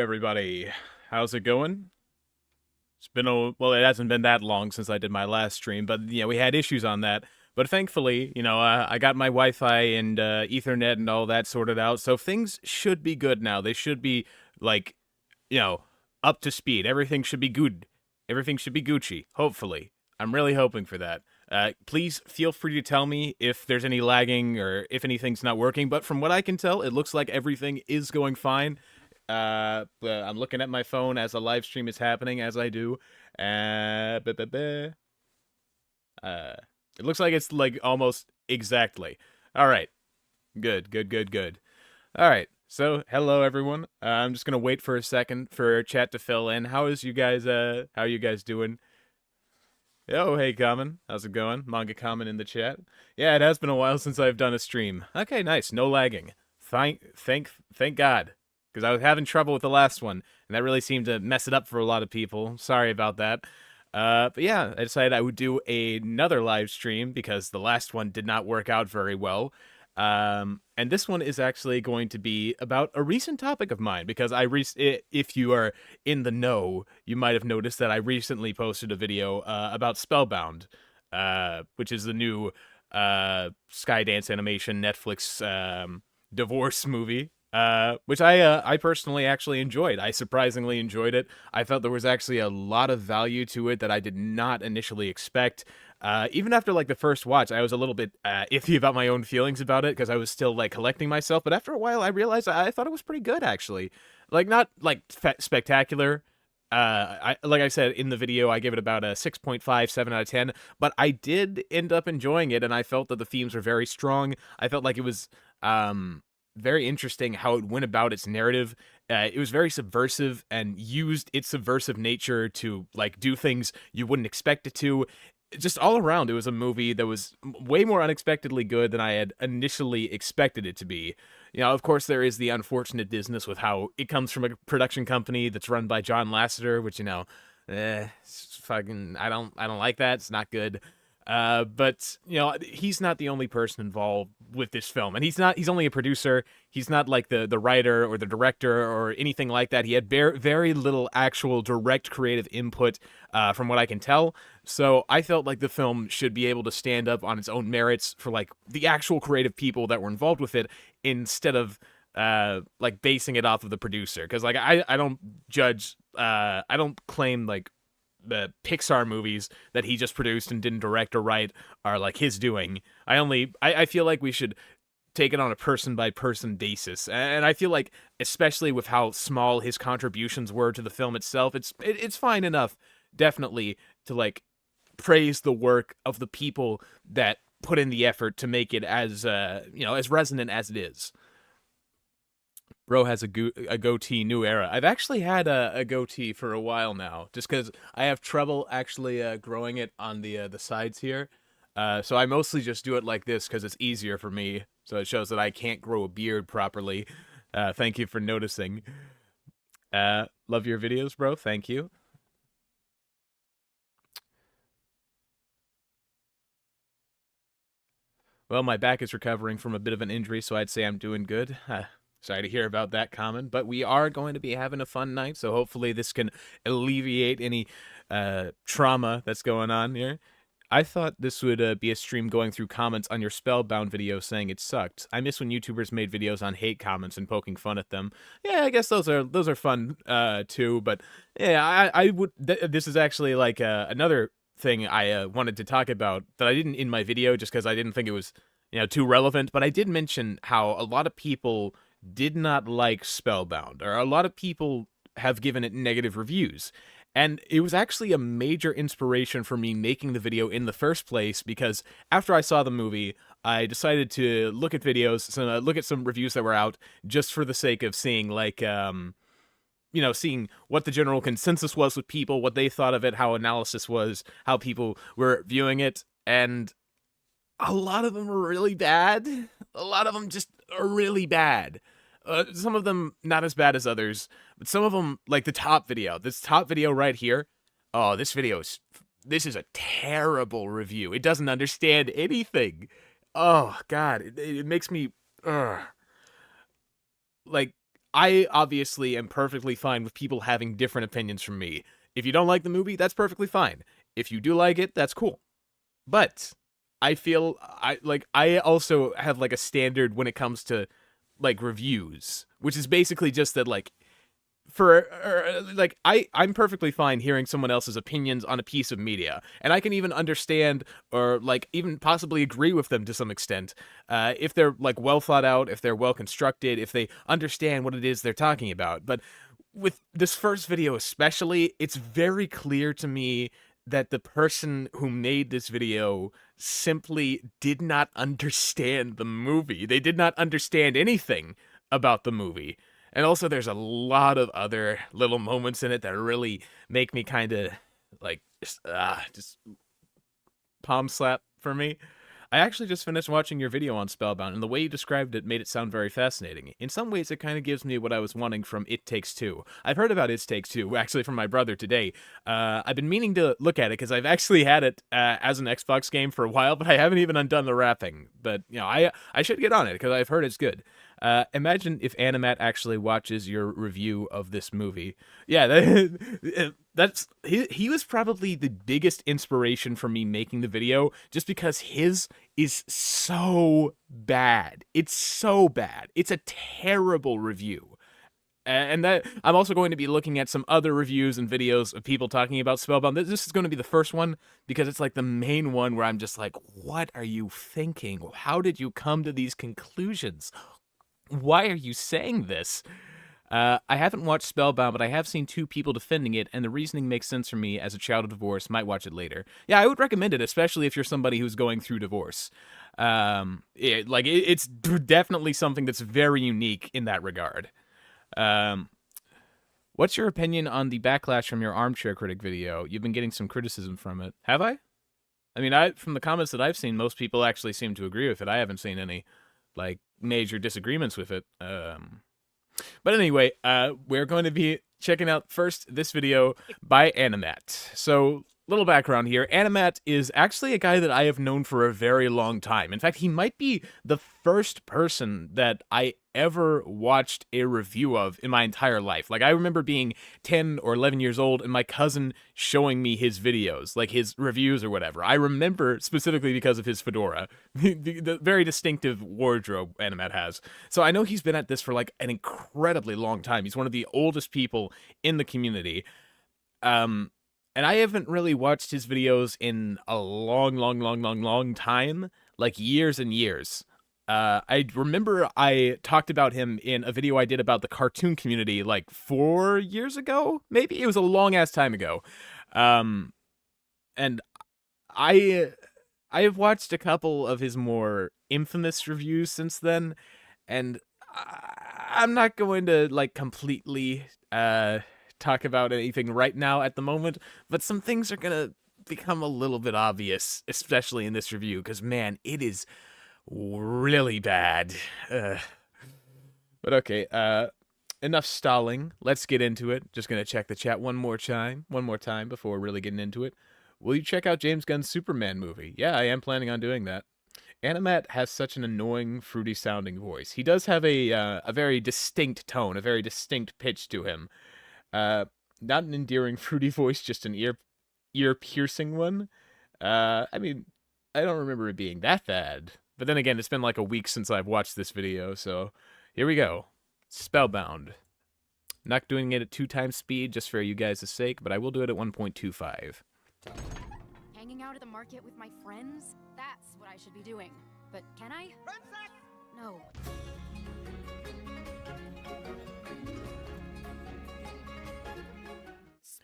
everybody. How's it going? It's been well, it hasn't been that long since I did my last stream, but we had issues on that. But thankfully, I got my Wi-Fi and Ethernet and all that sorted out, so things should be good now. They should be like, you know, up to speed. Everything should be good. Everything should be Gucci. Hopefully, I'm really hoping for that. Please feel free to tell me if there's any lagging or if anything's not working. But from what I can tell, it looks like everything is going fine. But I'm looking at my phone as a live stream is happening, as I do. Uh, buh, buh, buh. uh it looks like it's like almost exactly. All right, good, good, good, good. All right, so hello everyone. I'm just gonna wait for a second for chat to fill in. How is you guys? How are you guys doing? Oh, hey, Common. How's it going? Manga Common in the chat. Yeah, it has been a while since I've done a stream. Okay, nice. No lagging. Thank God. Because I was having trouble with the last one, and that really seemed to mess it up for a lot of people. Sorry about that. But yeah, I decided I would do another live stream because the last one did not work out very well. And this one is actually going to be about a recent topic of mine because if you are in the know, you might have noticed that I recently posted a video about Spellbound, which is the new Skydance animation Netflix divorce movie. Which I personally actually enjoyed. I surprisingly enjoyed it. I felt there was actually a lot of value to it that I did not initially expect. Even after like the first watch, I was a little bit iffy about my own feelings about it because I was still like collecting myself. But after a while, I realized I thought it was pretty good actually. Like not like spectacular. Like I said in the video, I gave it about a 6.5, 7 out of 10. But I did end up enjoying it, and I felt that the themes were very strong. I felt like it was very interesting how it went about its narrative. It was very subversive and used its subversive nature to like do things you wouldn't expect it to. Just all around, it was a movie that was way more unexpectedly good than I had initially expected it to be. Of course, there is the unfortunate business with how it comes from a production company that's run by John Lasseter, which it's fucking I don't like that. It's not good. But he's not the only person involved with this film, and he's only a producer. He's not like the writer or the director or anything like that. He had very little actual direct creative input, from what I can tell. So I felt like the film should be able to stand up on its own merits for like the actual creative people that were involved with it, instead of like basing it off of the producer. Because like I don't judge, I don't claim like the Pixar movies that he just produced and didn't direct or write are like his doing. I feel like we should take it on a person by person basis, and I feel like especially with how small his contributions were to the film itself, it's fine enough, definitely, to like praise the work of the people that put in the effort to make it as as resonant as it is. Bro has a goatee, new era. I've actually had a goatee for a while now, just because I have trouble actually growing it on the sides here. So I mostly just do it like this because it's easier for me. So it shows that I can't grow a beard properly. Thank you for noticing. Love your videos, bro. Thank you. Well, my back is recovering from a bit of an injury, so I'd say I'm doing good. Sorry to hear about that, Common, but we are going to be having a fun night, so hopefully this can alleviate any trauma that's going on here. I thought this would be a stream going through comments on your Spellbound video saying it sucked. I miss when YouTubers made videos on hate comments and poking fun at them. Yeah, I guess those are fun too, but yeah, I would. This is actually like another thing I wanted to talk about that I didn't in my video just because I didn't think it was too relevant, but I did mention how a lot of people did not like Spellbound, or a lot of people have given it negative reviews. And it was actually a major inspiration for me making the video in the first place, because after I saw the movie, I decided to look at videos, look at some reviews that were out, just for the sake of seeing, like, seeing what the general consensus was with people, what they thought of it, how analysis was, how people were viewing it, and a lot of them were really bad. A lot of them just are really bad. Some of them not as bad as others, but some of them, like this top video right here. Oh, this is a terrible review. It doesn't understand anything. Oh God, it makes me, like, I obviously am perfectly fine with people having different opinions from me. If you don't like the movie, that's perfectly fine. If you do like it, that's cool. But I feel I also have like a standard when it comes to like reviews, which is basically just that like for like I'm perfectly fine hearing someone else's opinions on a piece of media, and I can even understand or like even possibly agree with them to some extent if they're like well thought out, if they're well constructed, if they understand what it is they're talking about. But with this first video especially, it's very clear to me that the person who made this video simply did not understand the movie. They did not understand anything about the movie. And also, there's a lot of other little moments in it that really make me kind of like just palm slap for me. I actually just finished watching your video on Spellbound, and the way you described it made it sound very fascinating. In some ways, it kind of gives me what I was wanting from It Takes Two. I've heard about It Takes Two, actually from my brother today. I've been meaning to look at it, because I've actually had it as an Xbox game for a while, but I haven't even undone the wrapping. But, you know, I should get on it, because I've heard it's good. Imagine if Animat actually watches your review of this movie. Yeah, that's he was probably the biggest inspiration for me making the video, just because his is so bad. It's so bad. It's a terrible review. And that I'm also going to be looking at some other reviews and videos of people talking about Spellbound. This is going to be the first one because it's like the main one where I'm just like, what are you thinking? How did you come to these conclusions? Why are you saying this? I haven't watched Spellbound, but I have seen two people defending it, and the reasoning makes sense for me as a child of divorce. Might watch it later. Yeah, I would recommend it, especially if you're somebody who's going through divorce. It's definitely something that's very unique in that regard. What's your opinion on the backlash from your Armchair Critic video? You've been getting some criticism from it. Have I? I mean, from the comments that I've seen, most people actually seem to agree with it. I haven't seen any like major disagreements with it. But anyway, we're going to be checking out first this video by Animat. So, little background here. Animat is actually a guy that I have known for a very long time. In fact, he might be the first person that I ever watched a review of in my entire life. Like, I remember being 10 or 11 years old and my cousin showing me his videos, like his reviews or whatever. I remember specifically because of his fedora, the very distinctive wardrobe Animat has. So I know he's been at this for like an incredibly long time. He's one of the oldest people in the community. And I haven't really watched his videos in a long time, like years and years. I remember I talked about him in a video I did about the cartoon community like 4 years ago, maybe? It was a long-ass time ago. And I have watched a couple of his more infamous reviews since then, and I'm not going to, like, completely, talk about anything right now at the moment, but some things are gonna become a little bit obvious, especially in this review, because, man, it is really bad. But okay, enough stalling. Let's get into it. Just gonna check the chat one more time before really getting into it. Will you check out James Gunn's Superman movie? Yeah, I am planning on doing that. Animat has such an annoying, fruity-sounding voice. He does have a very distinct tone, a very distinct pitch to him. Not an endearing, fruity voice, just an ear-piercing one. I mean, I don't remember it being that bad. But then again, it's been like a week since I've watched this video, so here we go. Spellbound. Not doing it at 2 times speed, just for you guys' sake, but I will do it at 1.25. Hanging out at the market with my friends? That's what I should be doing. But can I? Princess! No.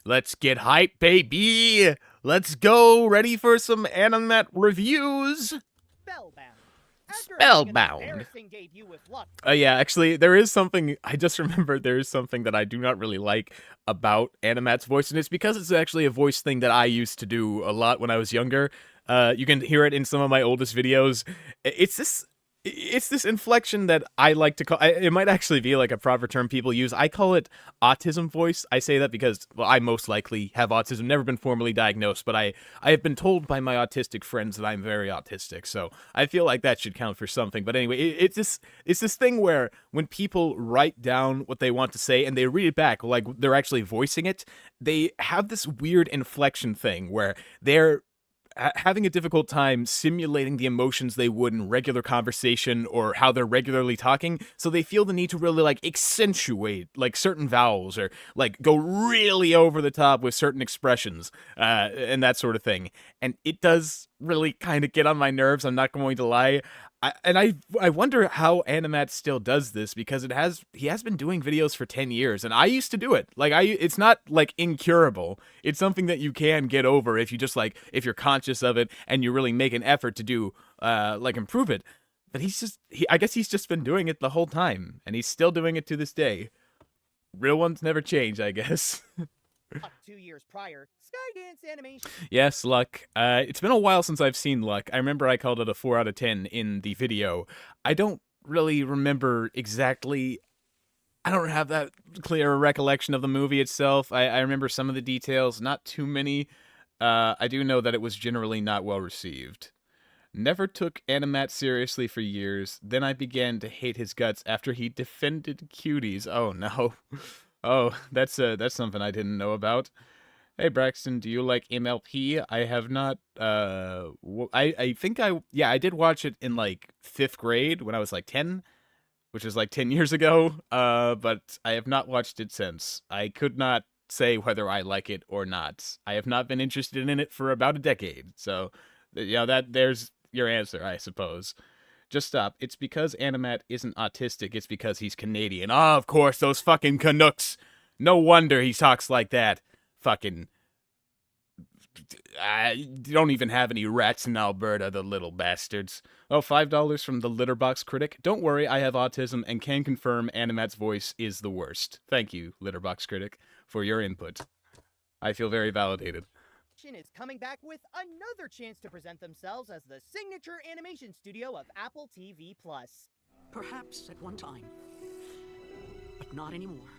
Let's get hype, baby! Let's go! Ready for some Animat reviews? Spellbound. Yeah, actually, there is something, I just remembered there is something that I do not really like about Animat's voice, and it's because it's actually a voice thing that I used to do a lot when I was younger. You can hear it in some of my oldest videos. It's this It's this inflection that I like to call. It might actually be like a proper term people use. I call it autism voice. I say that because, well, I most likely have autism. Never been formally diagnosed, but I have been told by my autistic friends that I'm very autistic. So I feel like that should count for something. But anyway, it's this thing where when people write down what they want to say and they read it back, like they're actually voicing it, they have this weird inflection thing where they're having a difficult time simulating the emotions they would in regular conversation or how they're regularly talking, so they feel the need to really like accentuate like certain vowels or like go really over the top with certain expressions and that sort of thing. And it does really kind of get on my nerves, I'm not going to lie. I wonder how Animat still does this, because he has been doing videos for 10 years and I used to do it. Like it's not like incurable. It's something that you can get over if you just like if you're conscious of it and you really make an effort to do like improve it. But I guess he's just been doing it the whole time and he's still doing it to this day. Real ones never change, I guess. 2 years prior, Skydance Animation. Yes, Luck. It's been a while since I've seen Luck. I remember I called it a 4 out of 10 in the video. I don't really remember exactly. I don't have that clear recollection of the movie itself. I remember some of the details, not too many. I do know that it was generally not well received. Never took Animat seriously for years. Then I began to hate his guts after he defended cuties. Oh no. Oh, that's something I didn't know about. Hey Braxton, do you like MLP? I have not. I think I did watch it in like 5th grade when I was like 10, which is like 10 years ago. But I have not watched it since. I could not say whether I like it or not. I have not been interested in it for about a decade. So, there's your answer, I suppose. Just stop. It's because Animat isn't autistic. It's because he's Canadian. Oh, of course, those fucking Canucks. No wonder he talks like that. Fucking. Don't even have any rats in Alberta, the little bastards. Oh, $5 from the Litterbox Critic. Don't worry, I have autism and can confirm Animat's voice is the worst. Thank you, Litterbox Critic, for your input. I feel very validated. Is coming back with another chance to present themselves as the signature animation studio of Apple TV+. Perhaps at one time, but not anymore.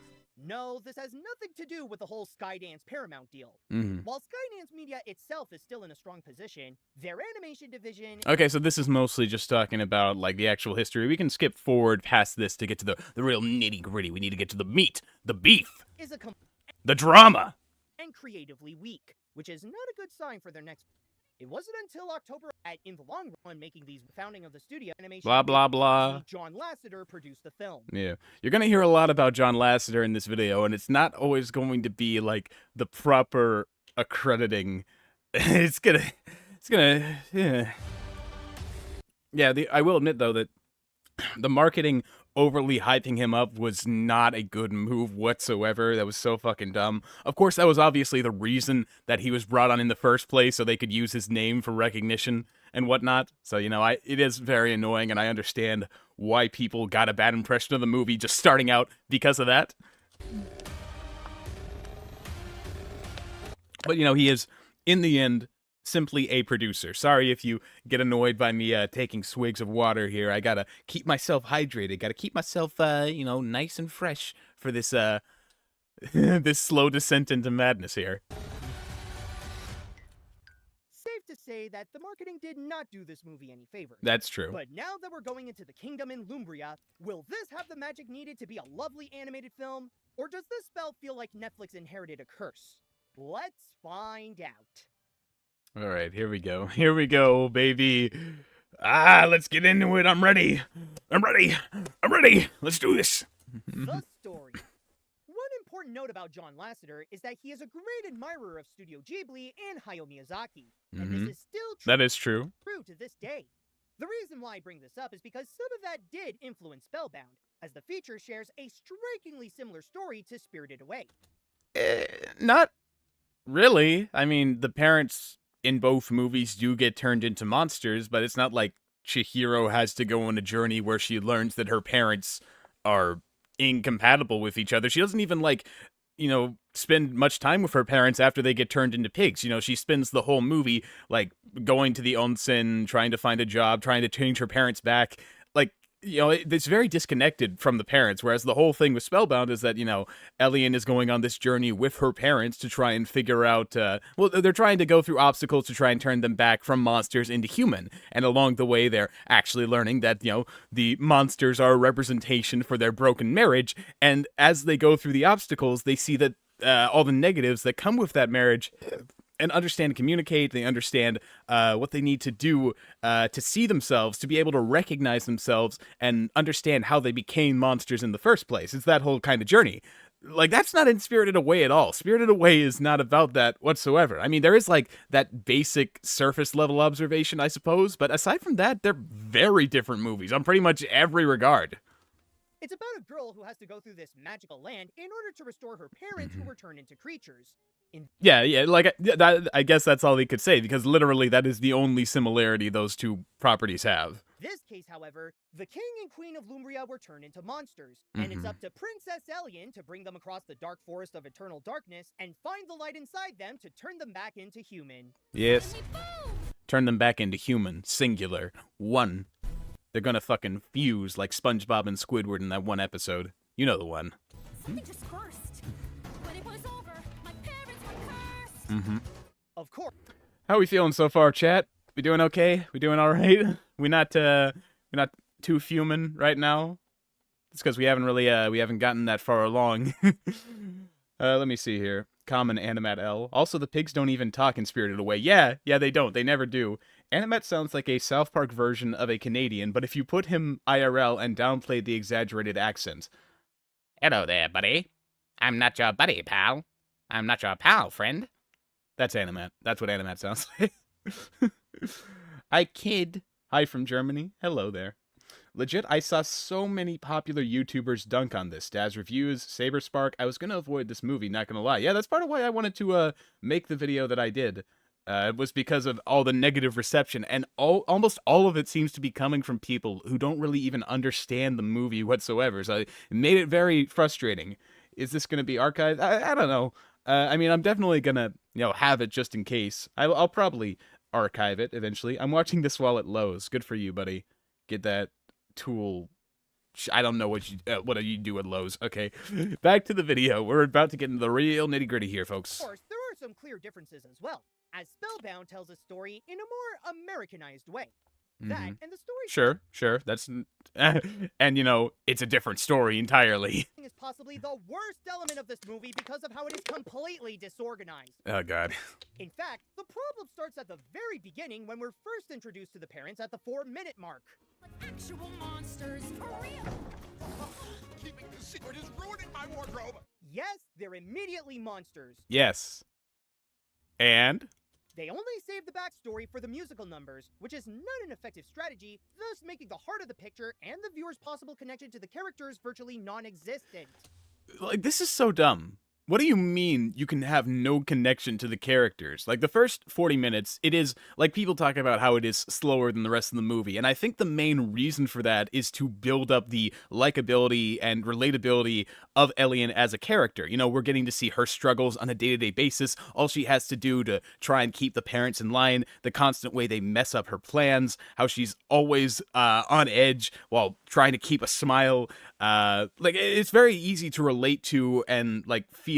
No, this has nothing to do with the whole Skydance Paramount deal. While Skydance Media itself is still in a strong position, their animation division... Okay, so this is mostly just talking about, like, the actual history. We can skip forward past this to get to the real nitty-gritty. We need to get to the meat, the beef, is a the drama. And creatively weak, which is not a good sign for their next... It wasn't until October in the long run making these founding of the studio animation... Blah, blah, blah. John Lasseter produced the film. Yeah. You're going to hear a lot about John Lasseter in this video, and it's not always going to be, like, the proper accrediting. It's gonna, yeah. Yeah, I will admit, though, that the marketing overly hyping him up was not a good move whatsoever. That was so fucking dumb. Of course, that was obviously the reason that he was brought on in the first place, so they could use his name for recognition and whatnot. So, it is very annoying, and I understand why people got a bad impression of the movie just starting out because of that. But, he is, in the end, simply a producer. Sorry if you get annoyed by me taking swigs of water here. I gotta keep myself hydrated. Gotta keep myself, nice and fresh for this, this slow descent into madness here. Safe to say that the marketing did not do this movie any favors. That's true. But now that we're going into the kingdom in Lumbria, will this have the magic needed to be a lovely animated film? Or does this spell feel like Netflix inherited a curse? Let's find out. All right, here we go. Here we go, baby. Let's get into it. I'm ready. I'm ready. Let's do this. The story. One important note about John Lasseter is that he is a great admirer of Studio Ghibli and Hayao Miyazaki. And this is still true. That is true. True to this day. The reason why I bring this up is because some of that did influence Spellbound, as the feature shares a strikingly similar story to Spirited Away. Not really. I mean, the parents in both movies do get turned into monsters, but it's not like Chihiro has to go on a journey where she learns that her parents are incompatible with each other. She doesn't even, spend much time with her parents after they get turned into pigs. She spends the whole movie, going to the onsen, trying to find a job, trying to change her parents back. it's very disconnected from the parents, whereas the whole thing with Spellbound is that, Elian is going on this journey with her parents to try and figure out, well, they're trying to go through obstacles to try and turn them back from monsters into human, and along the way, they're actually learning that, the monsters are a representation for their broken marriage, and as they go through the obstacles, they see that all the negatives that come with that marriage and understand and communicate. They understand what they need to do to see themselves, to be able to recognize themselves and understand how they became monsters in the first place. It's that whole kind of journey. Like, that's not in Spirited Away at all. Spirited Away is not about that whatsoever. I mean, there is, like, that basic surface level observation, I suppose, but aside from that, they're very different movies on pretty much every regard. It's about a girl who has to go through this magical land in order to restore her parents who were turned into creatures. Yeah, like, that, I guess that's all they could say, because literally that is the only similarity those two properties have. This case, however, the king and queen of Lumbria were turned into monsters, and it's up to Princess Elian to bring them across the dark forest of eternal darkness and find the light inside them to turn them back into human. Yes. Turn them back into human, singular, one. They're gonna fucking fuse like SpongeBob and Squidward in that one episode. You know the one. Something just cursed. When it was over, my parents were cursed. Of course. How we feeling so far, chat? We doing okay? We doing all right? We're not too human right now. It's because we haven't really we haven't gotten that far along. Let me see here. Common Animat L. Also, the pigs don't even talk in Spirited Away. Yeah, they don't. They never do. Animat sounds like a South Park version of a Canadian, but if you put him IRL and downplay the exaggerated accent. Hello there, buddy. I'm not your buddy, pal. I'm not your pal, friend. That's Animat. That's what Animat sounds like. I kid. Hi from Germany. Hello there. Legit, I saw so many popular YouTubers dunk on this. Daz Reviews, Saberspark. I was going to avoid this movie, not going to lie. Yeah, that's part of why I wanted to make the video that I did. It was because of all the negative reception, and almost all of it seems to be coming from people who don't really even understand the movie whatsoever. So it made it very frustrating. Is this going to be archived? I don't know. I mean, I'm definitely going to, have it just in case. I'll probably archive it eventually. I'm watching this while it loads. Good for you, buddy. Get that tool. I don't know what you do at Lowe's. Okay, back to the video. We're about to get into the real nitty-gritty here, folks. Of course, there are some clear differences as well, as Spellbound tells a story in a more Americanized way. That and the story Sure. That's and it's a different story entirely. is possibly the worst element of this movie because of how it is completely disorganized. Oh god. In fact, the problem starts at the very beginning when we're first introduced to the parents at the 4-minute mark. Like actual monsters, for real. Keeping the secret is ruining my wardrobe. Yes, they're immediately monsters. Yes. And They only save the backstory for the musical numbers, which is not an effective strategy, thus making the heart of the picture and the viewer's possible connection to the characters virtually non-existent. like, this is so dumb. What do you mean you can have no connection to the characters? Like, the first 40 minutes, it is, like, people talk about how it is slower than the rest of the movie, and I think the main reason for that is to build up the likability and relatability of Elian as a character. We're getting to see her struggles on a day-to-day basis, all she has to do to try and keep the parents in line, the constant way they mess up her plans, how she's always on edge while trying to keep a smile. Like, it's very easy to relate to and, like, feel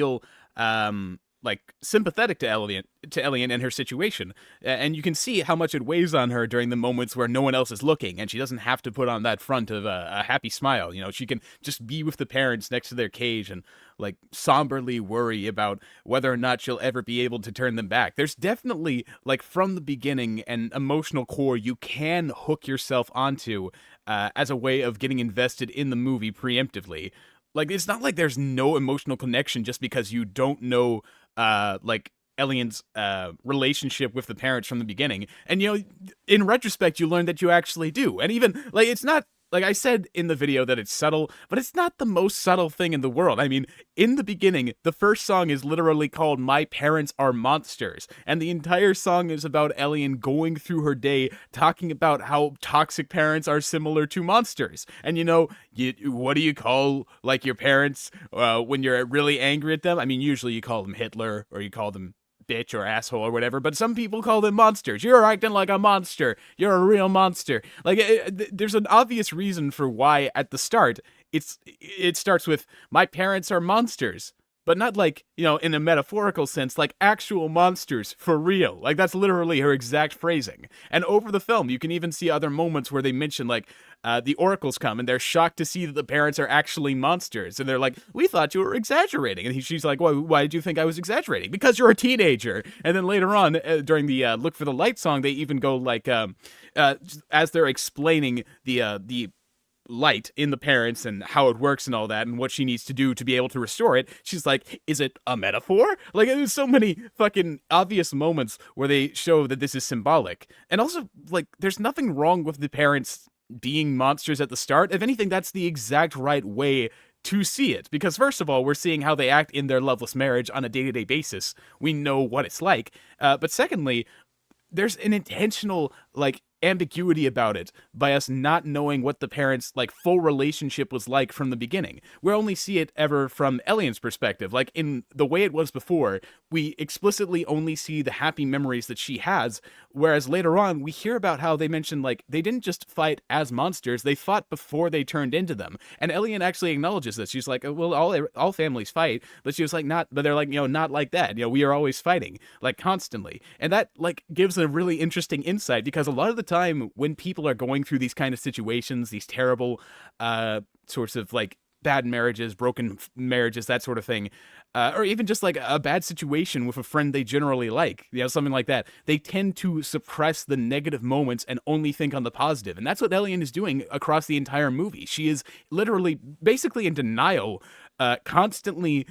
like sympathetic to Elian and her situation, and you can see how much it weighs on her during the moments where no one else is looking, and she doesn't have to put on that front of a happy smile. She can just be with the parents next to their cage and like somberly worry about whether or not she'll ever be able to turn them back. There's definitely, like, from the beginning, an emotional core you can hook yourself onto as a way of getting invested in the movie preemptively. Like, it's not like there's no emotional connection just because you don't know, like, Elian's relationship with the parents from the beginning. And, in retrospect, you learn that you actually do. And even, like, it's not, like I said in the video that it's subtle, but it's not the most subtle thing in the world. I mean, in the beginning, the first song is literally called My Parents Are Monsters, and the entire song is about Elian going through her day talking about how toxic parents are similar to monsters. And what do you call, like, your parents when you're really angry at them? I mean, usually you call them Hitler, or you call them bitch or asshole or whatever, but some people call them monsters. You're acting like a monster. You're a real monster. Like, there's an obvious reason for why at the start it starts with, my parents are monsters. But not like, in a metaphorical sense, like actual monsters for real. Like, that's literally her exact phrasing. And over the film, you can even see other moments where they mention, like, the oracles come and they're shocked to see that the parents are actually monsters. And they're like, we thought you were exaggerating. And she's like, why did you think I was exaggerating? Because you're a teenager. And then later on, during the Look for the Light song, they even go like, as they're explaining the light in the parents and how it works and all that and what she needs to do to be able to restore it, she's like, is it a metaphor? Like, there's so many fucking obvious moments where they show that this is symbolic. And also, like, there's nothing wrong with the parents being monsters at the start. If anything, that's the exact right way to see it, because first of all, we're seeing how they act in their loveless marriage on a day-to-day basis. We know what it's like. But secondly, there's an intentional, like, ambiguity about it by us not knowing what the parents' like full relationship was like from the beginning. We only see it ever from Elliot's perspective. Like, in the way it was before, we explicitly only see the happy memories that she has, whereas later on we hear about how they mentioned, like, they didn't just fight as monsters, they fought before they turned into them. And Elliot actually acknowledges this. She's like, well, all families fight, but she was like, not, but they're like, not like that. We are always fighting, like, constantly. And that, like, gives a really interesting insight, because a lot of the time when people are going through these kind of situations, these terrible sorts of like bad marriages, broken marriages, that sort of thing, or even just like a bad situation with a friend they generally like, something like that, they tend to suppress the negative moments and only think on the positive. And that's what Elian is doing across the entire movie. She is literally basically in denial, constantly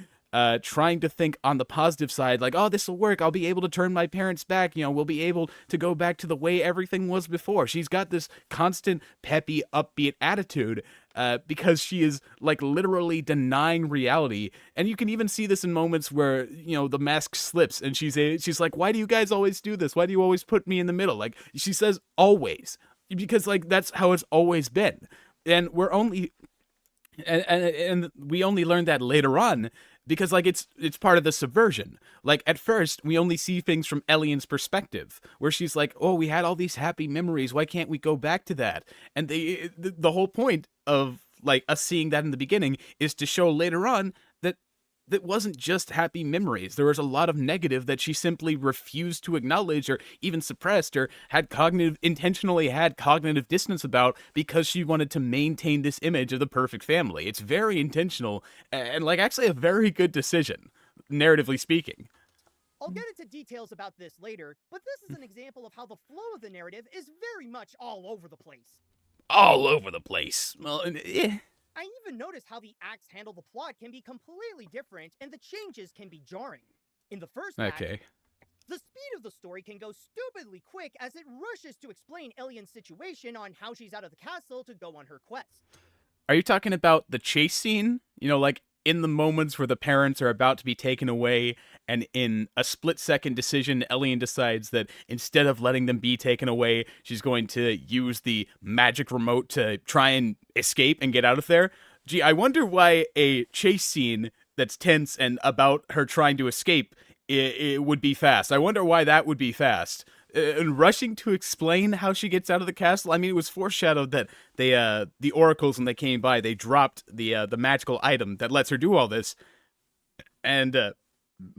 trying to think on the positive side, like, oh, this will work. I'll be able to turn my parents back. We'll be able to go back to the way everything was before. She's got this constant peppy, upbeat attitude because she is like literally denying reality. And you can even see this in moments where, the mask slips and she's like, why do you guys always do this? Why do you always put me in the middle? Like, she says always, because like that's how it's always been. And we're only and we only learned that later on, because like it's part of the subversion. Like, at first we only see things from Elian's perspective, where she's like, oh, we had all these happy memories, why can't we go back to that? And the whole point of like us seeing that in the beginning is to show later on that wasn't just happy memories. There was a lot of negative that she simply refused to acknowledge or even suppressed or intentionally had cognitive dissonance about, because she wanted to maintain this image of the perfect family. It's very intentional and like actually a very good decision, narratively speaking. I'll get into details about this later, but this is an example of how the flow of the narrative is very much all over the place. All over the place. Well, I even noticed how the acts handle the plot can be completely different, and the changes can be jarring. In the first act, the speed of the story can go stupidly quick as it rushes to explain Elian's situation on how she's out of the castle to go on her quest. Are you talking about the chase scene? Like in the moments where the parents are about to be taken away, and in a split-second decision, Elian decides that instead of letting them be taken away, she's going to use the magic remote to try and escape and get out of there? Gee, I wonder why a chase scene that's tense and about her trying to escape it would be fast. I wonder why that would be fast. And rushing to explain how she gets out of the castle. I mean, it was foreshadowed that the oracles, when they came by, they dropped the magical item that lets her do all this, and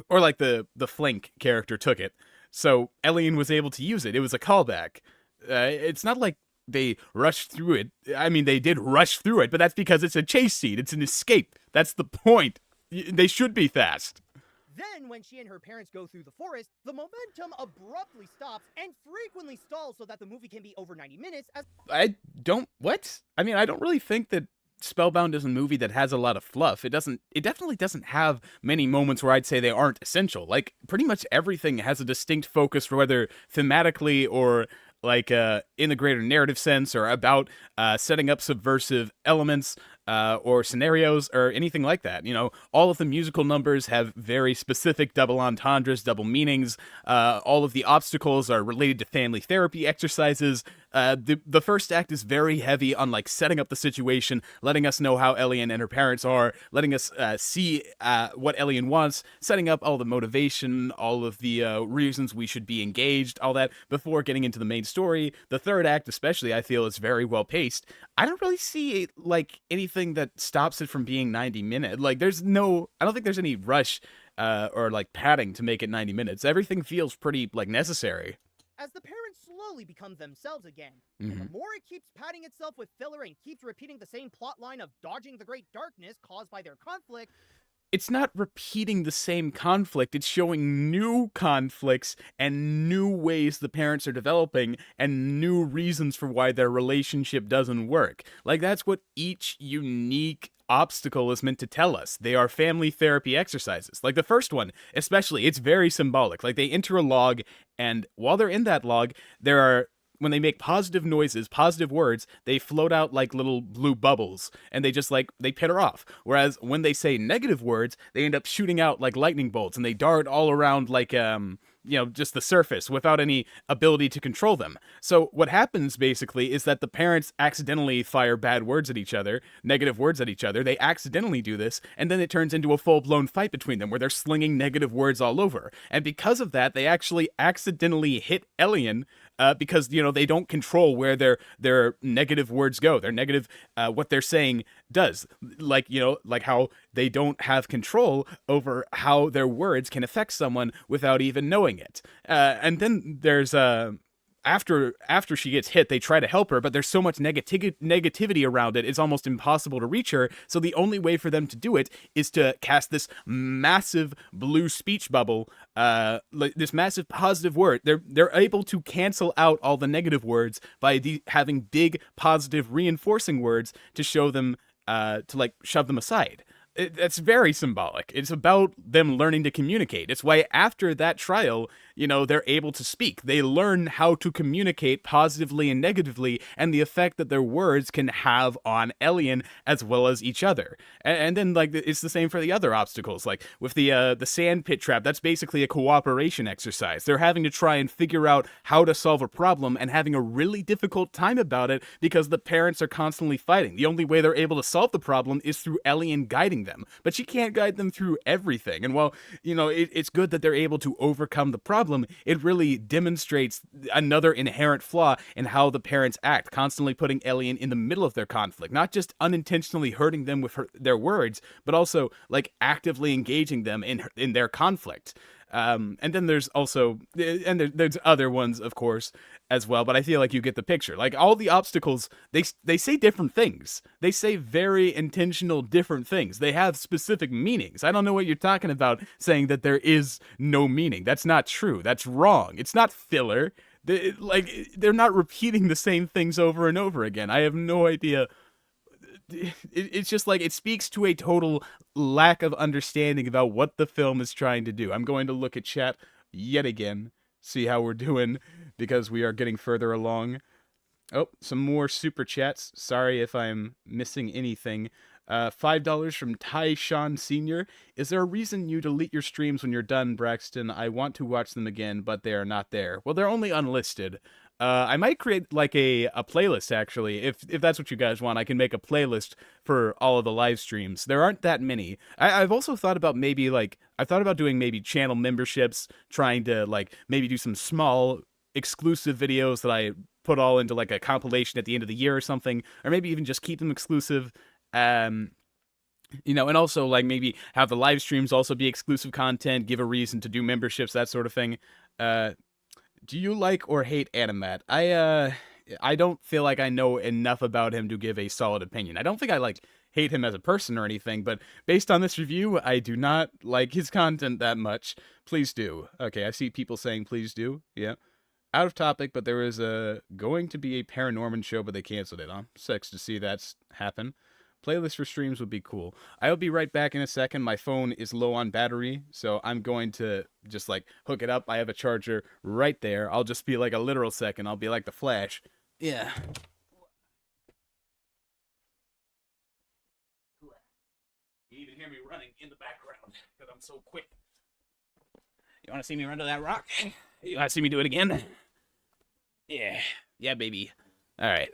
or like the Flink character took it, so Elian was able to use it. It was a callback. It's not like they rushed through it. I mean, they did rush through it, but that's because it's a chase scene. It's an escape. That's the point. They should be fast. Then, when she and her parents go through the forest, the momentum abruptly stops and frequently stalls so that the movie can be over 90 minutes as— What? I mean, I don't really think that Spellbound is a movie that has a lot of fluff. It definitely doesn't have many moments where I'd say they aren't essential. Like, pretty much everything has a distinct focus, whether thematically or like in the greater narrative sense, or about setting up subversive elements or scenarios or anything like that. All of the musical numbers have very specific double entendres, double meanings. All of the obstacles are related to family therapy exercises. The first act is very heavy on like setting up the situation, letting us know how Elian and her parents are, letting us see what Elian wants, setting up all the motivation, all of the reasons we should be engaged, all that before getting into the main story. The third act, especially, I feel is very well paced. I don't really see like anything that stops it from being 90 minutes. Like, I don't think there's any rush or like padding to make it 90 minutes. Everything feels pretty like necessary. As the parents slowly become themselves again, and the more it keeps padding itself with filler and keeps repeating the same plot line of dodging the great darkness caused by their conflict, it's not repeating the same conflict, it's showing new conflicts and new ways the parents are developing and new reasons for why their relationship doesn't work. Like, that's what each unique obstacle is meant to tell us. They are family therapy exercises. Like the first one, especially, it's very symbolic. Like, they enter a log, and while they're in that log, when they make positive noises, positive words, they float out like little blue bubbles, and they petter off. Whereas when they say negative words, they end up shooting out like lightning bolts, and they dart all around like, just the surface without any ability to control them. So what happens basically is that the parents accidentally fire bad words at each other, negative words at each other. They accidentally do this, and then it turns into a full-blown fight between them where they're slinging negative words all over. And because of that, they actually accidentally hit Elian, because, they don't control where their negative words go. Their negative, what they're saying does. Like how they don't have control over how their words can affect someone without even knowing it. And then there's after she gets hit, they try to help her, but there's so much negativity around it, it's almost impossible to reach her. So the only way for them to do it is to cast this massive blue speech bubble, this massive positive word. They're able to cancel out all the negative words by having big positive reinforcing words to show them, to like shove them aside. That's very symbolic. It's about them learning to communicate. It's why after that trial, they're able to speak. They learn how to communicate positively and negatively, and the effect that their words can have on Elian as well as each other. And then, like, it's the same for the other obstacles. Like with the sand pit trap, that's basically a cooperation exercise. They're having to try and figure out how to solve a problem and having a really difficult time about it because the parents are constantly fighting. The only way they're able to solve the problem is through Elian guiding them, but she can't guide them through everything. And while, it's good that they're able to overcome the problem, it really demonstrates another inherent flaw in how the parents act, constantly putting Elian in the middle of their conflict, not just unintentionally hurting them with their words, but also like actively engaging them in their conflict. And then there's also, there's other ones, of course, as well, but I feel like you get the picture. Like, all the obstacles, they say different things. They say very intentional different things. They have specific meanings. I don't know what you're talking about saying that there is no meaning. That's not true. That's wrong. It's not filler. They're not repeating the same things over and over again. I have no idea. It's just like, it speaks to a total lack of understanding about what the film is trying to do. I'm going to look at chat yet again, see how we're doing, because we are getting further along. Oh, some more super chats. Sorry if I'm missing anything. $5 from Ty Sean Sr. Is there a reason you delete your streams when you're done, Braxton? I want to watch them again, but they are not there. Well, they're only unlisted. I might create like a playlist, actually. If that's what you guys want, I can make a playlist for all of the live streams. There aren't that many. I've also thought about doing maybe channel memberships, trying to like maybe do some small exclusive videos that I put all into like a compilation at the end of the year or something, or maybe even just keep them exclusive. And also like maybe have the live streams also be exclusive content, give a reason to do memberships, that sort of thing. Do you like or hate Animat? I don't feel like I know enough about him to give a solid opinion. I don't think I hate him as a person or anything, but based on this review, I do not like his content that much. Please do. Okay, I see people saying please do. Yeah. Out of topic, but there is going to be a Paranorman show, but they canceled it. I'm sick to see that's happen. Playlist for streams would be cool. I'll be right back in a second. My phone is low on battery, so I'm going to just hook it up. I have a charger right there. I'll just be like a literal second. I'll be like the Flash. Yeah. You even hear me running in the background because I'm so quick. You want to see me run to that rock? You want to see me do it again? Yeah. Yeah, baby. All right.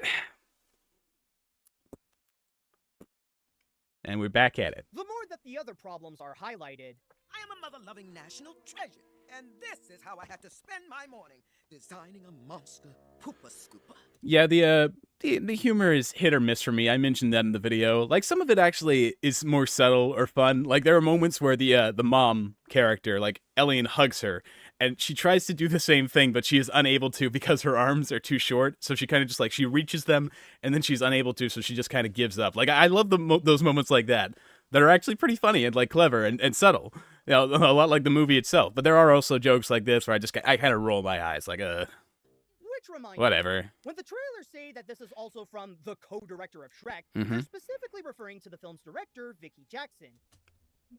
And we're back at it. The more that the other problems are highlighted, I am a mother-loving national treasure, and this is how I had to spend my morning, designing a monster pooper scooper. Yeah, the humor is hit or miss for me. I mentioned that in the video. Like, some of it actually is more subtle or fun. Like, there are moments where the mom character, like, Elliot hugs her, and she tries to do the same thing, but she is unable to because her arms are too short. So she kind of just, like, she reaches them, and then she's unable to, so she just kind of gives up. Like, I love those moments like that are actually pretty funny and, like, clever and subtle. You know, a lot like the movie itself. But there are also jokes like this where I kind of roll my eyes, like, which reminds whatever. me, when the trailers say that this is also from the co-director of Shrek, Mhm. they're specifically referring to the film's director, Vicky Jackson.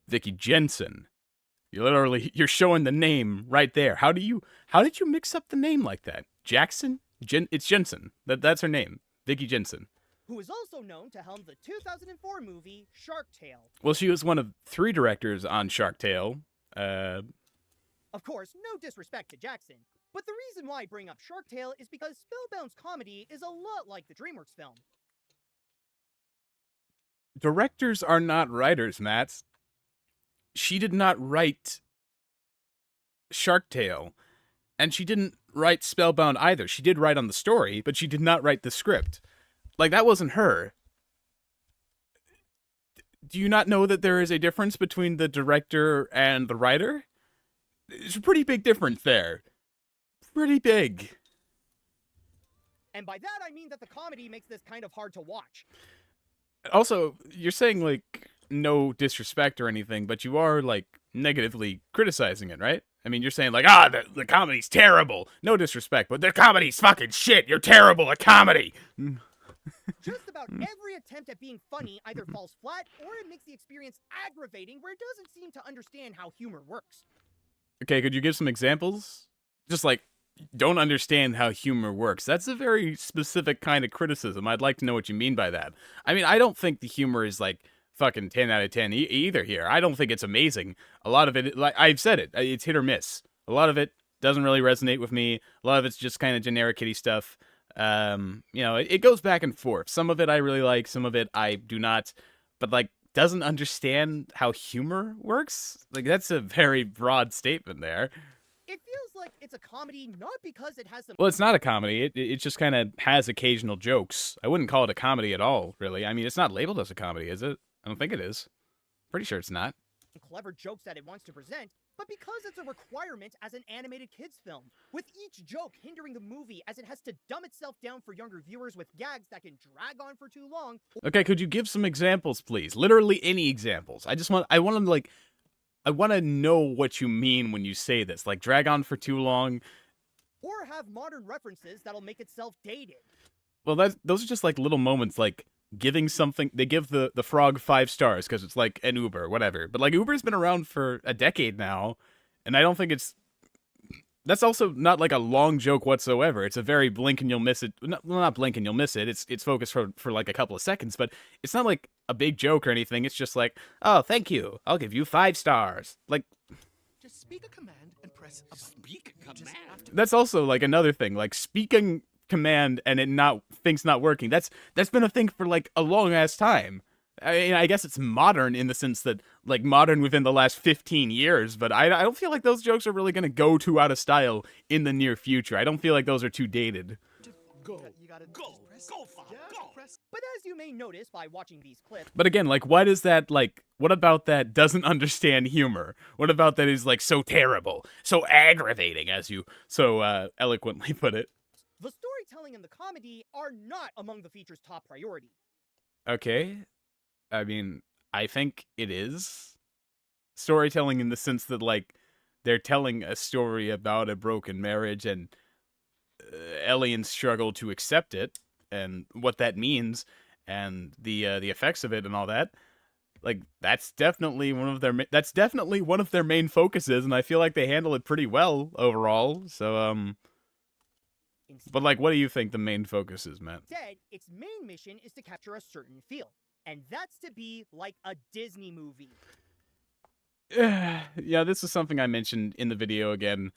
Vicky Jensen. You're showing the name right there. How did you mix up the name like that? Jackson? It's Jensen. That's her name. Vicky Jensen. Who is also known to helm the 2004 movie Shark Tale. Well, she was one of 3 directors on Shark Tale. Of course, no disrespect to Jackson, but the reason why I bring up Shark Tale is because Spellbound's comedy is a lot like the DreamWorks film. Directors are not writers, Matt. She did not write Shark Tale, and she didn't write Spellbound either. She did write on the story, but she did not write the script. Like, that wasn't her. Do you not know that there is a difference between the director and the writer? There's a pretty big difference there. Pretty big. And by that I mean that the comedy makes this kind of hard to watch. Also, you're saying, like, no disrespect or anything, but you are, like, negatively criticizing it, right? I mean, you're saying, like, the comedy's terrible. No disrespect, but the comedy's fucking shit. You're terrible at comedy. Just about every attempt at being funny either falls flat or it makes the experience aggravating where it doesn't seem to understand how humor works. Okay, could you give some examples? Just like, don't understand how humor works. That's a very specific kind of criticism. I'd like to know what you mean by that. I mean, I don't think the humor is like fucking 10 out of 10 either here. I don't think it's amazing. A lot of it, like I've said it, it's hit or miss. A lot of it doesn't really resonate with me. A lot of it's just kind of generic kitty stuff. You know, it goes back and forth. Some of it I really like, some of it I do not. But like, doesn't understand how humor works? Like, that's a very broad statement there. It feels like it's a comedy not because it has some... Well, it's not a comedy. It just kind of has occasional jokes. I wouldn't call it a comedy at all, really. I mean, it's not labeled as a comedy, is it? I don't think it is. Pretty sure it's not. Clever jokes that it wants to present, but because it's a requirement as an animated kids film, with each joke hindering the movie as it has to dumb itself down for younger viewers with gags that can drag on for too long. Okay, could you give some examples, please? Literally any examples. I want to know what you mean when you say this. Like, drag on for too long. Or have modern references that'll make itself dated. Well, those are just like little moments, like giving something. They give the frog 5 stars because it's like an Uber, whatever. But like, Uber's been around for a decade now, and I don't think that's also not like a long joke whatsoever. It's a very blink and you'll miss it. Not blink and you'll miss it. It's focused for like a couple of seconds, but it's not like a big joke or anything. It's just like, oh, thank you. I'll give you 5 stars. Like, Just speak a command and press a button. Speak command? that's also like another thing. Like, speaking command and things not working. That's been a thing for like a long ass time. I mean, I guess it's modern in the sense that, like, modern within the last 15 years, but I don't feel like those jokes are really going to go too out of style in the near future. I don't feel like those are too dated. Go. You gotta go. Go, Fox. Go. But as you may notice by watching these clips, But again, like, what is that, like, what about that doesn't understand humor? What about that is, like, so terrible, so aggravating, as you so eloquently put it? the storytelling and the comedy are not among the feature's top priority. Okay. I mean, I think it is storytelling in the sense that, like, they're telling a story about a broken marriage and Elian's struggle to accept it and what that means and the effects of it and all that. Like, that's definitely one of their main focuses, and I feel like they handle it pretty well overall. So but like, what do you think the main focus is, Matt? Instead, its main mission is to capture a certain feel, and that's to be like a Disney movie. Yeah, this is something I mentioned in the video again.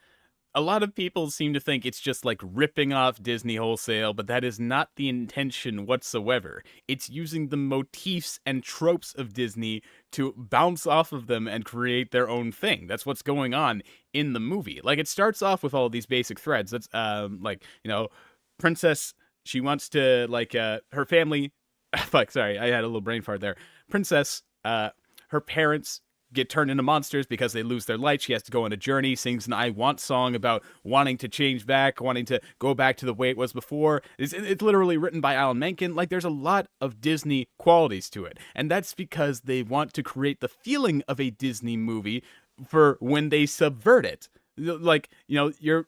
a lot of people seem to think it's just like ripping off Disney wholesale, but that is not the intention whatsoever. It's using the motifs and tropes of Disney to bounce off of them and create their own thing. That's what's going on in the movie. Like, it starts off with all these basic threads. That's like, you know, Princess, she wants to, like, her family. Fuck, sorry, I had a little brain fart there. Princess, her parents get turned into monsters because they lose their light. She has to go on a journey, sings an I Want song about wanting to change back, wanting to go back to the way it was before. It's literally written by Alan Menken. Like, there's a lot of Disney qualities to it. And that's because they want to create the feeling of a Disney movie for when they subvert it. Like, you know, you're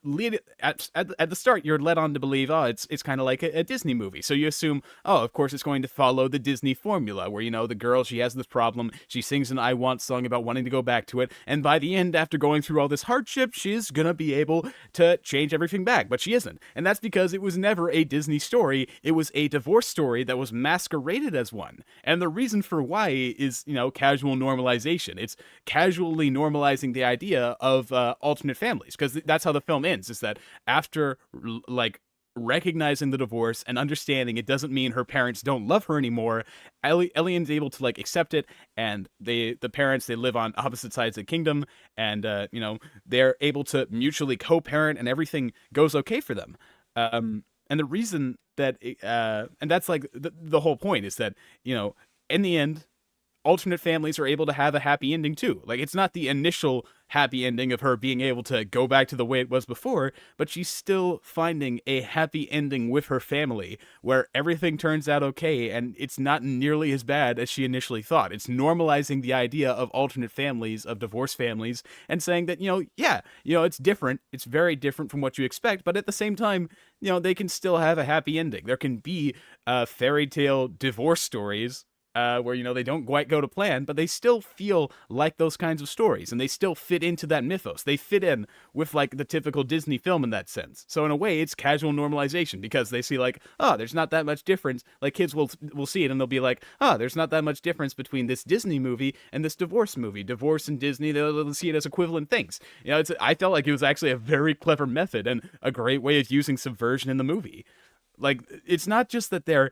at the start, you're led on to believe, oh, it's kind of like a Disney movie. So you assume, oh, of course it's going to follow the Disney formula where, you know, the girl, she has this problem, she sings an I Want song about wanting to go back to it, and by the end, after going through all this hardship, she's gonna be able to change everything back, but she isn't. And that's because it was never a Disney story, it was a divorce story that was masqueraded as one. And the reason for why is, you know, casual normalization. It's casually normalizing the idea of alternate families, because that's how the film ends, is that after like recognizing the divorce and understanding it doesn't mean her parents don't love her anymore, Elian's able to like accept it, and the parents, they live on opposite sides of the kingdom, and you know, they're able to mutually co-parent and everything goes okay for them. And the reason that and that's like the whole point, is that, you know, in the end, alternate families are able to have a happy ending too. Like, it's not the initial happy ending of her being able to go back to the way it was before, but she's still finding a happy ending with her family where everything turns out okay and it's not nearly as bad as she initially thought. It's normalizing the idea of alternate families, of divorced families, and saying that, you know, yeah, you know, it's different. It's very different from what you expect, but at the same time, you know, they can still have a happy ending. There can be fairy tale divorce stories where, you know, they don't quite go to plan, but they still feel like those kinds of stories, and they still fit into that mythos. They fit in with, like, the typical Disney film in that sense. So in a way, it's casual normalization, because they see, like, oh, there's not that much difference. Like, kids will see it, and they'll be like, oh, there's not that much difference between this Disney movie and this divorce movie. Divorce and Disney, they'll see it as equivalent things. You know, I felt like it was actually a very clever method and a great way of using subversion in the movie. Like, it's not just that they're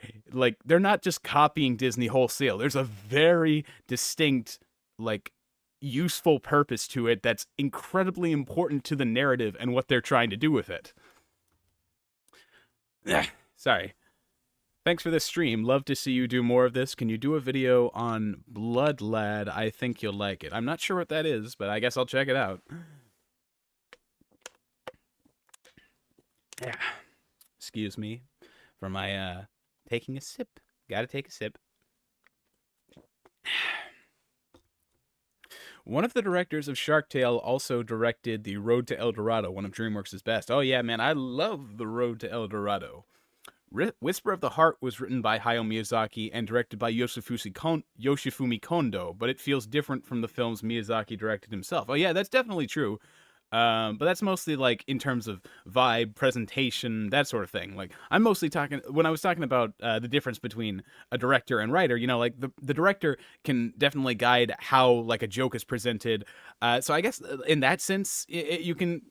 not just copying Disney wholesale. There's a very distinct, like, useful purpose to it that's incredibly important to the narrative and what they're trying to do with it. Sorry. Thanks for this stream. Love to see you do more of this. Can you do a video on Blood Lad? I think you'll like it. I'm not sure what that is, but I guess I'll check it out. Yeah. Excuse me for my taking a sip. Gotta take a sip. One of the directors of Shark Tale also directed The Road to El Dorado, one of DreamWorks' best. Oh yeah, man, I love The Road to El Dorado. Whisper of the Heart was written by Hayao Miyazaki and directed by Yoshifumi Kondo, but it feels different from the films Miyazaki directed himself. Oh yeah, that's definitely true. But that's mostly like in terms of vibe, presentation, that sort of thing. Like, I'm mostly talking, when I was talking about the difference between a director and writer, you know, like the director can definitely guide how like a joke is presented. So I guess in that sense, you can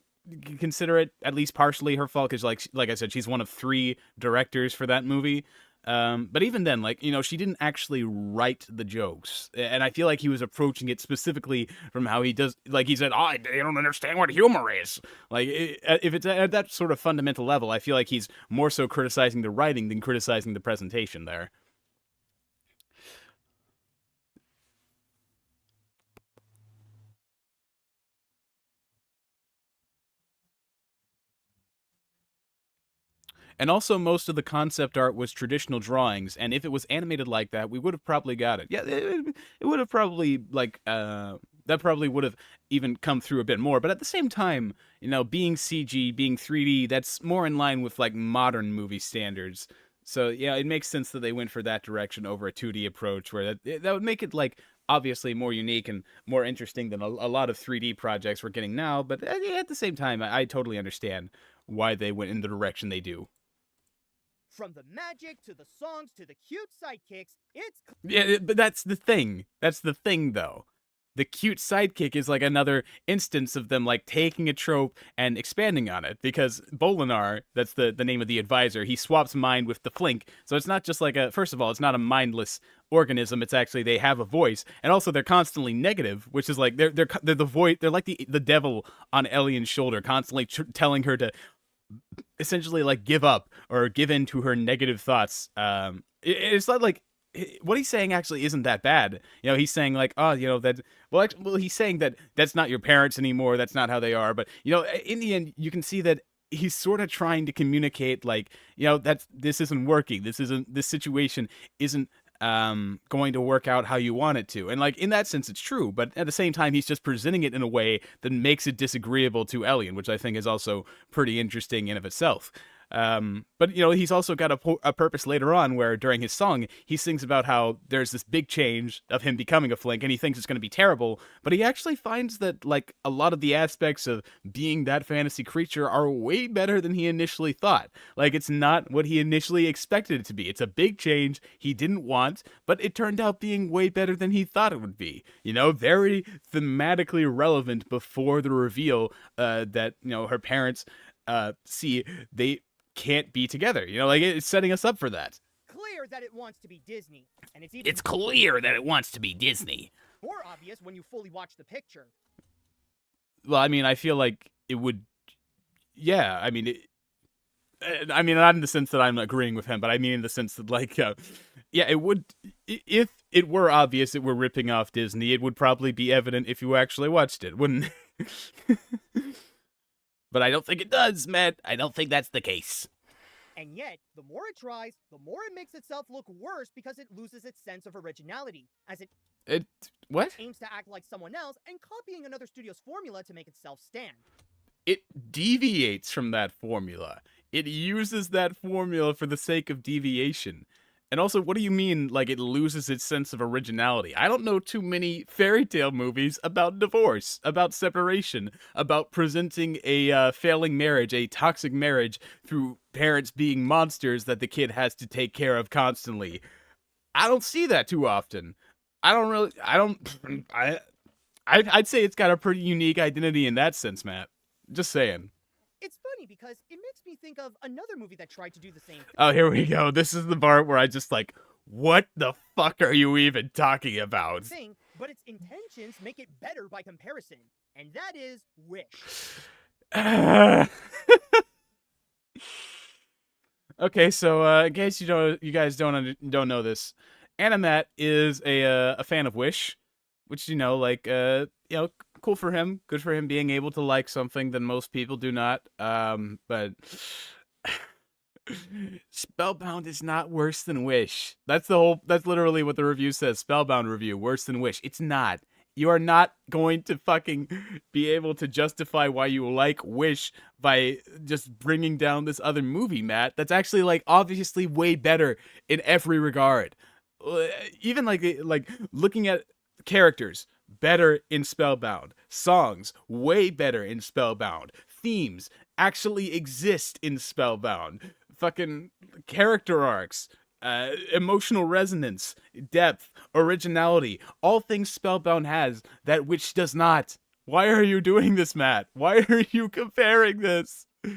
consider it at least partially her fault, because like I said, she's one of 3 directors for that movie. But even then, like, you know, she didn't actually write the jokes, and I feel like he was approaching it specifically from how he does. Like, he said, "Oh, they don't understand what humor is." Like, if it's at that sort of fundamental level, I feel like he's more so criticizing the writing than criticizing the presentation there. And also, most of the concept art was traditional drawings, and if it was animated like that, we would have probably got it. Yeah, it would have probably, like, that probably would have even come through a bit more. But at the same time, you know, being CG, being 3D, that's more in line with, like, modern movie standards. So, yeah, it makes sense that they went for that direction over a 2D approach, where that would make it, like, obviously more unique and more interesting than a lot of 3D projects we're getting now. But at the same time, I totally understand why they went in the direction they do. From the magic to the songs to the cute sidekicks, it's... Yeah, but that's the thing. That's the thing, though. the cute sidekick is like another instance of them like taking a trope and expanding on it, because Bolinar, that's the name of the advisor, he swaps mind with the Flink. So it's not just like first of all, it's not a mindless organism. It's actually, they have a voice, and also they're constantly negative, which is like they're the voice. They're like the devil on Ellion's shoulder, constantly telling her to essentially like give up or give in to her negative thoughts. It's not like what he's saying actually isn't that bad. You know, he's saying like, oh, you know, that, well, he's saying that that's not your parents anymore. That's not how they are. But, you know, in the end, you can see that he's sort of trying to communicate like, you know, this isn't working. This situation isn't going to work out how you want it to. And like, in that sense, it's true. But at the same time, he's just presenting it in a way that makes it disagreeable to Ellion, which I think is also pretty interesting in of itself. But you know, he's also got a purpose later on where during his song he sings about how there's this big change of him becoming a Flink, and he thinks it's going to be terrible, but he actually finds that like a lot of the aspects of being that fantasy creature are way better than he initially thought. Like, it's not what he initially expected it to be. It's a big change he didn't want, but it turned out being way better than he thought it would be. You know, very thematically relevant before the reveal that, you know, her parents see they can't be together. You know, like, it's setting us up for that. Clear that it wants to be Disney, and it's clear that it wants to be Disney. More obvious when you fully watch the picture. Well, I mean, I feel like it would. Yeah, I mean, not in the sense that I'm agreeing with him, but I mean in the sense that, like, yeah, it would. If it were obvious it were ripping off Disney, it would probably be evident if you actually watched it, wouldn't it? But I don't think it does, Matt. I don't think that's the case. And yet, the more it tries, the more it makes itself look worse because it loses its sense of originality, as it what? aims to act like someone else and copying another studio's formula to make itself stand. It deviates from that formula. It uses that formula for the sake of deviation. And also, what do you mean, like, it loses its sense of originality? I don't know too many fairy tale movies about divorce, about separation, about presenting a failing marriage, a toxic marriage, through parents being monsters that the kid has to take care of constantly. I don't see that too often. I'd say it's got a pretty unique identity in that sense, Matt. Just saying. It's funny because it makes me think of another movie that tried to do the same thing. Oh, here we go. This is the part where I just like, what the fuck are you even talking about? But its intentions make it better by comparison, and that is Wish. Okay, so in case you guys don't know this, Animat is a fan of Wish, which, you know, like, cool for him. Good for him being able to like something that most people do not. But Spellbound is not worse than Wish. That's literally what the review says. Spellbound review, worse than Wish. It's not. You are not going to fucking be able to justify why you like Wish by just bringing down this other movie, Matt. That's actually, like, obviously way better in every regard. Even like looking at characters, better in Spellbound. Songs, way better in Spellbound. Themes actually exist in Spellbound. Fucking character arcs, emotional resonance, depth, originality, all things Spellbound has that Witch does not. Why are you doing this, Matt? Why are you comparing this? That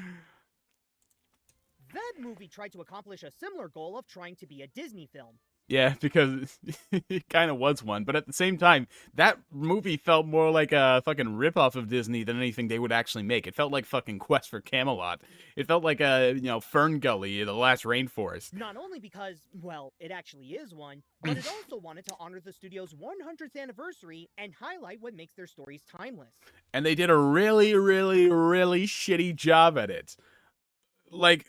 movie tried to accomplish a similar goal of trying to be a Disney film. Yeah, because it kind of was one. But at the same time, that movie felt more like a fucking ripoff of Disney than anything they would actually make. It felt like fucking Quest for Camelot. It felt like Fern Gully, The Last Rainforest. Not only because, well, it actually is one, but it also wanted to honor the studio's 100th anniversary and highlight what makes their stories timeless. And they did a really, really, really shitty job at it. Like,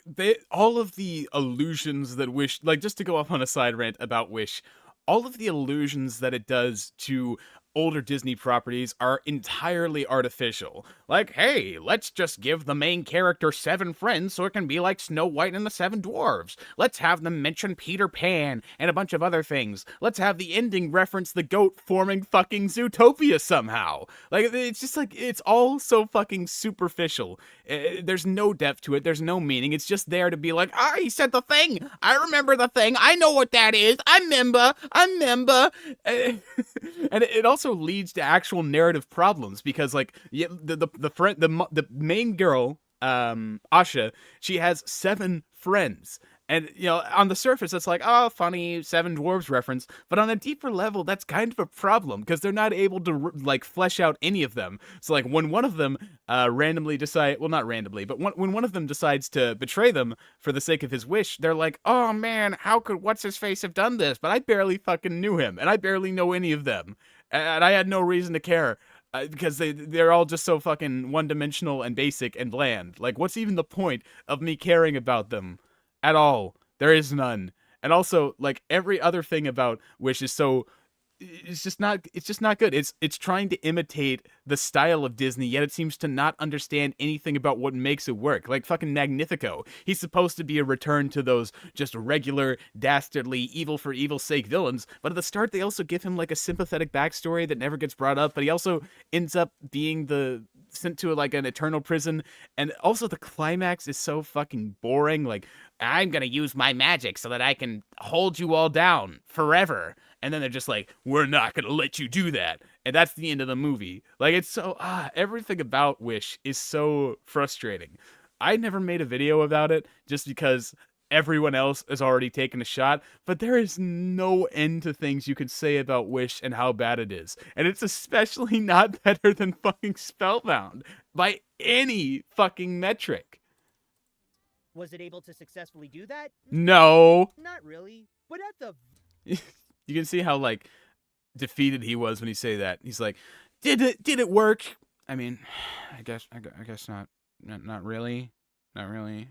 all of the allusions that Wish, like, just to go off on a side rant about Wish, all of the allusions that it does to older Disney properties are entirely artificial. Like, hey, let's just give the main character 7 friends so it can be like Snow White and the 7 Dwarves. Let's have them mention Peter Pan and a bunch of other things. Let's have the ending reference the goat forming fucking Zootopia somehow. Like, it's just like, it's all so fucking superficial. There's no depth to it. There's no meaning. It's just there to be like, he said the thing. I remember the thing. I know what that is. I remember. And it also also leads to actual narrative problems because, like, yeah, the main girl, Asha, she has 7 friends. And, you know, on the surface, it's like, oh, funny, 7 dwarves reference. But on a deeper level, that's kind of a problem because they're not able to, like, flesh out any of them. So, like, when one of them randomly well, not randomly, but when one of them decides to betray them for the sake of his wish, they're like, oh, man, how could What's-His-Face have done this? But I barely fucking knew him, and I barely know any of them. And I had no reason to care. Because they're all just so fucking one-dimensional and basic and bland. Like, what's even the point of me caring about them? At all. There is none. And also, like, every other thing about Wish is so it's just not good. It's trying to imitate the style of Disney, yet it seems to not understand anything about what makes it work. Like fucking Magnifico. He's supposed to be a return to those just regular, dastardly, evil for evil's sake villains, but at the start they also give him like a sympathetic backstory that never gets brought up, but he also ends up being sent to like an eternal prison, and also the climax is so fucking boring. Like, I'm gonna use my magic so that I can hold you all down forever. And then they're just like, we're not gonna let you do that. And that's the end of the movie. Like, it's so, everything about Wish is so frustrating. I never made a video about it just because everyone else has already taken a shot, but there is no end to things you could say about Wish and how bad it is. And it's especially not better than fucking Spellbound by any fucking metric. Was it able to successfully do that? No. Not really. But at the you can see how like defeated he was when he say that. He's like, "Did it work?" I mean, I guess not. Not really. Not really.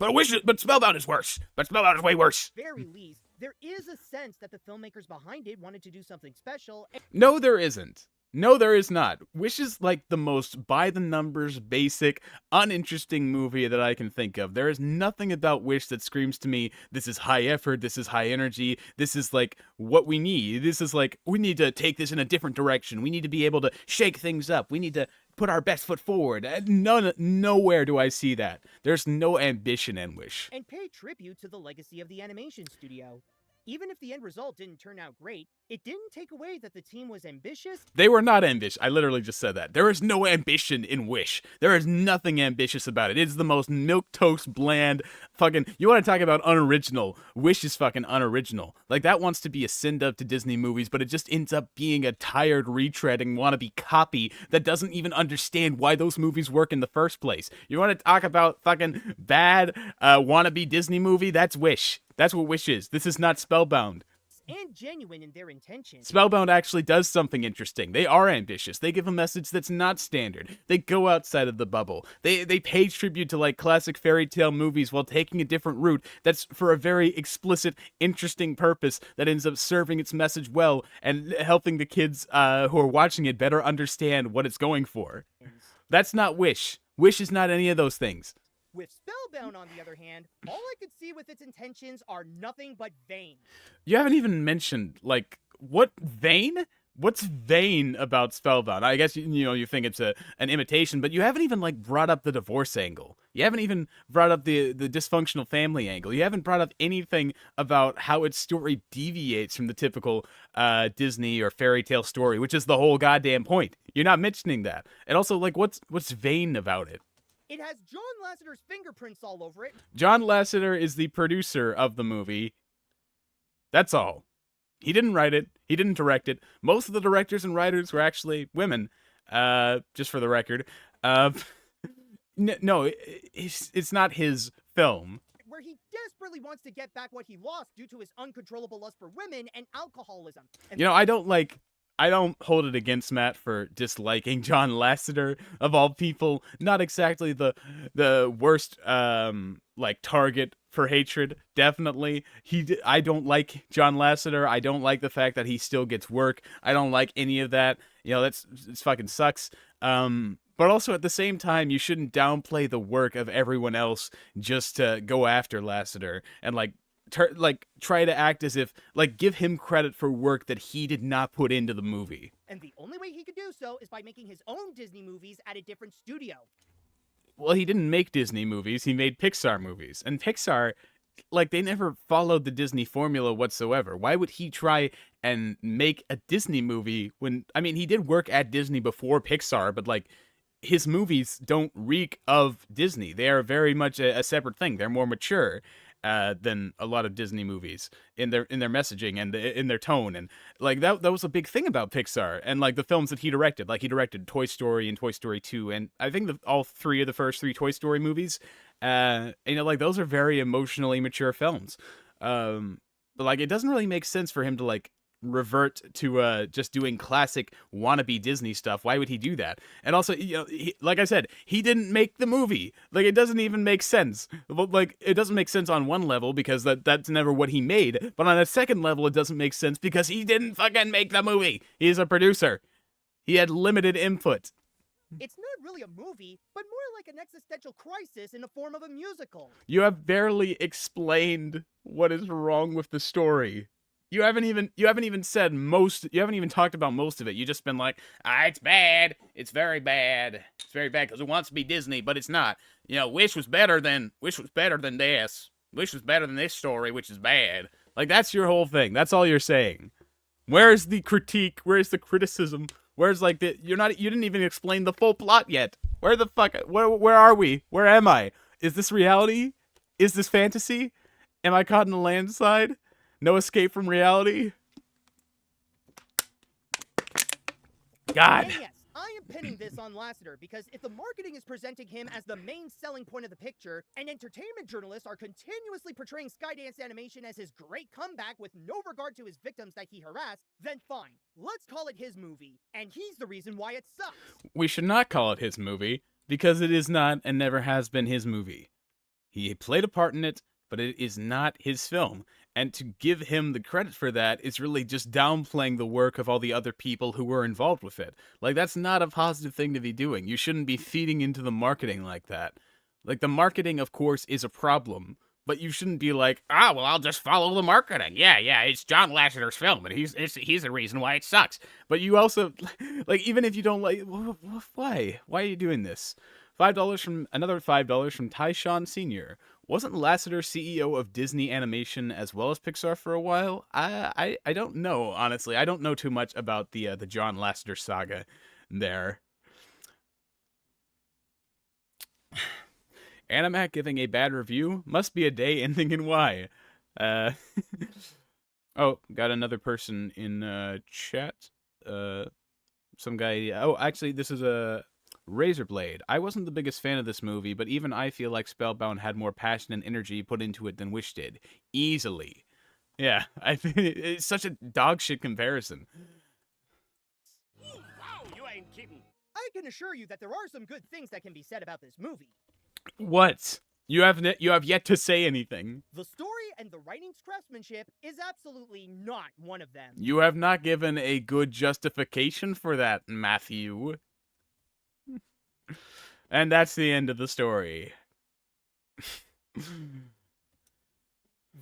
But Spellbound is worse. But Spellbound is way worse. Very least, there is a sense that the filmmakers behind it wanted to do something special. No, there isn't. No, there is not. Wish is like the most by-the-numbers, basic, uninteresting movie that I can think of. There is nothing about Wish that screams to me, this is high effort, this is high energy, this is like what we need. This is like, we need to take this in a different direction. We need to be able to shake things up. We need to put our best foot forward. Nowhere do I see that. There's no ambition in Wish. And pay tribute to the legacy of the animation studio. Even if the end result didn't turn out great, it didn't take away that the team was ambitious. They were not ambitious. I literally just said that. There is no ambition in Wish. There is nothing ambitious about it. It's the most milquetoast, bland, fucking... You want to talk about unoriginal? Wish is fucking unoriginal. Like, that wants to be a send-up to Disney movies, but it just ends up being a tired, retreading, wannabe copy that doesn't even understand why those movies work in the first place. You want to talk about fucking bad, wannabe Disney movie? That's Wish. That's what Wish is. This is not Spellbound. And genuine in their intentions. Spellbound actually does something interesting. They are ambitious. They give a message that's not standard. They go outside of the bubble. They pay tribute to like classic fairy tale movies while taking a different route that's for a very explicit, interesting purpose that ends up serving its message well and helping the kids who are watching it better understand what it's going for. That's not Wish. Wish is not any of those things. With Spellbound, on the other hand, all I could see with its intentions are nothing but vain. You haven't even mentioned, like, what vain? What's vain about Spellbound? I guess, you think it's an imitation, but you haven't even, like, brought up the divorce angle. You haven't even brought up the dysfunctional family angle. You haven't brought up anything about how its story deviates from the typical Disney or fairy tale story, which is the whole goddamn point. You're not mentioning that. And also, like, what's vain about it? It has John Lasseter's fingerprints all over it. John Lasseter is the producer of the movie. That's all. He didn't write it. He didn't direct it. Most of the directors and writers were actually women, just for the record. No, it's not his film. Where he desperately wants to get back what he lost due to his uncontrollable lust for women and alcoholism. And I don't hold it against Matt for disliking John Lasseter, of all people. Not exactly the worst target for hatred. Definitely, I don't like John Lasseter. I don't like the fact that he still gets work. I don't like any of that. It's fucking sucks. But also at the same time, you shouldn't downplay the work of everyone else just to go after Lasseter and try to act as if, give him credit for work that he did not put into the movie. And the only way he could do so is by making his own Disney movies at a different studio. Well, he didn't make Disney movies, he made Pixar movies. And Pixar, they never followed the Disney formula whatsoever. Why would he try and make a Disney movie when, I mean, he did work at Disney before Pixar, but like his movies don't reek of Disney. They are very much a separate thing. They're more mature than a lot of Disney movies in their messaging and in their tone, and like that was a big thing about Pixar and like the films that he directed. Like he directed Toy Story and Toy Story 2, and I think all three of the first three Toy Story movies. Like those are very emotionally mature films. But like it doesn't really make sense for him to like revert to just doing classic wannabe Disney stuff. Why would he do that? And also, like I said, he didn't make the movie. Like it doesn't even make sense. Like it doesn't make sense on one level because that's never what he made. But on a second level, it doesn't make sense because he didn't fucking make the movie. He's a producer. He had limited input. It's not really a movie, but more like an existential crisis in the form of a musical. You have barely explained what is wrong with the story. You haven't even said most. You haven't even talked about most of it. You just been like, it's bad. It's very bad. It's very bad because it wants to be Disney, but it's not. Wish was better than this. Wish was better than this story, which is bad. Like that's your whole thing. That's all you're saying. Where's the critique? Where's the criticism? Where's like the you didn't even explain the full plot yet. Where the fuck? Where are we? Where am I? Is this reality? Is this fantasy? Am I caught in a landslide? No escape from reality? God. And yes, I am pinning this on Lasseter because if the marketing is presenting him as the main selling point of the picture, and entertainment journalists are continuously portraying Skydance Animation as his great comeback with no regard to his victims that he harassed, then fine. Let's call it his movie, and he's the reason why it sucks. We should not call it his movie, because it is not and never has been his movie. He played a part in it, but it is not his film. And to give him the credit for that is really just downplaying the work of all the other people who were involved with it. Like, that's not a positive thing to be doing. You shouldn't be feeding into the marketing like that. Like, the marketing, of course, is a problem, but you shouldn't be like, well, I'll just follow the marketing. Yeah, it's John Lasseter's film, and he's the reason why it sucks. But you also, like, even if you don't like, why? Why are you doing this? $5 from Tyshawn Sr. Wasn't Lasseter CEO of Disney Animation as well as Pixar for a while? I don't know, honestly. I don't know too much about the John Lasseter saga there. Animac giving a bad review? Must be a day ending in Y. Oh, got another person in chat. Some guy. Oh, actually, this is a Razorblade. I wasn't the biggest fan of this movie, but even I feel like Spellbound had more passion and energy put into it than Wish did. Easily. Yeah, I think it's such a dog shit comparison. Wow, you ain't kidding. I can assure you that there are some good things that can be said about this movie. What? You have yet to say anything. The story and the writing's craftsmanship is absolutely not one of them. You have not given a good justification for that, Matthew. And that's the end of the story.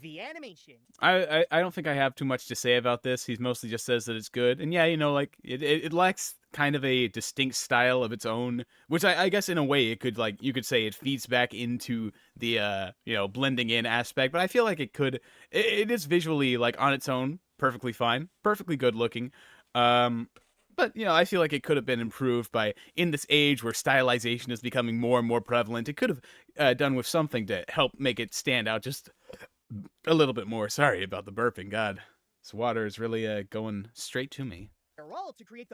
The animation. I don't think I have too much to say about this. He mostly just says that it's good. And yeah, like, it lacks kind of a distinct style of its own, which I guess in a way it could, like, you could say it feeds back into the, blending in aspect. But I feel like it is visually, like, on its own, perfectly fine, perfectly good looking. But, I feel like it could have been improved by, in this age where stylization is becoming more and more prevalent, it could have done with something to help make it stand out just a little bit more. Sorry about the burping. God, this water is really going straight to me. All to create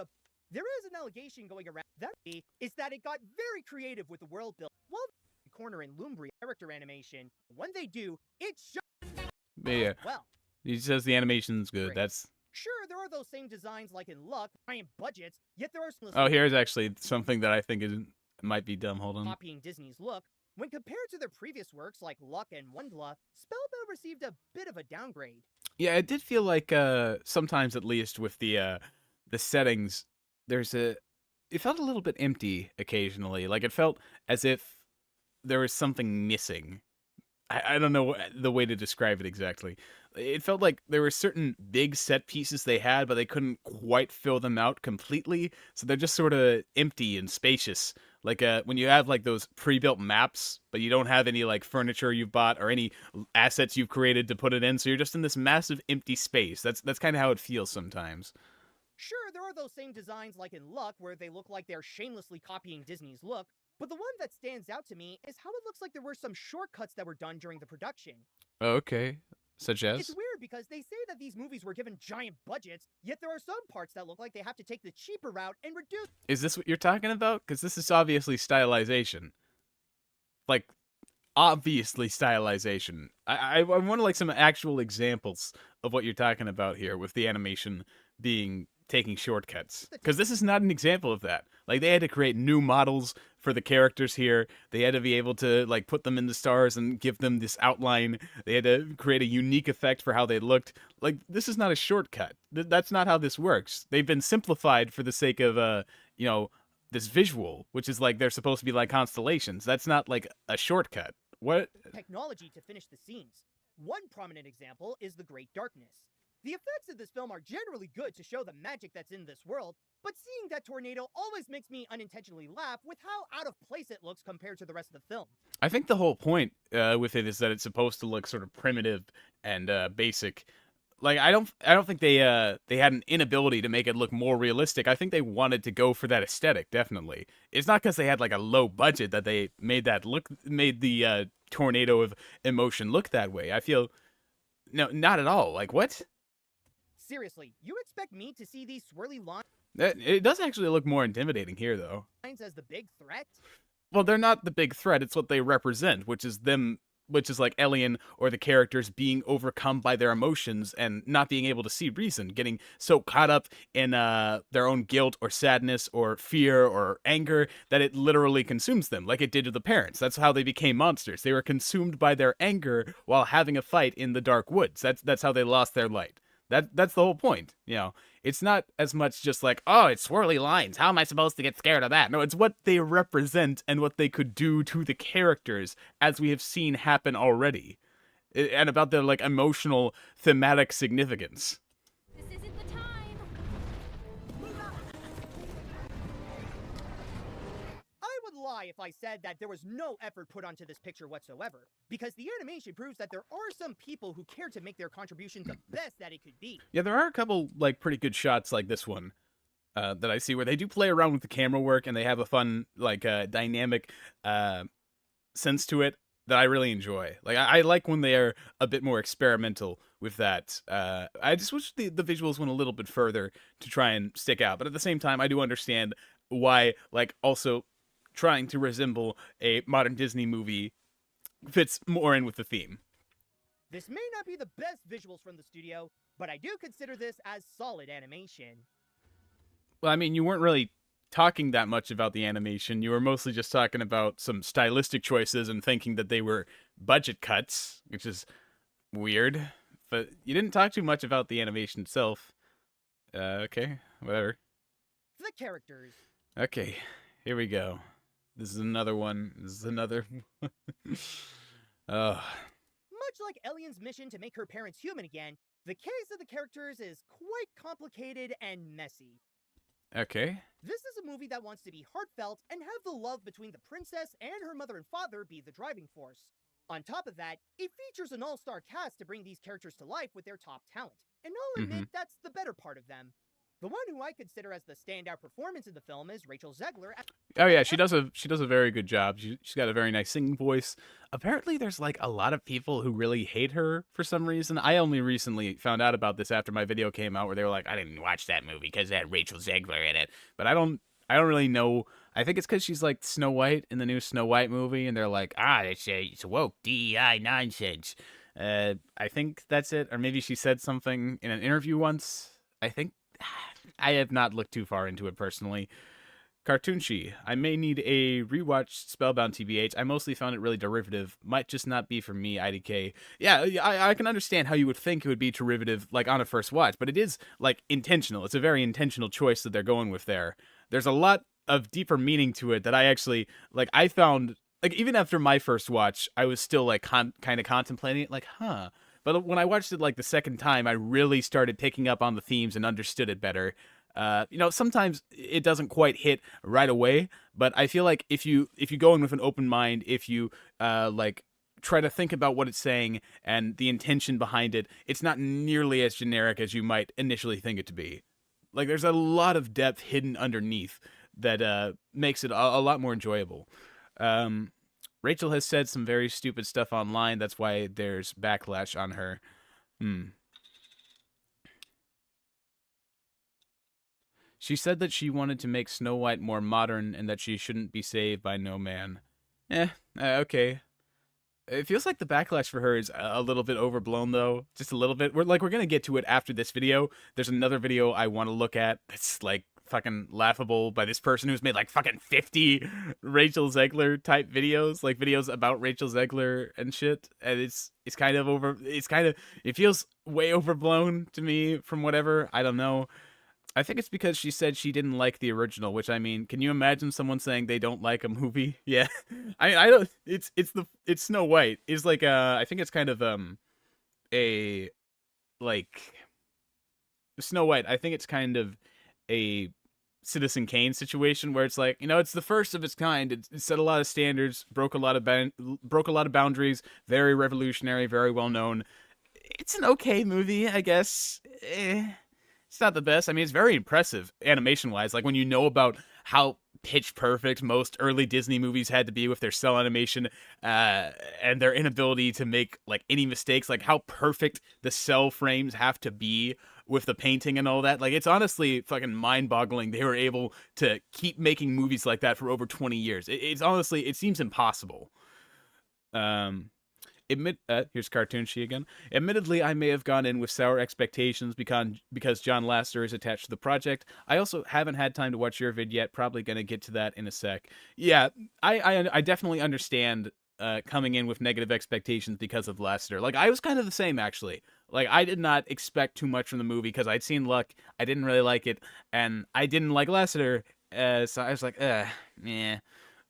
there is an allegation going around that is that it got very creative with the world build. While the corner in Lumbria character animation, when they do, it's yeah. Well, he says the animation's good. Great. That's sure, there are those same designs like in Luck, giant budgets, yet there are some Oh, here's actually something that I think might be dumb. Hold on. Copying Disney's look. When compared to their previous works like Luck and Wondla, Spellbound received a bit of a downgrade. Yeah, it did feel like sometimes, at least with the settings, it felt a little bit empty occasionally. Like it felt as if there was something missing. I don't know the way to describe it exactly. It felt like there were certain big set pieces they had, but they couldn't quite fill them out completely. So they're just sort of empty and spacious. Like when you have like those pre-built maps, but you don't have any like furniture you've bought or any assets you've created to put it in, so you're just in this massive empty space. That's kind of how it feels sometimes. Sure, there are those same designs like in Luck, where they look like they're shamelessly copying Disney's look, but the one that stands out to me is how it looks like there were some shortcuts that were done during the production. Okay. Such as? It's weird because they say that these movies were given giant budgets, yet there are some parts that look like they have to take the cheaper route and reduce. Is this what you're talking about? Because this is obviously stylization. Like, obviously stylization. I want like some actual examples of what you're talking about here with the animation being taking shortcuts, because this is not an example of that. Like, they had to create new models for the characters here. They had to be able to like put them in the stars and give them this outline. They had to create a unique effect for how they looked. Like, this is not a shortcut. That's not how this works. They've been simplified for the sake of you know, this visual, which is like they're supposed to be like constellations. That's not like a shortcut. What? Technology to finish the scenes. One prominent example is the Great Darkness. The effects of this film are generally good to show the magic that's in this world, but seeing that tornado always makes me unintentionally laugh with how out of place it looks compared to the rest of the film. I think the whole point with it is that it's supposed to look sort of primitive and basic. Like, I don't think they had an inability to make it look more realistic. I think they wanted to go for that aesthetic, definitely. It's not because they had like a low budget that they made the tornado of emotion look that way. I feel no, not at all. Like, what? Seriously, you expect me to see these swirly lines It does actually look more intimidating here, though. as the big threat? Well, they're not the big threat. It's what they represent, which is like Elian or the characters being overcome by their emotions and not being able to see reason, getting so caught up in their own guilt or sadness or fear or anger that it literally consumes them, like it did to the parents. That's how they became monsters. They were consumed by their anger while having a fight in the dark woods. That's how they lost their light. That's the whole point, you know. It's not as much just like, oh, it's swirly lines. How am I supposed to get scared of that? No, it's what they represent and what they could do to the characters, as we have seen happen already, and about their like emotional thematic significance. This isn't the time. I would lie if I said that there was no effort put onto this picture whatsoever, because the animation proves that there are some people who care to make their contribution the best that it could be. Yeah, there are a couple like pretty good shots like this one that I see where they do play around with the camera work and they have a fun like dynamic sense to it that I really enjoy. Like, I like when they are a bit more experimental with that. I just wish the visuals went a little bit further to try and stick out, but at the same time, I do understand why like also trying to resemble a modern Disney movie fits more in with the theme. This may not be the best visuals from the studio, but I do consider this as solid animation. Well, I mean, you weren't really talking that much about the animation. You were mostly just talking about some stylistic choices and thinking that they were budget cuts, which is weird. But you didn't talk too much about the animation itself. Okay, whatever. The characters. Okay, here we go. This is another one. This is another one. Oh. Much like Elian's mission to make her parents human again, the case of the characters is quite complicated and messy. Okay. This is a movie that wants to be heartfelt and have the love between the princess and her mother and father be the driving force. On top of that, it features an all-star cast to bring these characters to life with their top talent. And I'll admit that's the better part of them. The one who I consider as the standout performance in the film is Rachel Zegler. Oh yeah, she does a very good job. She's got a very nice singing voice. Apparently, there's like a lot of people who really hate her for some reason. I only recently found out about this after my video came out, where they were like, "I didn't watch that movie because it had Rachel Zegler in it." But I don't really know. I think it's because she's like Snow White in the new Snow White movie, and they're like, it's woke DEI nonsense. I think that's it, or maybe she said something in an interview once. I think. I have not looked too far into it personally. Cartoonshi. I may need a rewatch Spellbound TBH. I mostly found it really derivative. Might just not be for me, IDK. Yeah, I can understand how you would think it would be derivative, like, on a first watch, but it is, like, intentional. It's a very intentional choice that they're going with there. There's a lot of deeper meaning to it that I actually, like, I found, like, even after my first watch, I was still, like, kind of contemplating it, like, huh. But when I watched it like the second time, I really started picking up on the themes and understood it better. Sometimes it doesn't quite hit right away, but I feel like if you go in with an open mind, if you try to think about what it's saying and the intention behind it, it's not nearly as generic as you might initially think it to be. Like, there's a lot of depth hidden underneath that makes it a lot more enjoyable. Rachel has said some very stupid stuff online. That's why there's backlash on her. She said that she wanted to make Snow White more modern and that she shouldn't be saved by no man. Okay. It feels like the backlash for her is a little bit overblown, though. Just a little bit. We're going to get to it after this video. There's another video I want to look at that's, like, fucking laughable by this person who's made, like, fucking 50 Rachel Zegler type videos. Like, videos about Rachel Zegler and shit. And it's kind of it feels way overblown to me from whatever. I don't know. I think it's because she said she didn't like the original, which, I mean, can you imagine someone saying they don't like a movie? Yeah. I don't, it's Snow White. It's like, I think it's kind of, Snow White, I think it's kind of a Citizen Kane situation where it's like, it's the first of its kind. It set a lot of standards, broke a lot of boundaries, very revolutionary, very well known. It's an okay movie, I guess. It's not the best. I mean, it's very impressive animation-wise. Like, when you know about how pitch perfect most early Disney movies had to be with their cell animation and their inability to make, like, any mistakes, like, how perfect the cell frames have to be with the painting and all that. Like, it's honestly fucking mind-boggling they were able to keep making movies like that for over 20 years. It's honestly, it seems impossible. Here's Cartoon She again. Admittedly, I may have gone in with sour expectations because John Lasseter is attached to the project. I also haven't had time to watch your vid yet. Probably gonna get to that in a sec. Yeah, I definitely understand coming in with negative expectations because of Lasseter. Like, I was kind of the same, actually. Like, I did not expect too much from the movie because I'd seen Luck. I didn't really like it, and I didn't like Lasseter, so I was like, meh.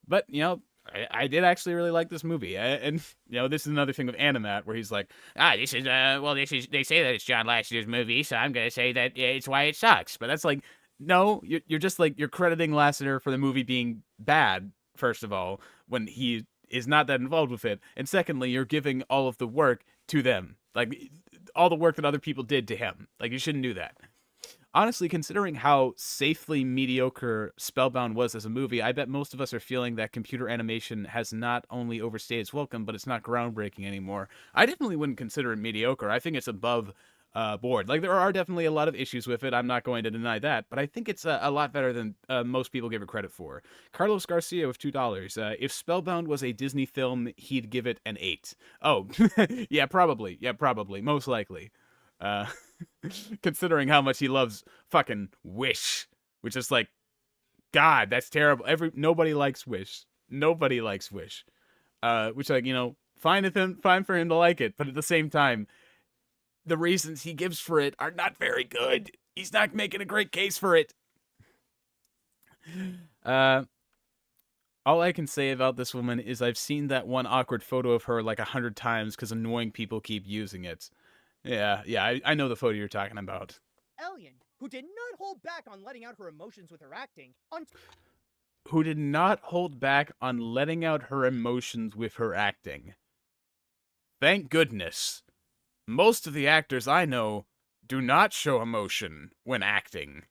But, I did actually really like this movie, and this is another thing with Animat where he's like, they say that it's John Lasseter's movie, so I'm gonna say that it's why it sucks. But that's like, no, you're just like, you're crediting Lasseter for the movie being bad, first of all, when he is not that involved with it, and secondly, you're giving all of the work to them, like all the work that other people did to him. Like, you shouldn't do that. Honestly, considering how safely mediocre Spellbound was as a movie, I bet most of us are feeling that computer animation has not only overstayed its welcome, but it's not groundbreaking anymore. I definitely wouldn't consider it mediocre. I think it's above board. Like, there are definitely a lot of issues with it. I'm not going to deny that, but I think it's a lot better than most people give it credit for. Carlos Garcia with $2. If Spellbound was a Disney film, he'd give it an 8. Oh, yeah, probably. Yeah, probably. Most likely. Considering how much he loves fucking Wish, which is like, God, that's terrible. Nobody likes Wish. Nobody likes Wish. Which, like, fine for him to like it, but at the same time, the reasons he gives for it are not very good. He's not making a great case for it. All I can say about this woman is I've seen that one awkward photo of her like 100 times because annoying people keep using it. Yeah, I know the photo you're talking about. Alien, who did not hold back on letting out her emotions with her acting. Who did not hold back on letting out her emotions with her acting. Thank goodness. Most of the actors I know do not show emotion when acting.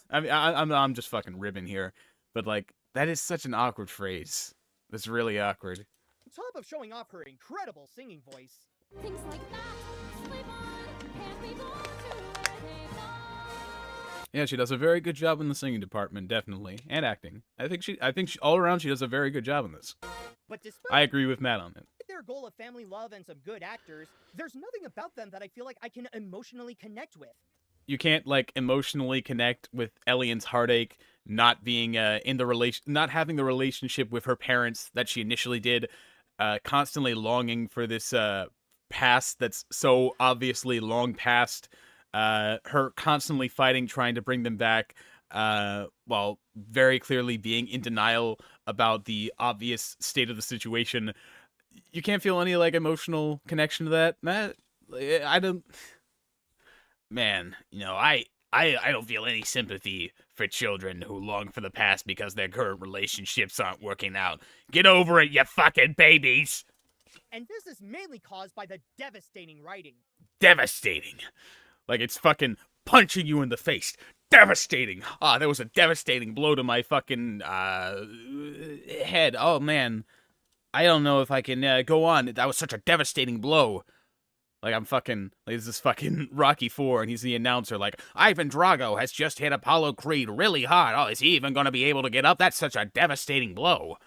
I mean, I'm just fucking ribbing here, but like, that is such an awkward phrase. That's really awkward. On top of showing off her incredible singing voice. Things like that. Sleep on, can't be born to anything. Yeah, she does a very good job in the singing department, definitely, and acting. I think she all around she does a very good job in this. But I agree with Matt on it. Their goal of family love and some good actors, there's nothing about them that I feel like I can emotionally connect with. You can't like emotionally connect with Elian's heartache, not being not having the relationship with her parents that she initially did, constantly longing for this past that's so obviously long past, her constantly fighting, trying to bring them back, while very clearly being in denial about the obvious state of the situation. You can't feel any like emotional connection to that, Matt. I don't. Man, I I don't feel any sympathy for children who long for the past because their current relationships aren't working out. Get over it, you fucking babies! And this is mainly caused by the devastating writing. Devastating. Like it's fucking punching you in the face. Devastating. Ah, that was a devastating blow to my fucking head. Oh man, I don't know if I can go on. That was such a devastating blow. Like I'm fucking, like this is fucking Rocky 4, and he's the announcer. Like Ivan Drago has just hit Apollo Creed really hard. Oh, is he even gonna be able to get up? That's such a devastating blow.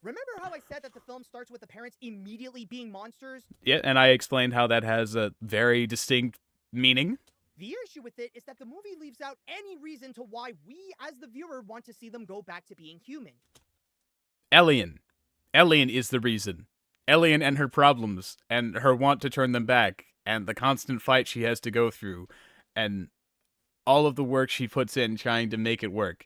Remember how I said that the film starts with the parents immediately being monsters? Yeah, and I explained how that has a very distinct meaning. The issue with it is that the movie leaves out any reason to why we, as the viewer, want to see them go back to being human. Elian. Elian is the reason. Elian and her problems, and her want to turn them back, and the constant fight she has to go through, and all of the work she puts in trying to make it work.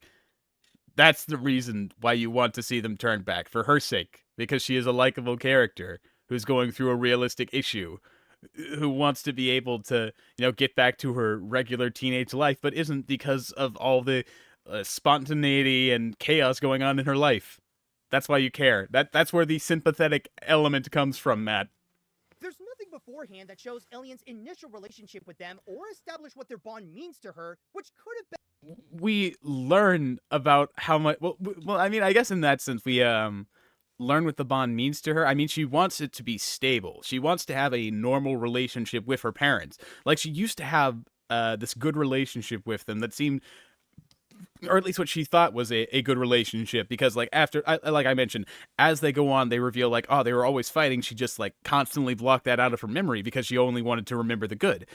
That's the reason why you want to see them turn back, for her sake, because she is a likable character who's going through a realistic issue, who wants to be able to, get back to her regular teenage life, but isn't because of all the spontaneity and chaos going on in her life. That's why you care. That's where the sympathetic element comes from, Matt. There's nothing beforehand that shows Elian's initial relationship with them or establish what their bond means to her, which could have been. We learn about how much. Well, I mean, I guess in that sense, we learn what the bond means to her. I mean, she wants it to be stable. She wants to have a normal relationship with her parents. Like she used to have this good relationship with them that seemed, or at least what she thought was a good relationship, because like after, like I mentioned, as they go on, they reveal like, oh, they were always fighting. She just like constantly blocked that out of her memory because she only wanted to remember the good.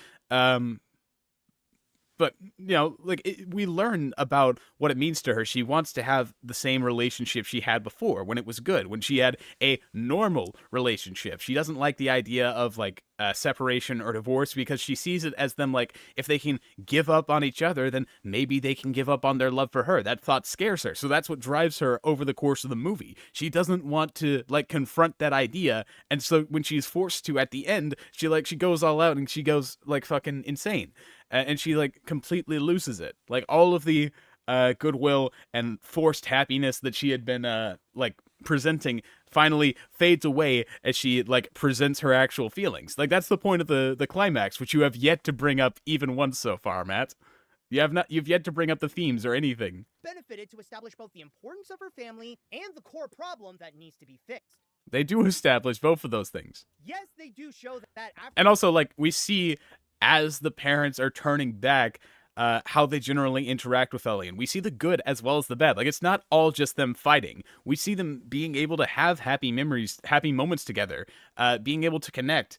But, we learn about what it means to her. She wants to have the same relationship she had before, when it was good, when she had a normal relationship. She doesn't like the idea of, like, separation or divorce, because she sees it as them, like, if they can give up on each other, then maybe they can give up on their love for her. That thought scares her. So that's what drives her over the course of the movie. She doesn't want to, like, confront that idea. And so when she's forced to at the end, she goes all out and she goes, like, fucking insane. And she, like, completely loses it. Like, all of the goodwill and forced happiness that she had been, presenting finally fades away as she, like, presents her actual feelings. Like, that's the point of the climax, which you have yet to bring up even once so far, Matt. You've yet to bring up the themes or anything. Benefited to establish both the importance of her family and the core problem that needs to be fixed. They do establish both of those things. Yes, they do show that after. And also, like, we see, as the parents are turning back, how they generally interact with Elian. We see the good as well as the bad. Like, it's not all just them fighting. We see them being able to have happy memories, happy moments together, being able to connect.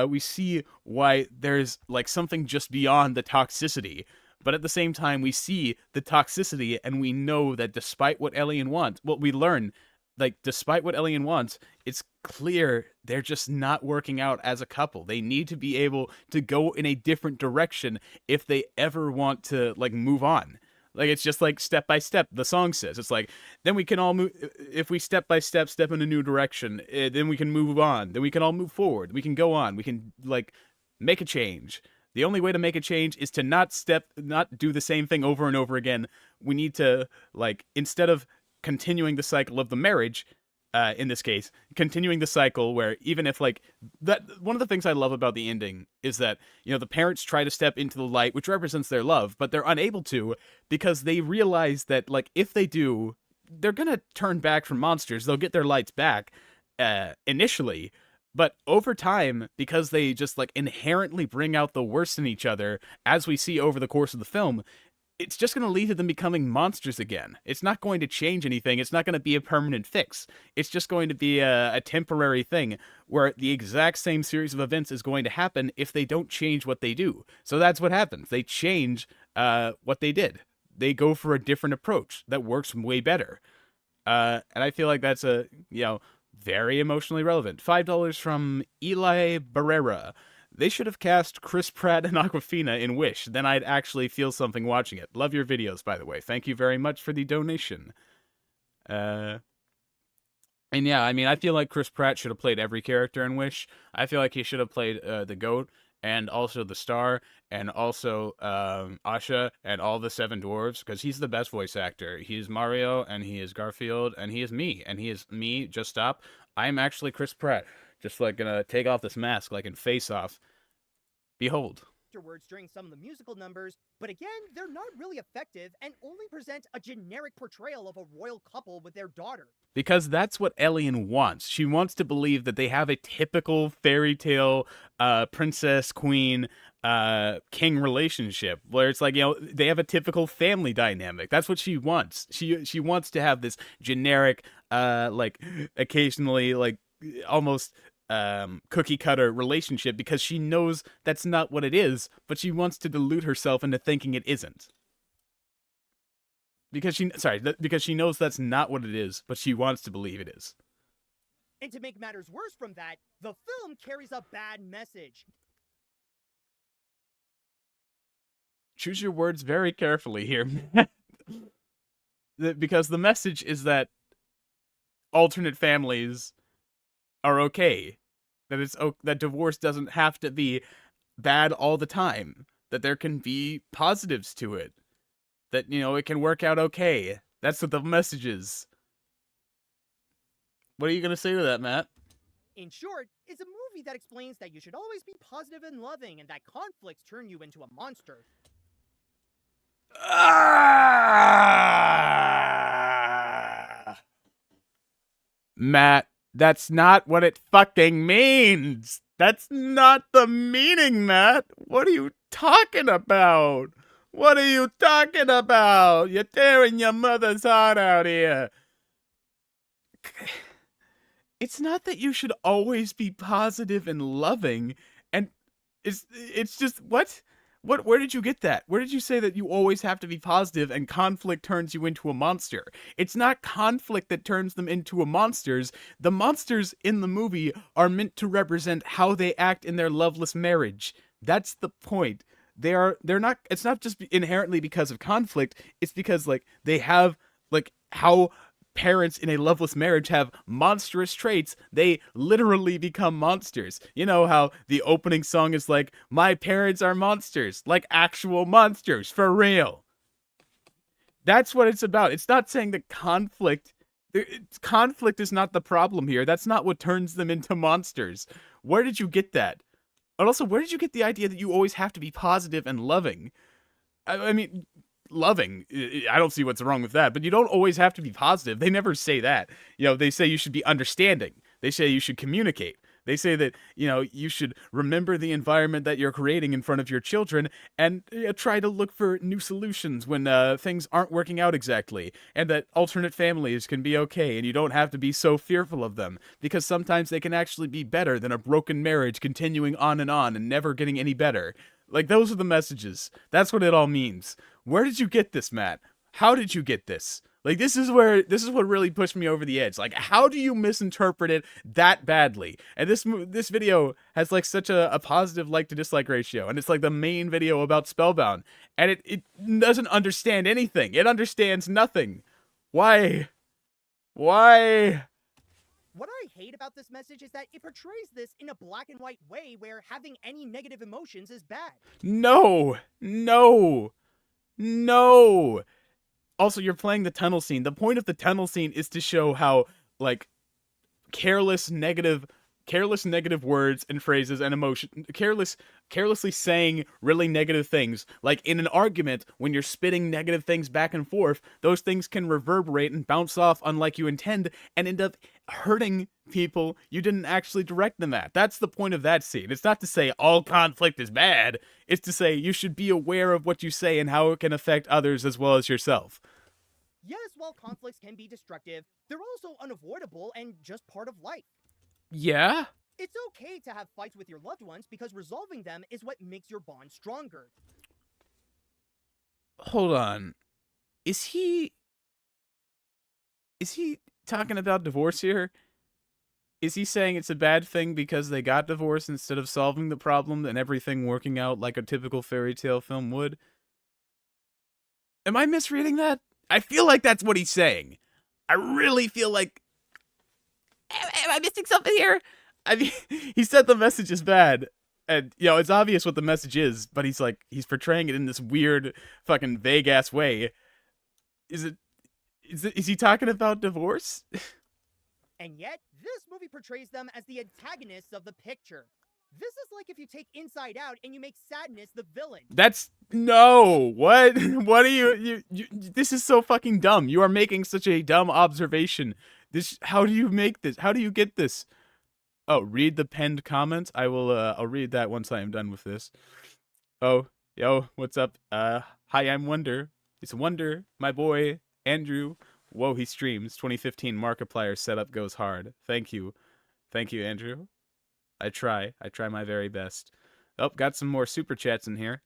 We see why there's, like, something just beyond the toxicity. But at the same time, we see the toxicity, and we know that despite what Elian wants, we learn, like, despite what Elian wants, it's clear they're just not working out as a couple. They need to be able to go in a different direction if they ever want to, like, move on. Like, it's just like step by step, the song says. It's like, then we can all move, if we step by step in a new direction, then we can move on. Then we can all move forward. We can go on. We can, like, make a change. The only way to make a change is to not do the same thing over and over again. We need to, like, instead of continuing the cycle of the marriage, in this case, continuing the cycle where even if, like, that, one of the things I love about the ending is that, the parents try to step into the light, which represents their love, but they're unable to because they realize that, like, if they do, they're gonna turn back from monsters. They'll get their lights back, initially, but over time, because they just, like, inherently bring out the worst in each other, as we see over the course of the film, it's just going to lead to them becoming monsters again. It's not going to change anything. It's not going to be a permanent fix. It's just going to be a temporary thing where the exact same series of events is going to happen if they don't change what they do. So that's what happens. They change what they did. They go for a different approach that works way better. And I feel like that's very emotionally relevant. $5 from Eli Barrera. They should have cast Chris Pratt and Awkwafina in Wish. Then I'd actually feel something watching it. Love your videos, by the way. Thank you very much for the donation. And yeah, I mean, I feel like Chris Pratt should have played every character in Wish. I feel like he should have played the GOAT. and also the star, and also Asha, and all the 7 dwarves, because he's the best voice actor. He is Mario, and he is Garfield, and he is me, Just Stop. I'm actually Chris Pratt, just like gonna take off this mask like in Face Off. Behold. Afterwards during some of the musical numbers, but again, they're not really effective and only present a generic portrayal of a royal couple with their daughter. Because that's what Elian wants. She wants to believe that they have a typical fairy tale princess, queen, king relationship, where it's like, they have a typical family dynamic. That's what she wants. She wants to have this generic, like, occasionally, like, almost cookie cutter relationship, because she knows that's not what it is, but she wants to delude herself into thinking it isn't. Because she knows that's not what it is, but she wants to believe it is. And to make matters worse from that, the film carries a bad message. Choose your words very carefully here. Because the message is that alternate families are okay. That divorce doesn't have to be bad all the time. That there can be positives to it. That, it can work out okay. That's what the message is. What are you going to say to that, Matt? In short, it's a movie that explains that you should always be positive and loving, and that conflicts turn you into a monster. Matt, that's not what it fucking means. That's not the meaning, Matt. What are you talking about? What are you talking about? You're tearing your mother's heart out here. It's not that you should always be positive and loving, and it's just, what? Where did you get that? Where did you say that you always have to be positive and conflict turns you into a monster? It's not conflict that turns them into monsters. The monsters in the movie are meant to represent how they act in their loveless marriage. That's the point. They're not, it's not just inherently because of conflict, it's because, like, they have, like, how parents in a loveless marriage have monstrous traits. They literally become monsters. You know how the opening song is like, my parents are monsters, like actual monsters, for real. That's what it's about. It's not saying that conflict is not the problem here. That's not what turns them into monsters. Where did you get that? And also, where did you get the idea that you always have to be positive and loving? I mean, loving, I don't see what's wrong with that, but you don't always have to be positive. They never say that. They say you should be understanding. They say you should communicate. They say that, you should remember the environment that you're creating in front of your children and try to look for new solutions when things aren't working out exactly, and that alternate families can be okay and you don't have to be so fearful of them, because sometimes they can actually be better than a broken marriage continuing on and never getting any better. Like, those are the messages. That's what it all means. Where did you get this, Matt? How did you get this? Like, this is what really pushed me over the edge. Like, how do you misinterpret it that badly? And this video has, like, such a positive like to dislike ratio, and it's like the main video about Spellbound, and it doesn't understand anything. It understands nothing. Why? What I hate about this message is that it portrays this in a black and white way where having any negative emotions is bad. No. Also, you're playing the tunnel scene. The point of the tunnel scene is to show how, like, carelessly negative words and phrases and emotion, carelessly saying really negative things. Like, in an argument, when you're spitting negative things back and forth, those things can reverberate and bounce off unlike you intend and end up hurting people you didn't actually direct them at. That's the point of that scene. It's not to say all conflict is bad. It's to say you should be aware of what you say and how it can affect others as well as yourself. Yes, while conflicts can be destructive, they're also unavoidable and just part of life. Yeah? It's okay to have fights with your loved ones because resolving them is what makes your bond stronger. Hold on. Is he talking about divorce here? Is he saying it's a bad thing because they got divorced instead of solving the problem and everything working out like a typical fairy tale film would? Am I misreading that? I feel like that's what he's saying. I really feel like... Am I missing something here? I mean, he said the message is bad. And, you know, it's obvious what the message is, but he's portraying it in this weird, fucking vague-ass way. Is he talking about divorce? And yet, this movie portrays them as the antagonists of the picture. This is like if you take Inside Out and you make Sadness the villain. No, what? What are you, this is so fucking dumb. You are making such a dumb observation. How do you make this? How do you get this? Oh, read the penned comments. I'll read that once I am done with this. Oh, yo, what's up? Hi, I'm Wonder. It's Wonder, my boy, Andrew. Whoa, he streams. 2015 Markiplier setup goes hard. Thank you. Thank you, Andrew. I try my very best. Oh, got some more super chats in here.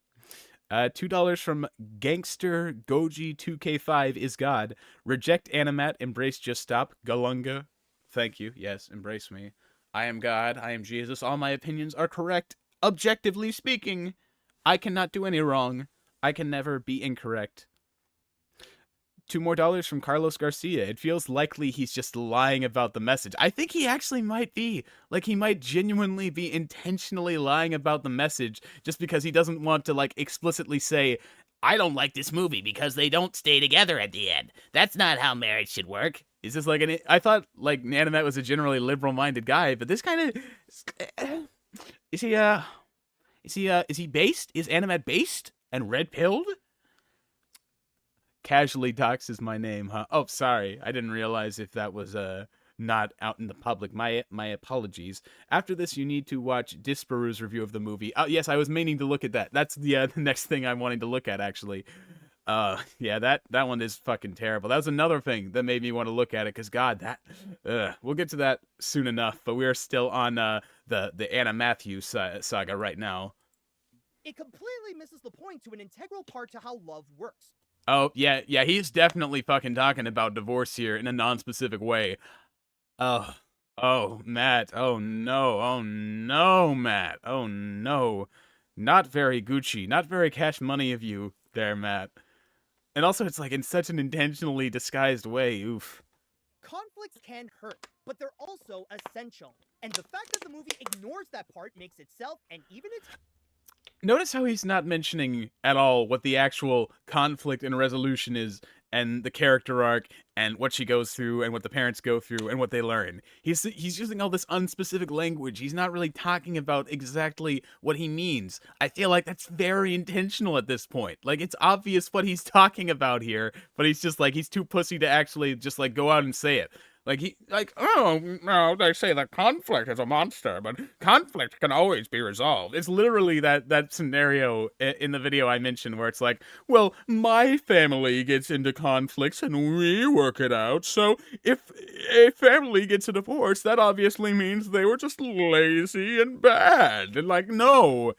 $2 from Gangster Goji 2K5 is God. Reject Animat, embrace Just Stop. Galunga. Thank you. Yes, embrace me. I am God. I am Jesus. All my opinions are correct. Objectively speaking, I cannot do any wrong. I can never be incorrect. $2 more from Carlos Garcia. It feels likely he's just lying about the message. I think he actually might be. Like, he might genuinely be intentionally lying about the message just because he doesn't want to, like, explicitly say, I don't like this movie because they don't stay together at the end. That's not how marriage should work. Is this like I thought, like, Nanamet was a generally liberal-minded guy, but this kind of... Is he based? Is Animat based and red-pilled? Casually Dox is my name, huh? Oh, sorry. I didn't realize if that was not out in the public. My apologies. After this, you need to watch Disparu's review of the movie. Oh, yes, I was meaning to look at that. That's the next thing I'm wanting to look at, actually. Yeah, that one is fucking terrible. That was another thing that made me want to look at it, because, God, we'll get to that soon enough, but we are still on the Anna Matthews saga right now. It completely misses the point to an integral part to how love works. Oh, yeah, he's definitely fucking talking about divorce here in a non-specific way. Oh, Matt. Oh, no, Matt. Oh, no. Not very Gucci. Not very cash money of you there, Matt. And also, it's like in such an intentionally disguised way. Oof. Conflicts can hurt, but they're also essential. And the fact that the movie ignores that part makes itself and even its... Notice how he's not mentioning at all what the actual conflict and resolution is, and the character arc, and what she goes through, and what the parents go through, and what they learn. He's using all this unspecific language. He's not really talking about exactly what he means. I feel like that's very intentional at this point. Like, it's obvious what he's talking about here, but he's just like, he's too pussy to actually just, like, go out and say it. Oh, no, they say that conflict is a monster, but conflict can always be resolved. It's literally that scenario in the video I mentioned where it's like, well, my family gets into conflicts and we work it out, so if a family gets a divorce, that obviously means they were just lazy and bad. And like, no,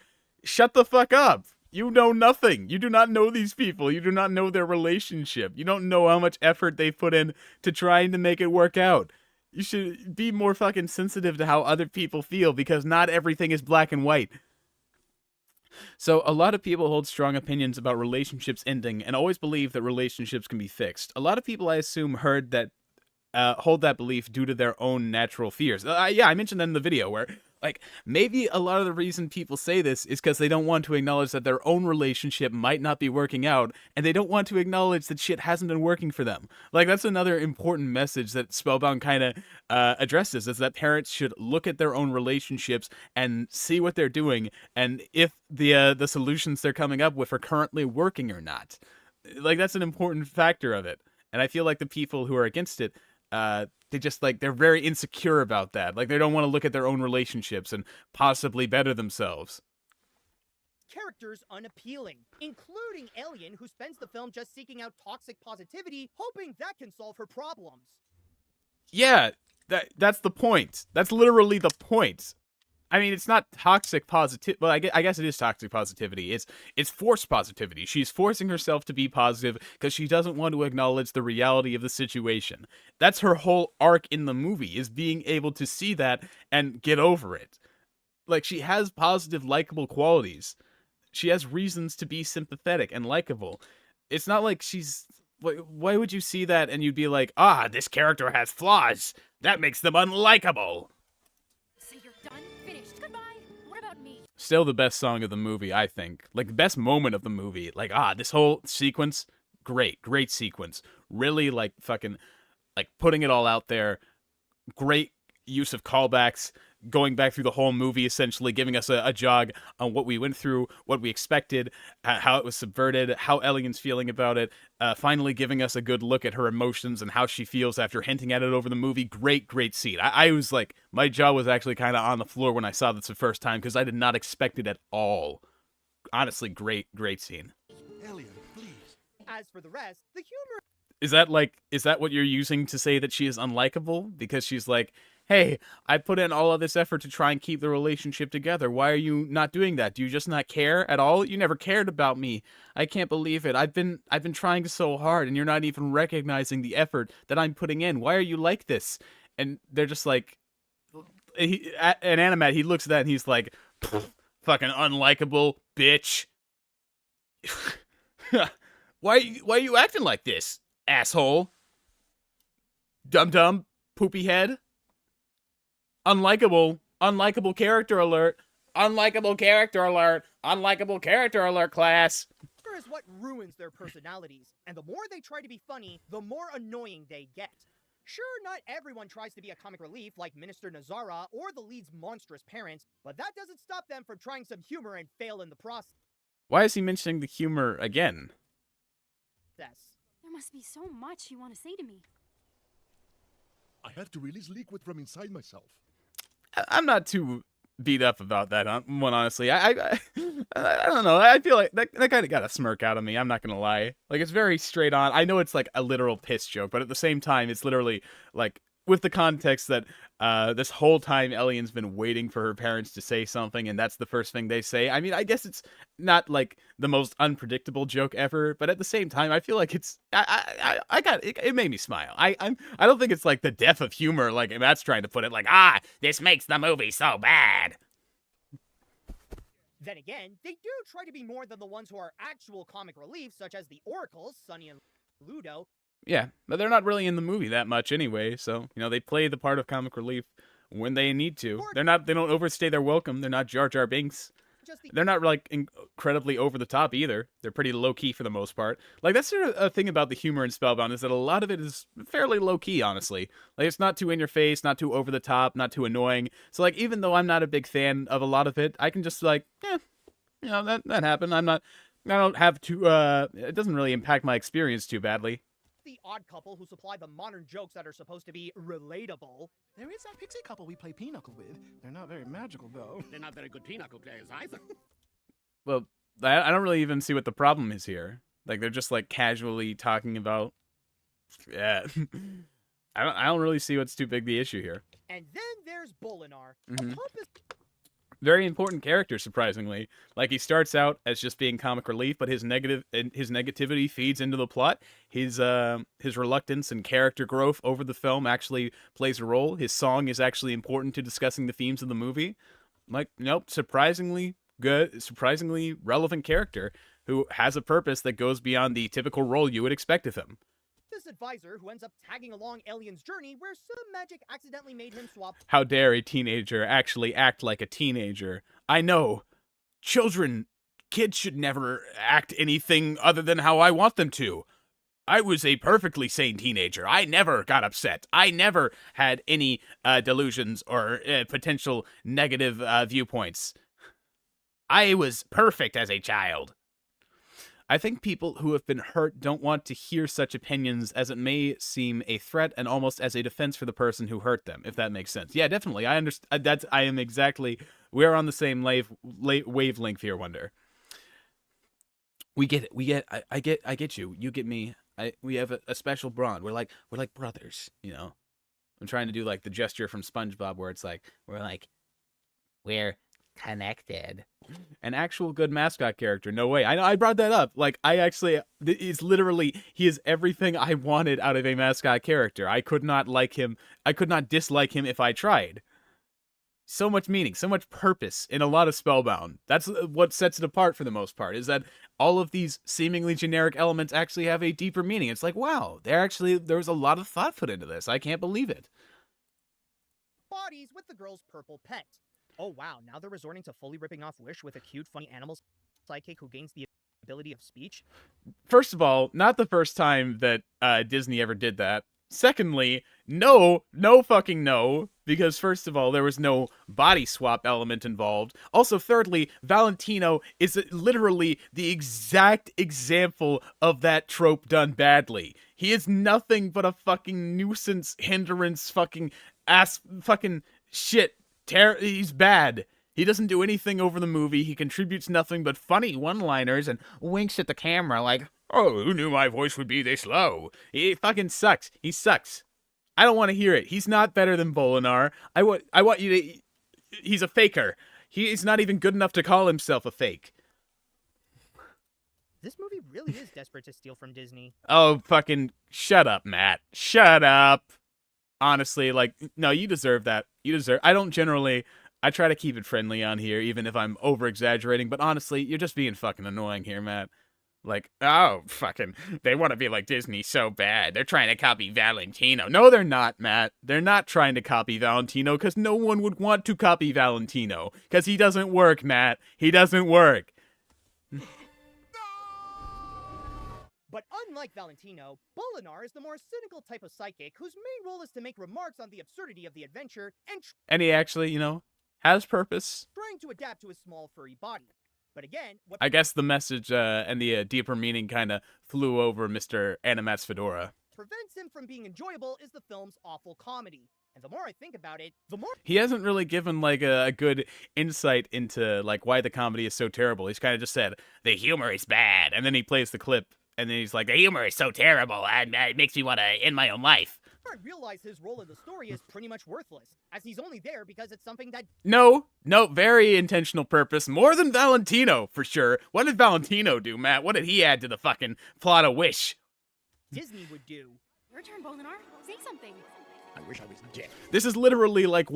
shut the fuck up. You know nothing. You do not know these people. You do not know their relationship. You don't know how much effort they put in to trying to make it work out. You should be more fucking sensitive to how other people feel, because not everything is black and white. So, a lot of people hold strong opinions about relationships ending and always believe that relationships can be fixed. A lot of people, I assume, hold that belief due to their own natural fears. Yeah, I mentioned that in the video where... Like, maybe a lot of the reason people say this is because they don't want to acknowledge that their own relationship might not be working out, and they don't want to acknowledge that shit hasn't been working for them. Like, that's another important message that Spellbound kind of addresses, is that parents should look at their own relationships and see what they're doing, and if the solutions they're coming up with are currently working or not. Like, that's an important factor of it. And I feel like the people who are against it, they're very insecure about that. Like, they don't want to look at their own relationships and possibly better themselves. Characters unappealing, including Alien, who spends the film just seeking out toxic positivity, hoping that can solve her problems. Yeah, that's the point. That's literally the point. I mean, it's not toxic positivity. Well, I guess it is toxic positivity. It's forced positivity. She's forcing herself to be positive because she doesn't want to acknowledge the reality of the situation. That's her whole arc in the movie, is being able to see that and get over it. Like, she has positive, likable qualities. She has reasons to be sympathetic and likable. It's not like she's... Why would you see that and you'd be like, this character has flaws. That makes them unlikable. Still the best song of the movie, I think. Like, the best moment of the movie. Like, this whole sequence, great sequence. Really, like, fucking, like, putting it all out there. Great use of callbacks, going back through the whole movie, essentially giving us a jog on what we went through, what we expected, how it was subverted, how Ellion's feeling about it, finally giving us a good look at her emotions and how she feels after hinting at it over the movie. Great scene. I was like, my jaw was actually kind of on the floor when I saw this the first time because I did not expect it at all. Honestly, great scene. Ellion, please. As for the rest, the humor Is that what you're using to say that she is unlikable? Because she's like, hey, I put in all of this effort to try and keep the relationship together. Why are you not doing that? Do you just not care at all? You never cared about me. I can't believe it. I've been trying so hard, and you're not even recognizing the effort that I'm putting in. Why are you like this? And they're just like, and Animat, he looks at that and he's like, fucking unlikable bitch. Why are you acting like this, asshole? Dum poopy head. Unlikable character alert. Unlikable character alert. Unlikable character alert, class. is what ruins their personalities, and the more they try to be funny, the more annoying they get. Sure, not everyone tries to be a comic relief like Minister Nazara or the lead's monstrous parents, but that doesn't stop them from trying some humor and fail in the process. Why is he mentioning the humor again? There must be so much you want to say to me. I have to release liquid from inside myself. I'm not too beat up about that one, honestly. I don't know. I feel like that kind of got a smirk out of me. I'm not gonna lie. Like, it's very straight on. I know it's like a literal piss joke, but at the same time, it's literally like with the context that this whole time Ellion's been waiting for her parents to say something, and that's the first thing they say. I mean, I guess it's not like the most unpredictable joke ever, but at the same time, I feel like it's I got it. It made me smile. I don't think it's like the death of humor, like Matt's trying to put it. Like, this makes the movie so bad. Then again, they do try to be more than the ones who are actual comic relief, such as the Oracles, Sunny and Ludo. Yeah, but they're not really in the movie that much anyway, so, you know, they play the part of comic relief when they need to. They don't overstay their welcome. They're not Jar Jar Binks. They're not, like, incredibly over the top either. They're pretty low-key for the most part. Like, that's sort of a thing about the humor in Spellbound, is that a lot of it is fairly low-key, honestly. Like, it's not too in your face, not too over the top, not too annoying. So, like, even though I'm not a big fan of a lot of it, I can just, like, you know, that happened. I don't have to, it doesn't really impact my experience too badly. The odd couple who supply the modern jokes that are supposed to be relatable. There is that pixie couple we play pinochle with. They're not very magical, though. They're not very good pinochle players either. Well, I don't really even see what the problem is here. Like, they're just, like, casually talking about... Yeah. I don't really see what's too big the issue here. And then there's Bolinar. Mm-hmm. A pompous... Very important character, surprisingly. Like, he starts out as just being comic relief, but his negativity feeds into the plot. His reluctance and character growth over the film actually plays a role. His song is actually important to discussing the themes of the movie. Like, nope, surprisingly good, surprisingly relevant character who has a purpose that goes beyond the typical role you would expect of him. This advisor who ends up tagging along Ellion's journey where some magic accidentally made him swap. How dare a teenager actually act like a teenager? I know. Kids should never act anything other than how I want them to. I was a perfectly sane teenager. I never got upset. I never had any delusions or potential negative viewpoints. I was perfect as a child. I think people who have been hurt don't want to hear such opinions, as it may seem a threat and almost as a defense for the person who hurt them, if that makes sense. Yeah, definitely. I understand. We're on the same wavelength here, Wonder. We get it. I get you. You get me. We have a special bond. We're like brothers, you know. I'm trying to do like the gesture from SpongeBob where it's like we're connected. An actual good mascot character. No way. I brought that up. Like, it's literally, he is everything I wanted out of a mascot character. I could not like him. I could not dislike him if I tried. So much meaning, so much purpose in a lot of Spellbound. That's what sets it apart for the most part, is that all of these seemingly generic elements actually have a deeper meaning. It's like, wow, there was a lot of thought put into this. I can't believe it. Bodies with the girl's purple pet. Oh wow, now they're resorting to fully ripping off Wish with a cute, funny animal psychic who gains the ability of speech? First of all, not the first time that Disney ever did that. Secondly, no fucking no, because first of all, there was no body swap element involved. Also, thirdly, Valentino is literally the exact example of that trope done badly. He is nothing but a fucking nuisance, hindrance, fucking ass, fucking shit. He's bad. He doesn't do anything over the movie. He contributes nothing but funny one-liners and winks at the camera like, oh, who knew my voice would be this low? He fucking sucks. He sucks. I don't want to hear it. He's not better than Bolinar. I want you to... He's a faker. He's not even good enough to call himself a fake. This movie really is desperate to steal from Disney. Oh, fucking shut up, Matt. Shut up. Honestly, like, no, you deserve that. I try to keep it friendly on here, even if I'm over-exaggerating, but honestly, you're just being fucking annoying here, Matt. Like, oh, fucking, they want to be like Disney so bad. They're trying to copy Valentino. No, they're not, Matt. They're not trying to copy Valentino, because no one would want to copy Valentino. Because he doesn't work, Matt. He doesn't work. But unlike Valentino, Bolinar is the more cynical type of psychic whose main role is to make remarks on the absurdity of the adventure and he actually, has purpose. trying to adapt to his small furry body. But again, what I guess the message and the deeper meaning kind of flew over Mr. Animat's fedora. prevents him from being enjoyable is the film's awful comedy. And the more I think about it, the more he hasn't really given like a good insight into like why the comedy is so terrible. He's kind of just said the humor is bad, and then he plays the clip, and then he's like, the humor is so terrible, and it makes me want to end my own life. I realize his role in the story is pretty much worthless, as he's only there because it's something that No, very intentional purpose, more than Valentino, for sure. What did Valentino do, Matt? What did he add to the fucking plot of Wish? Disney would do. Your turn, Bolinar. Say something. I wish I was dead. This is literally like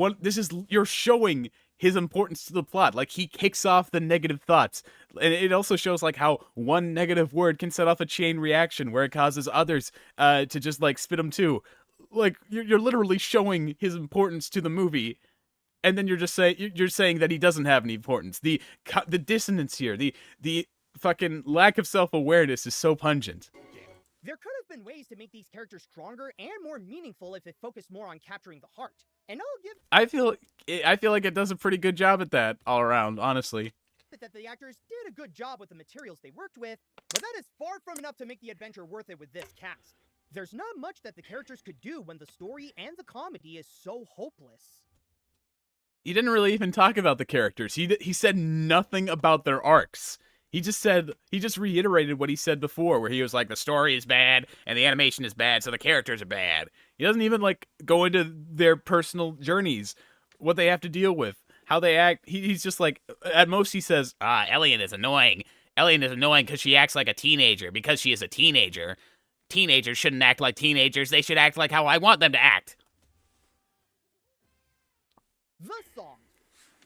you're showing his importance to the plot. Like, he kicks off the negative thoughts. And it also shows like how one negative word can set off a chain reaction where it causes others to just like spit them too. Like, you're literally showing his importance to the movie, and then you're saying that he doesn't have any importance. The dissonance here, the fucking lack of self-awareness is so pungent. There could have been ways to make these characters stronger and more meaningful if it focused more on capturing the heart. And I'll give I feel like it does a pretty good job at that all around, honestly. that the actors did a good job with the materials they worked with, but that is far from enough to make the adventure worth it with this cast. There's not much that the characters could do when the story and the comedy is so hopeless. He didn't really even talk about the characters. He said nothing about their arcs. He just reiterated what he said before, where he was like, the story is bad and the animation is bad, so the characters are bad. He doesn't even like go into their personal journeys, what they have to deal with, how they act. He's just like, at most he says, Elliot is annoying. Elliot is annoying because she acts like a teenager, because she is a teenager. Teenagers shouldn't act like teenagers. They should act like how I want them to act. The song.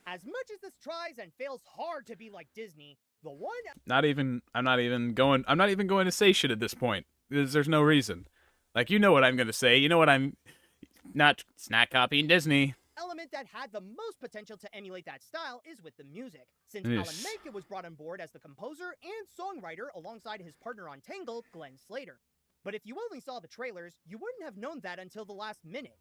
As much as this tries and fails hard to be like Disney, the one... I'm not even going to say shit at this point. There's no reason. Like, you know what I'm going to say. You know what it's not copying Disney. element that had the most potential to emulate that style is with the music, since Alan Menken was brought on board as the composer and songwriter alongside his partner on Tangled, Glenn Slater. But if you only saw the trailers, you wouldn't have known that until the last minute.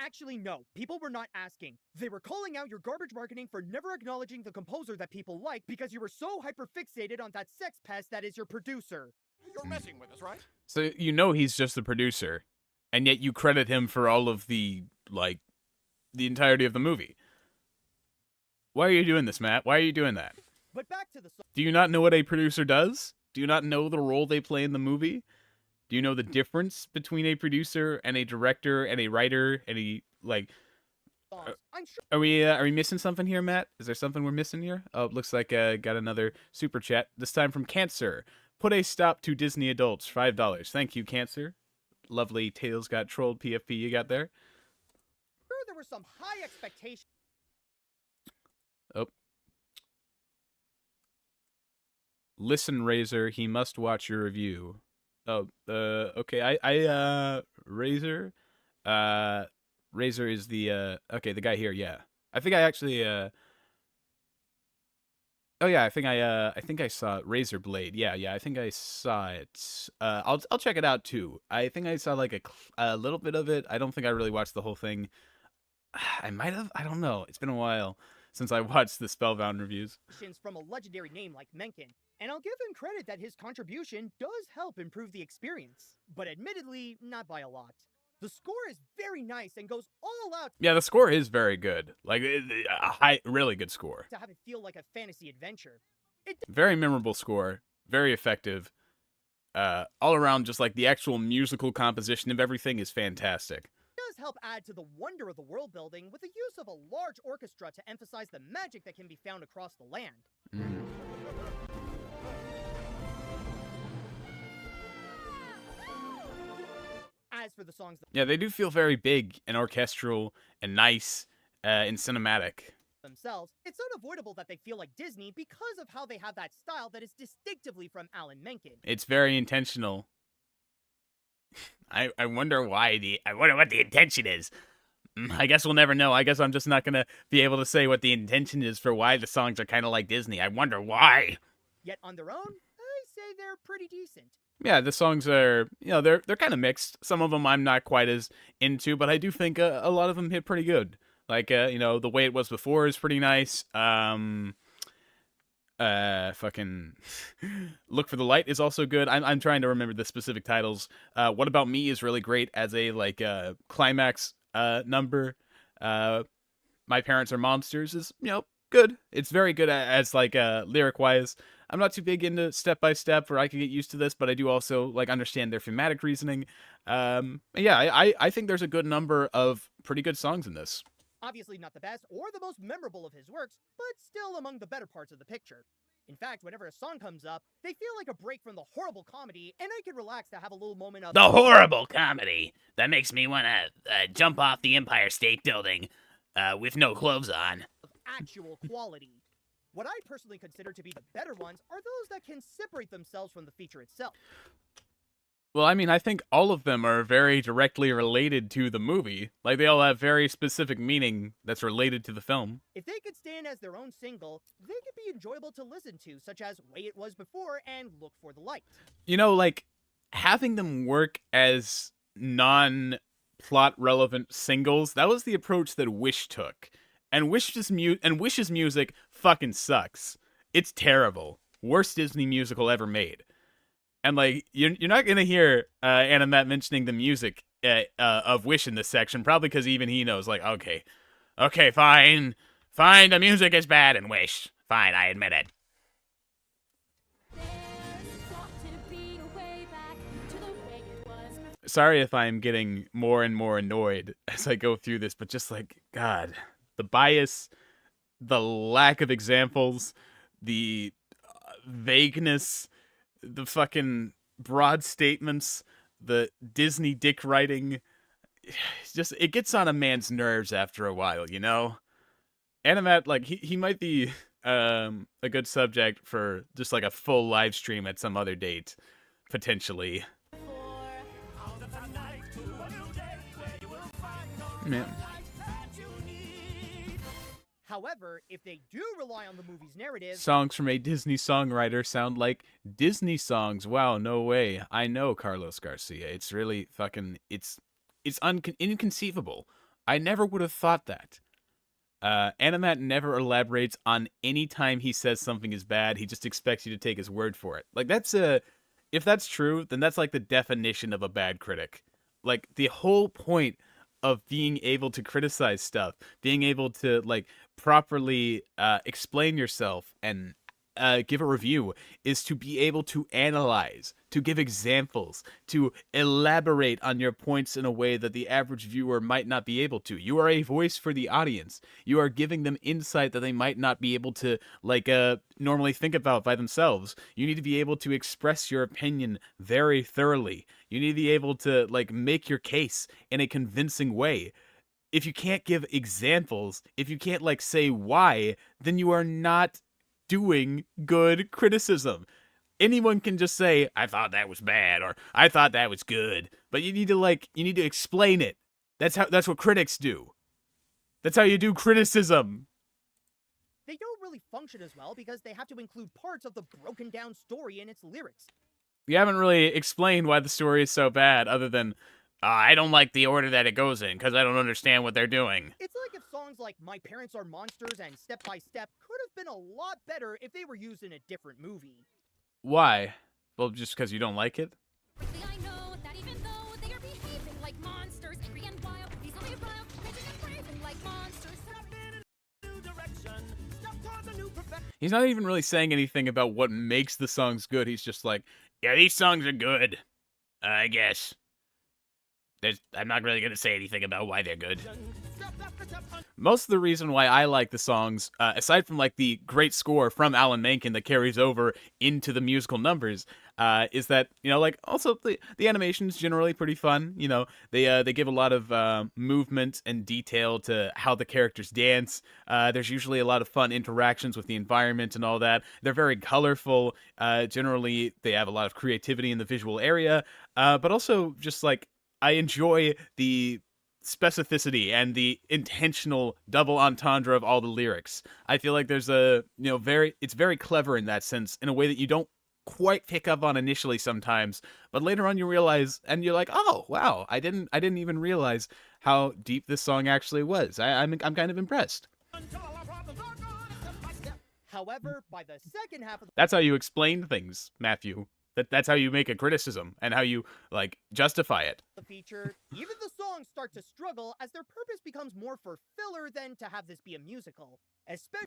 Actually, no. People were not asking. They were calling out your garbage marketing for never acknowledging the composer that people like because you were so hyperfixated on that sex pest that is your producer. You're messing with us, right? So you know he's just the producer, and yet you credit him for all of the entirety of the movie. Why are you doing this, Matt? Why are you doing that? But back to the song. Do you not know what a producer does? Do you not know the role they play in the movie? Do you know the difference between a producer and a director and a writer and a I'm sure Are we missing something here, Matt? Is there something we're missing here? Oh, it looks like got another super chat. This time from Cancer. Put a stop to Disney adults. $5. Thank you, Cancer. Lovely Tails Got Trolled PFP you got there. there were some high expectations. Oh. Listen, Razor, he must watch your review. Oh, okay. I Razor. Razor is the okay, the guy here. Yeah, I think I actually. Oh yeah, I think I saw Razor Blade. Yeah, I think I saw it. I'll check it out too. I think I saw like a little bit of it. I don't think I really watched the whole thing. I might have. I don't know. It's been a while since I watched the Spellbound reviews. From a legendary name like Mencken, and I'll give him credit that his contribution does help improve the experience, but admittedly, not by a lot. The score is very nice and goes all out. Yeah, the score is very good. Like really good score. To have it feel like a fantasy adventure. Very memorable score, very effective. All around, just like the actual musical composition of everything is fantastic. Does help add to the wonder of the world building with the use of a large orchestra to emphasize the magic that can be found across the land. As for the songs, yeah, they do feel very big and orchestral and nice and cinematic themselves, it's unavoidable that they feel like Disney because of how they have that style that is distinctively from Alan Menken. It's very intentional. I wonder why I wonder what the intention is. I guess we'll never know. I guess I'm just not gonna be able to say what the intention is for why the songs are kind of like Disney. I wonder why. Yet on their own, I say they're pretty decent. Yeah, the songs are, they're kind of mixed. Some of them I'm not quite as into, but I do think a lot of them hit pretty good. Like, The Way It Was Before is pretty nice. Fucking Look for the Light is also good. I'm trying to remember the specific titles. What About Me is really great as a climax number. My Parents Are Monsters is, good. It's very good as lyric wise. I'm not too big into Step by Step, or I can get used to this, but I do also understand their thematic reasoning. I think there's a good number of pretty good songs in this. Obviously not the best or the most memorable of his works, but still among the better parts of the picture. In fact, whenever a song comes up, they feel like a break from the horrible comedy, and I can relax to have a little moment of the horrible comedy that makes me want to jump off the Empire State Building with no clothes on. Of actual quality. What I personally consider to be the better ones are those that can separate themselves from the feature itself. Well, I mean, I think all of them are very directly related to the movie. Like, they all have very specific meaning that's related to the film. If they could stand as their own single, they could be enjoyable to listen to, such as Way It Was Before and Look for the Light. Having them work as non-plot relevant singles, that was the approach that Wish took. And Wish's music fucking sucks. It's terrible. Worst Disney musical ever made. And you're not gonna hear Anna Matt mentioning the music of Wish in this section, probably because even he knows. Okay, fine, the music is bad in Wish. Fine, I admit it. Sorry if I'm getting more and more annoyed as I go through this, but just God, the bias, the lack of examples, the vagueness, the fucking broad statements, the Disney dick writing, it gets on a man's nerves after a while, Animat, he might be a good subject for just a full live stream at some other date, potentially. Man. However, if they do rely on the movie's narrative... Songs from a Disney songwriter sound like Disney songs. Wow, no way. I know Carlos Garcia. It's really fucking... It's inconceivable. I never would have thought that. Animat never elaborates on any time he says something is bad. He just expects you to take his word for it. If that's true, then that's the definition of a bad critic. The whole point of being able to criticize stuff, being able to properly explain yourself and give a review is to be able to analyze, to give examples, to elaborate on your points in a way that the average viewer might not be able to. You are a voice for the audience. You are giving them insight that they might not be able to normally think about by themselves. You need to be able to express your opinion very thoroughly. You need to be able to make your case in a convincing way. If you can't give examples, if you can't say why, then you are not doing good criticism. anyone can just say, I thought that was bad, or I thought that was good. But you need to explain it. That's what critics do. That's how you do criticism. They don't really function as well because they have to include parts of the broken down story in its lyrics. You haven't really explained why the story is so bad, other than, I don't like the order that it goes in, because I don't understand what they're doing. It's like if songs like My Parents Are Monsters and Step by Step could have been a lot better if they were used in a different movie. Why? Well, just because you don't like it? I know that even though they are behaving like monsters, angry and wild, these only rile, raging and braving like monsters. Step in a new direction, step towards a new perfection. He's not even really saying anything about what makes the songs good. He's just like, yeah, these songs are good. I guess. I'm not really going to say anything about why they're good. Most of the reason why I like the songs, aside from like the great score from Alan Menken that carries over into the musical numbers, is that, you know, like also the animation is generally pretty fun. You know, they give a lot of movement and detail to how the characters dance. There's usually a lot of fun interactions with the environment and all that. They're very colorful. Generally, they have a lot of creativity in the visual area, but also just like I enjoy the specificity and the intentional double entendre of all the lyrics. I feel like there's it's very clever in that sense, in a way that you don't quite pick up on initially sometimes, but later on you realize, and you're like, oh wow, I didn't even realize how deep this song actually was. I'm kind of impressed. However, by the second half of That's how you explain things, Matthew. That's how you make a criticism and how you, like, justify it. the feature, even the songs start to struggle as their purpose becomes more for filler than to have this be a musical.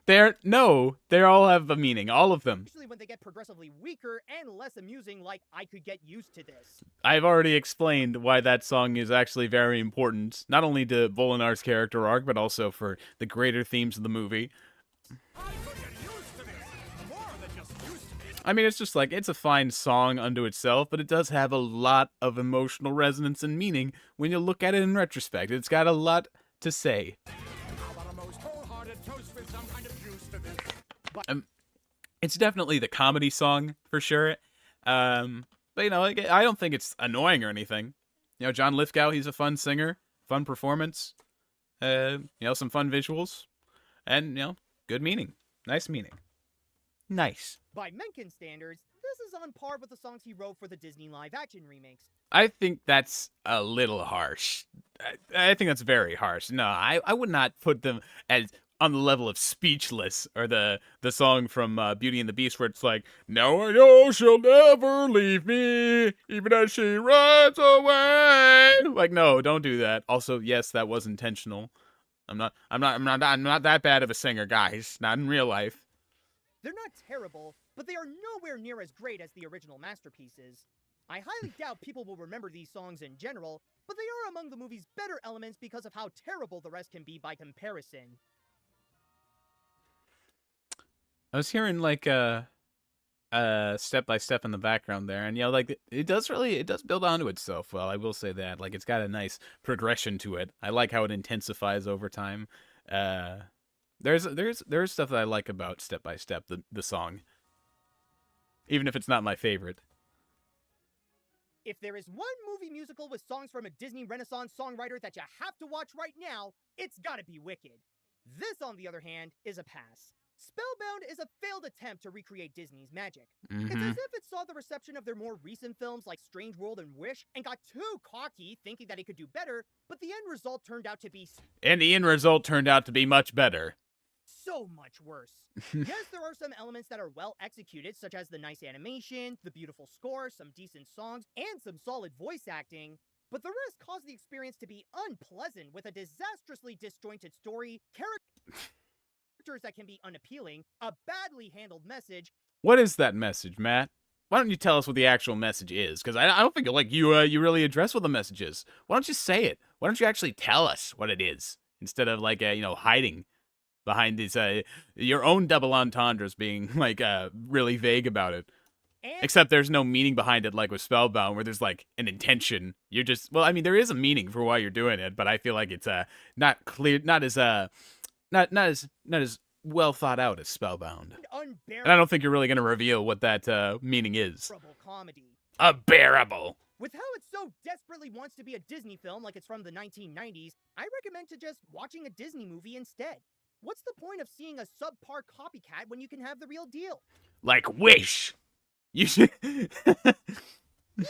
They all have a meaning, all of them. Especially when they get progressively weaker and less amusing, like I Could Get Used to This. I've already explained why that song is actually very important, not only to Volinar's character arc, but also for the greater themes of the movie. I mean, it's just like, it's a fine song unto itself, but it does have a lot of emotional resonance and meaning when you look at it in retrospect. It's got a lot to say. It's definitely the comedy song, for sure. But, you know, like, I don't think it's annoying or anything. You know, John Lithgow, he's a fun singer, fun performance, you know, some fun visuals, and, you know, good meaning. Nice meaning. Nice. By Mencken standards, this is on par with the songs he wrote for the Disney live-action remakes. I think that's a little harsh. I think that's very harsh. No, I would not put them as on the level of Speechless, or the song from Beauty and the Beast, where it's like, now I know she'll never leave me, even as she runs away. Like, no, don't do that. Also, yes, that was intentional. I'm not that bad of a singer, guys. Not in real life. They're not terrible, but they are nowhere near as great as the original masterpieces. I highly doubt people will remember these songs in general, but they are among the movie's better elements because of how terrible the rest can be by comparison. I was hearing like step by step in the background there, and you know, like it does build onto itself well. I will say that, like, it's got a nice progression to it. I like how it intensifies over time. There's stuff that I like about Step by Step, the song, even if it's not my favorite. If there is one movie musical with songs from a Disney Renaissance songwriter that you have to watch right now, it's gotta be Wicked. This, on the other hand, is a pass. Spellbound is a failed attempt to recreate Disney's magic. It's as if it saw the reception of their more recent films like Strange World and Wish and got too cocky thinking that it could do better, but the end result turned out to be much better. So much worse. Yes, there are some elements that are well executed, such as the nice animation, the beautiful score, some decent songs, and some solid voice acting, but the rest caused the experience to be unpleasant with a disastrously disjointed story, characters that can be unappealing, a badly handled message. What is that message, Matt? Why don't you tell us what the actual message is? Because I don't think like you really address what the message is. Why don't you say it? Why don't you actually tell us what it is instead of like hiding behind these your own double entendres, being like really vague about it. Except there's no meaning behind it, like with Spellbound, where there's like an intention. You're just, well, I mean, there is a meaning for why you're doing it, but I feel like it's not clear, not as well thought out as Spellbound. Unbearable And I don't think you're really going to reveal what that meaning is. comedy. Unbearable. With how it so desperately wants to be a Disney film like it's from the 1990s, I recommend to just watching a Disney movie instead. What's the point of seeing a subpar copycat when you can have the real deal? Like Wish. You should.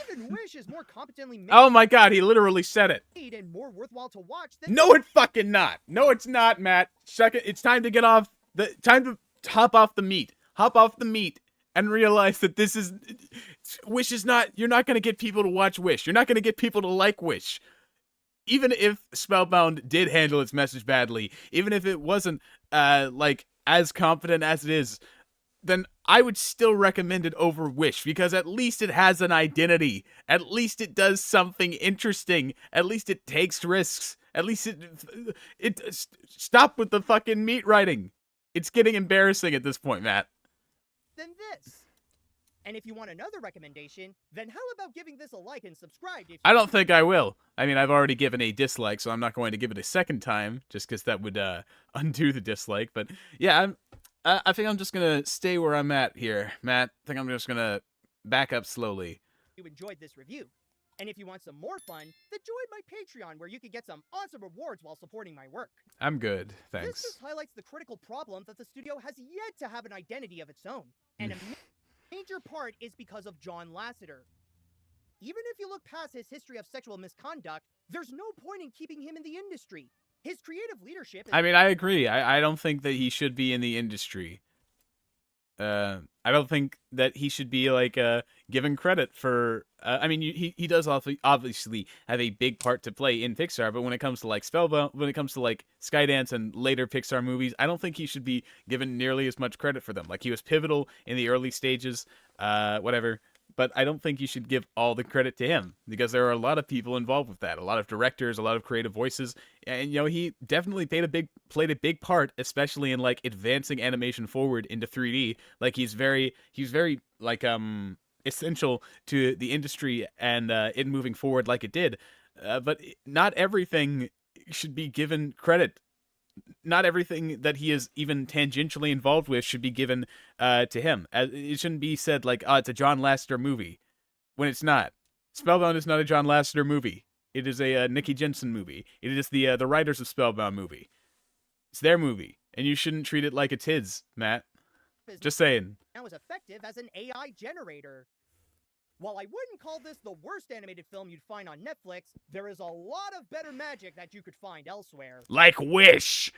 Even Wish is more competently made Oh my god, he literally said it. and more worthwhile to watch than No, it's fucking not. No, it's not, Matt. Second, it's time to get off the time to hop off the meat. Hop off the meat and realize that this is Wish is not. You're not gonna get people to watch Wish. You're not gonna get people to like Wish. Even if Spellbound did handle its message badly, even if it wasn't like as confident as it is, then I would still recommend it over Wish because at least it has an identity. At least it does something interesting. At least it takes risks. At least stop with the fucking meat writing. It's getting embarrassing at this point, Matt. than this. And if you want another recommendation, then how about giving this a like and subscribe if I don't think I will. I mean, I've already given a dislike, so I'm not going to give it a second time just because that would undo the dislike. But yeah, I think I'm just gonna stay where I'm at here, Matt. I think I'm just gonna back up slowly. you enjoyed this review. And if you want some more fun, then join my Patreon where you can get some awesome rewards while supporting my work. I'm good, This thanks. just highlights the critical problem that the studio has yet to have an identity of its own. And a major part is because of John Lasseter. Even if you look past his history of sexual misconduct, there's no point in keeping him in the industry. His creative leadership is I mean, I agree. I don't think that he should be in the industry. I don't think that he should be like given credit for. I mean, he does obviously have a big part to play in Pixar, but when it comes to like Spellbound, when it comes to like Skydance and later Pixar movies, I don't think he should be given nearly as much credit for them. Like he was pivotal in the early stages, whatever. But I don't think you should give all the credit to him because there are a lot of people involved with that, a lot of directors, a lot of creative voices, and you know he definitely played a big part, especially in like advancing animation forward into 3D. Like he's very like essential to the industry and it moving forward like it did. But not everything should be given credit. Not everything that he is even tangentially involved with should be given to him. It shouldn't be said like, "Oh, it's a John Lasseter movie," when it's not. Spellbound is not a John Lasseter movie. It is a Nicky Jensen movie. It is the writers of Spellbound movie. It's their movie, and you shouldn't treat it like it's his, Matt. Just saying. now as effective as an AI generator. While I wouldn't call this the worst animated film you'd find on Netflix, there is a lot of better magic that you could find elsewhere. Like Wish.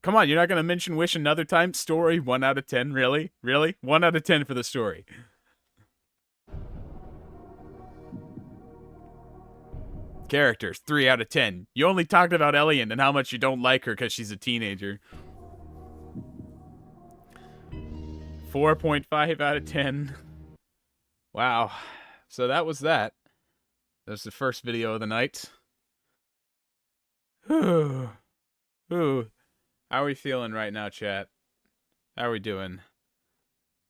Come on, you're not gonna mention Wish another time? Story 1 out of 10, really? Really? 1 out of 10 for the story. Characters 3 out of 10. You only talked about Elian and how much you don't like her because she's a teenager. 4.5 out of 10. Wow. So that was that. That's the first video of the night. Whew. How are we feeling right now, chat? How are we doing?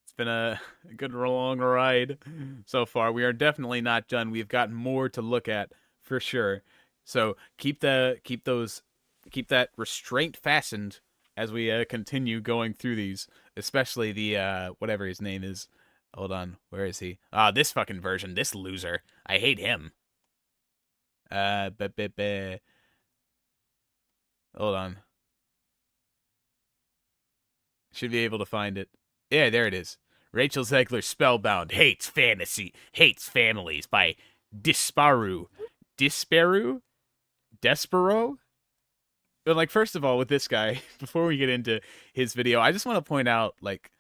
It's been a good long ride so far. We are definitely not done. We've got more to look at for sure. So keep that restraint fastened as we continue going through these, especially the whatever his name is. Hold on, where is he? Ah, this fucking version, this loser. I hate him. Hold on. Should be able to find it. Yeah, there it is. Rachel Zegler's Spellbound hates fantasy, hates families by Despero? But like, first of all, with this guy, before we get into his video, I just want to point out, like,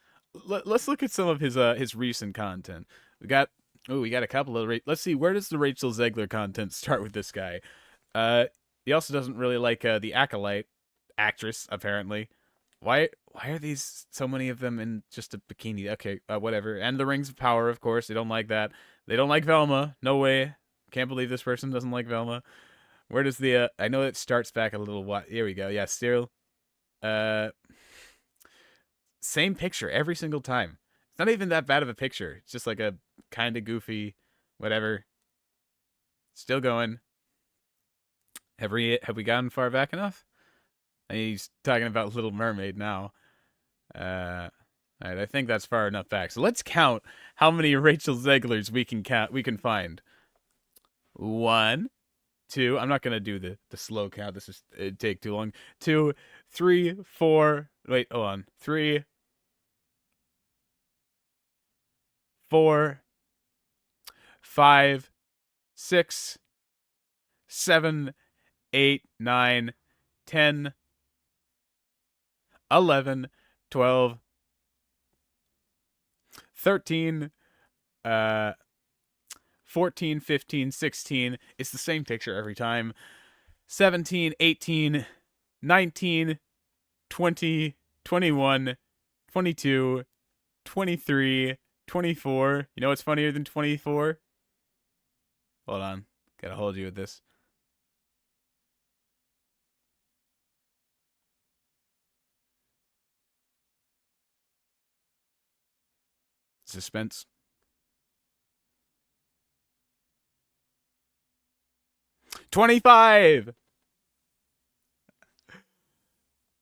let's look at some of his recent content. We got a couple of let's see, where does the Rachel Zegler content start with this guy? He also doesn't really like the Acolyte actress, apparently. Why are these so many of them in just a bikini? Okay, whatever. And the Rings of Power, of course. They don't like that. They don't like Velma. No way. Can't believe this person doesn't like Velma. Where does the I know it starts back a little while. Here we go. Yeah, still. Same picture every single time. It's not even that bad of a picture. It's just like a kind of goofy, whatever. Still going. Have we gotten far back enough? And he's talking about Little Mermaid now. All right, I think that's far enough back. So let's count how many Rachel Zeglers we can find. 1, 2. I'm not gonna do the slow count. It'd take too long. 2, 3, 4. Wait, hold on. 3, 4, 5, 6, 7, 8, 9, 10, 11, 12, 13, 14, 15, 16. It's the same picture every time. 17, 18, 19, 20, 21, 22, 23, 24. You know what's funnier than 24? Hold on. Gotta hold you with this. Suspense. 25!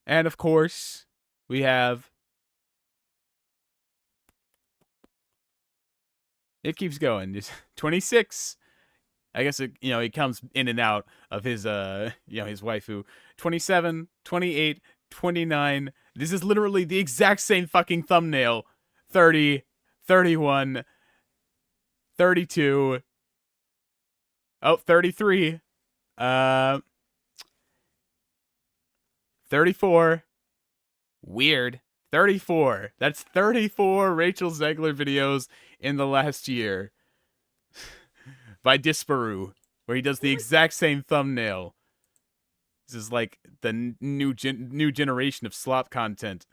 And of course, we have... It keeps going. Just 26. I guess it, he comes in and out of his his waifu. 27, 28, 29. This is literally the exact same fucking thumbnail. 30, 31, 32. Oh, 33. 34. Weird. 34. That's 34 Rachel Zegler videos in the last year. By Disparu, where he does the exact same thumbnail. This is like the new generation of slop content.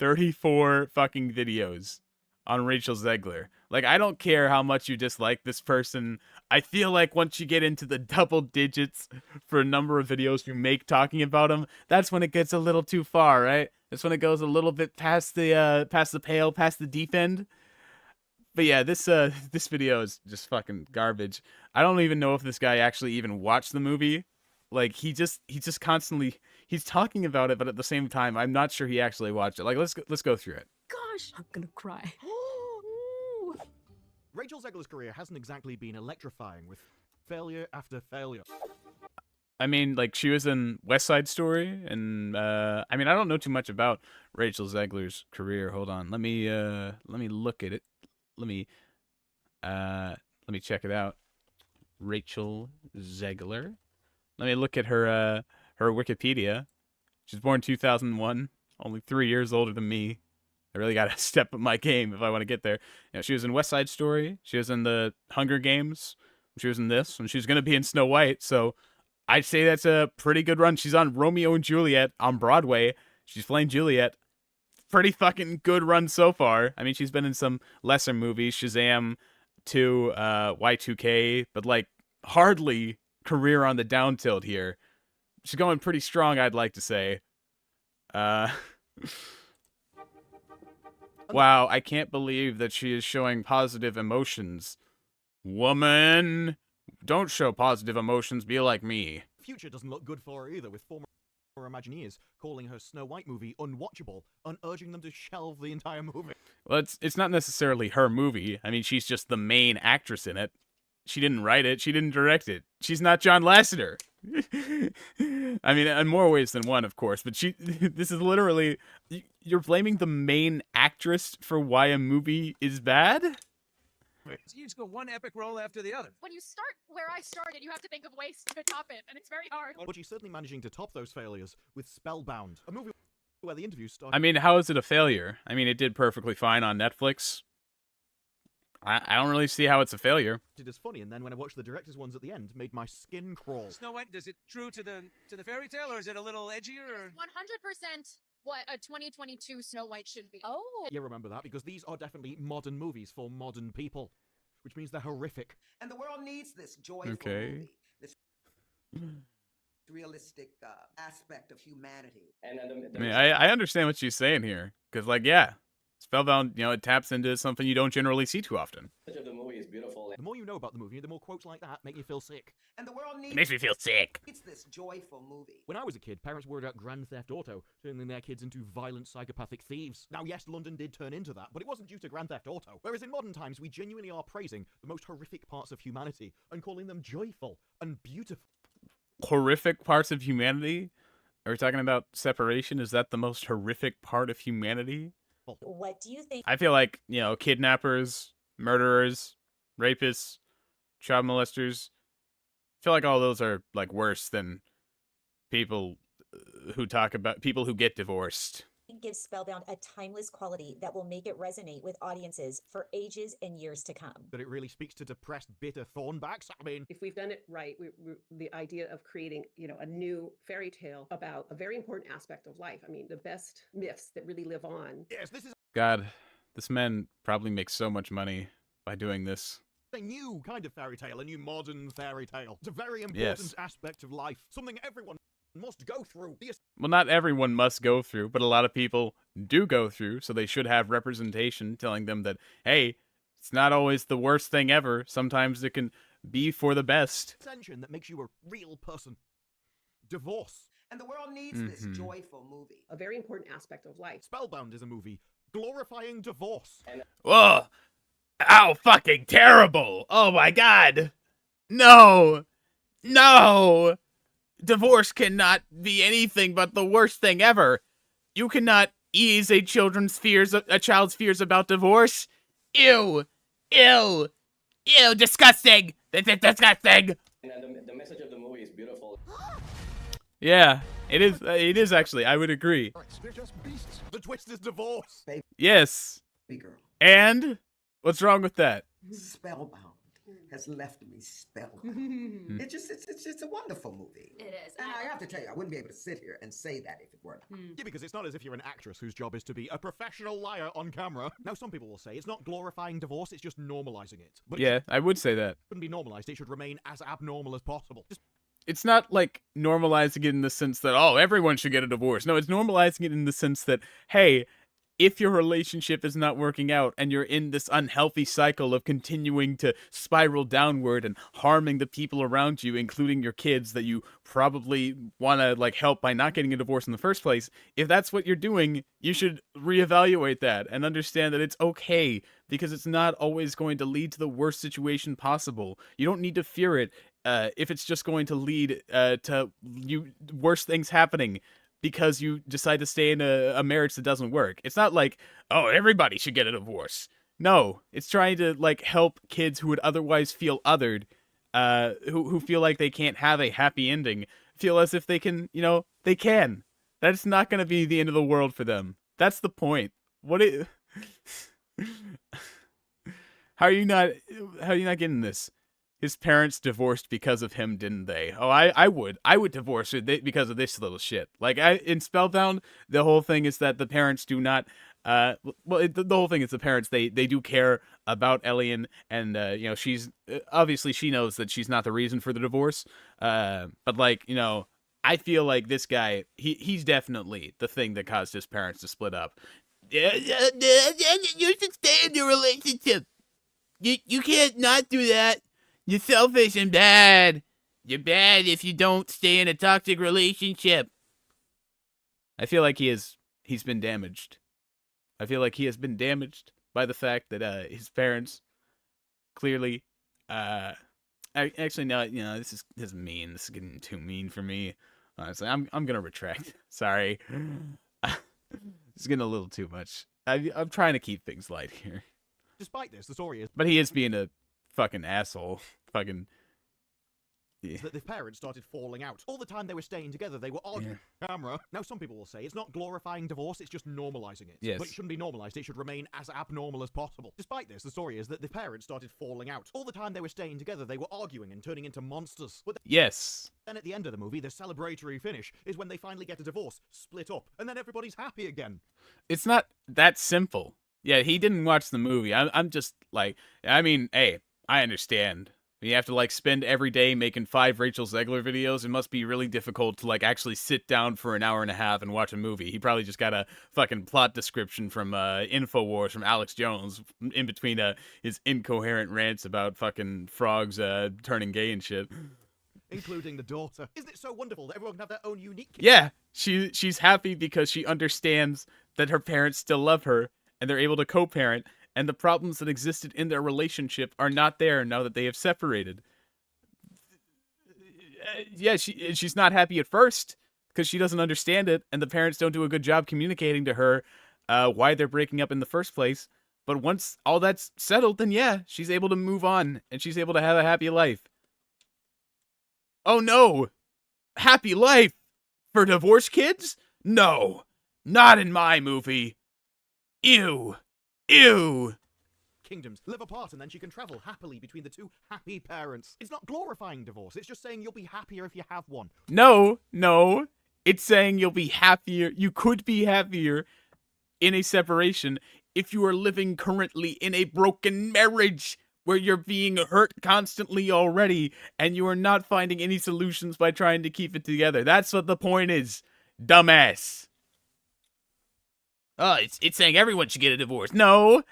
34 fucking videos on Rachel Zegler. Like, I don't care how much you dislike this person. I feel like once you get into the double digits for a number of videos you make talking about him, that's when it gets a little too far, right? That's when it goes a little bit past the pale, past the deep end. But yeah, this video is just fucking garbage. I don't even know if this guy actually even watched the movie. Like, he just constantly, he's talking about it, but at the same time, I'm not sure he actually watched it. Like, let's go through it. Gosh, I'm gonna cry. Rachel Zegler's career hasn't exactly been electrifying, with failure after failure. I mean, like, she was in West Side Story, and I mean, I don't know too much about Rachel Zegler's career. Hold on, let me look at it. Let me check it out. Rachel Zegler. Let me look at her Wikipedia. She's born 2001, only 3 years older than me. I really gotta step up my game if I want to get there. She was in West Side Story. She was in the Hunger Games. She was in this, and she's gonna be in Snow White. So I'd say that's a pretty good run. She's on Romeo and Juliet on Broadway. She's playing Juliet. Pretty fucking good run so far. I mean, she's been in some lesser movies, Shazam 2, Y2K, but like hardly career on the down tilt here. She's going pretty strong, I'd like to say. Wow, I can't believe that she is showing positive emotions. Woman, don't show positive emotions, be like me. Future doesn't look good for her either, with former Imagineers calling her Snow White movie unwatchable and urging them to shelve the entire movie. Well, it's not necessarily her movie. I mean, she's just the main actress in it. She didn't write it. She didn't direct it. She's not John Lasseter. I mean, in more ways than one, of course. But this is literally, you're blaming the main actress for why a movie is bad? You just go one epic role after the other. When you start where I started, you have to think of ways to top it, and it's very hard. But she's certainly managing to top those failures with Spellbound, a movie where the interview started. I mean, how is it a failure? I mean, it did perfectly fine on Netflix. I don't really see how it's a failure. It is funny, and then when I watched the director's ones at the end, made my skin crawl. Snow White, is it true to the fairy tale, or is it a little edgier? Or 100% what a 2022 Snow White should be. Oh. Yeah, remember that, because these are definitely modern movies for modern people, which means they're horrific. And the world needs this joyful Okay. movie, this realistic aspect of humanity. I mean, I understand what she's saying here. Because, like, yeah, Spellbound, it taps into something you don't generally see too often. The movie is beautiful. The more you know about the movie, the more quotes like that make you feel sick. And the world needs It makes me feel sick. this joyful movie. When I was a kid, parents worried about Grand Theft Auto turning their kids into violent psychopathic thieves. Now, yes, London did turn into that, but it wasn't due to Grand Theft Auto. Whereas in modern times, we genuinely are praising the most horrific parts of humanity and calling them joyful and beautiful. Horrific parts of humanity? Are we talking about separation? Is that the most horrific part of humanity? What do you think? I feel like, kidnappers, murderers, rapists, child molesters, I feel like all those are, like, worse than people who get divorced. Gives Spellbound a timeless quality that will make it resonate with audiences for ages and years to come. That it really speaks to depressed, bitter thornbacks. I mean, if we've done it right, the idea of creating, a new fairy tale about a very important aspect of life. I mean, the best myths that really live on. Yes, this is God, this man probably makes so much money by doing this. a new kind of fairy tale, a new modern fairy tale. It's a very important aspect of life, something everyone must go through. Well, not everyone must go through, but a lot of people do go through, so they should have representation telling them that, hey, it's not always the worst thing ever. Sometimes it can be for the best. Ascension that makes you a real person. Divorce. And the world needs this joyful movie. A very important aspect of life. Spellbound is a movie glorifying divorce. Whoa! How fucking terrible! Oh my god! No! No! Divorce cannot be anything but the worst thing ever. You cannot ease a child's fears about divorce. Ew! Ew! Ew! Disgusting! Disgusting! And the message of the movie is beautiful. Yeah, it is. It is actually. I would agree. They're just beasts. The twist is divorce. Yes. Baby girl. And what's wrong with that? Spellbound has left me spellbound. It's just a wonderful movie. It is. And I have to tell you, I wouldn't be able to sit here and say that if it weren't. Yeah, because it's not as if you're an actress whose job is to be a professional liar on camera. Now, some people will say it's not glorifying divorce, it's just normalizing it. But Yeah, I would say that. it shouldn't be normalized, it should remain as abnormal as possible. Just It's not like normalizing it in the sense that, oh, everyone should get a divorce. No, it's normalizing it in the sense that, hey, if your relationship is not working out and you're in this unhealthy cycle of continuing to spiral downward and harming the people around you, including your kids that you probably want to like help by not getting a divorce in the first place, if that's what you're doing, you should reevaluate that and understand that it's okay, because it's not always going to lead to the worst situation possible. You don't need to fear it if it's just going to lead to worse things happening because you decide to stay in a marriage that doesn't work. It's not like, oh, everybody should get a divorce. No, it's trying to like help kids who would otherwise feel othered, who feel like they can't have a happy ending, feel as if they can, they can. That's not going to be the end of the world for them. That's the point. How are you not getting this? His parents divorced because of him, didn't they? Oh, I would divorce her because of this little shit. Like in Spellbound, the whole thing is that the parents do not. The whole thing is the parents they do care about Elian, and she's obviously she knows that she's not the reason for the divorce. But like I feel like this guy he's definitely the thing that caused his parents to split up. You should stay in your relationship. You can't not do that. You're selfish and bad. You're bad if you don't stay in a toxic relationship. I feel like he's been damaged. I feel like he has been damaged by the fact that his parents clearly actually no, this is mean. This is getting too mean for me. Honestly, I'm gonna retract. Sorry. It's getting a little too much. I'm trying to keep things light here. despite this, the story is But he is being a fucking asshole. Fucking. Yeah. that the parents started falling out. All the time they were staying together, they were arguing on camera. Now, some people will say it's not glorifying divorce, it's just normalizing it. Yes. But it shouldn't be normalized, it should remain as abnormal as possible. Despite this, the story is that the parents started falling out. All the time they were staying together, they were arguing and turning into monsters. But Yes. then at the end of the movie, the celebratory finish is when they finally get a divorce, split up, and then everybody's happy again. It's not that simple. Yeah, he didn't watch the movie. I'm just like, I mean, hey, I understand When you have to, like, spend every day making 5 Rachel Zegler videos, it must be really difficult to, like, actually sit down for an hour and a half and watch a movie. He probably just got a fucking plot description from InfoWars from Alex Jones in between his incoherent rants about fucking frogs turning gay and shit. Including the daughter. Isn't it so wonderful that everyone can have their own unique... Yeah, she's happy because she understands that her parents still love her, and they're able to co-parent, and the problems that existed in their relationship are not there now that they have separated. Yeah, she's not happy at first, because she doesn't understand it, and the parents don't do a good job communicating to her why they're breaking up in the first place. But once all that's settled, then yeah, she's able to move on, and she's able to have a happy life. Oh no! Happy life? For divorced kids? No! Not in my movie! Ew! Ew! Kingdoms live apart and then she can travel happily between the two happy parents. It's not glorifying divorce, it's just saying you'll be happier if you have one. No! It's saying you'll be happier, you could be happier in a separation if you are living currently in a broken marriage where you're being hurt constantly already and you are not finding any solutions by trying to keep it together. That's what the point is, dumbass. Oh, it's saying everyone should get a divorce. No.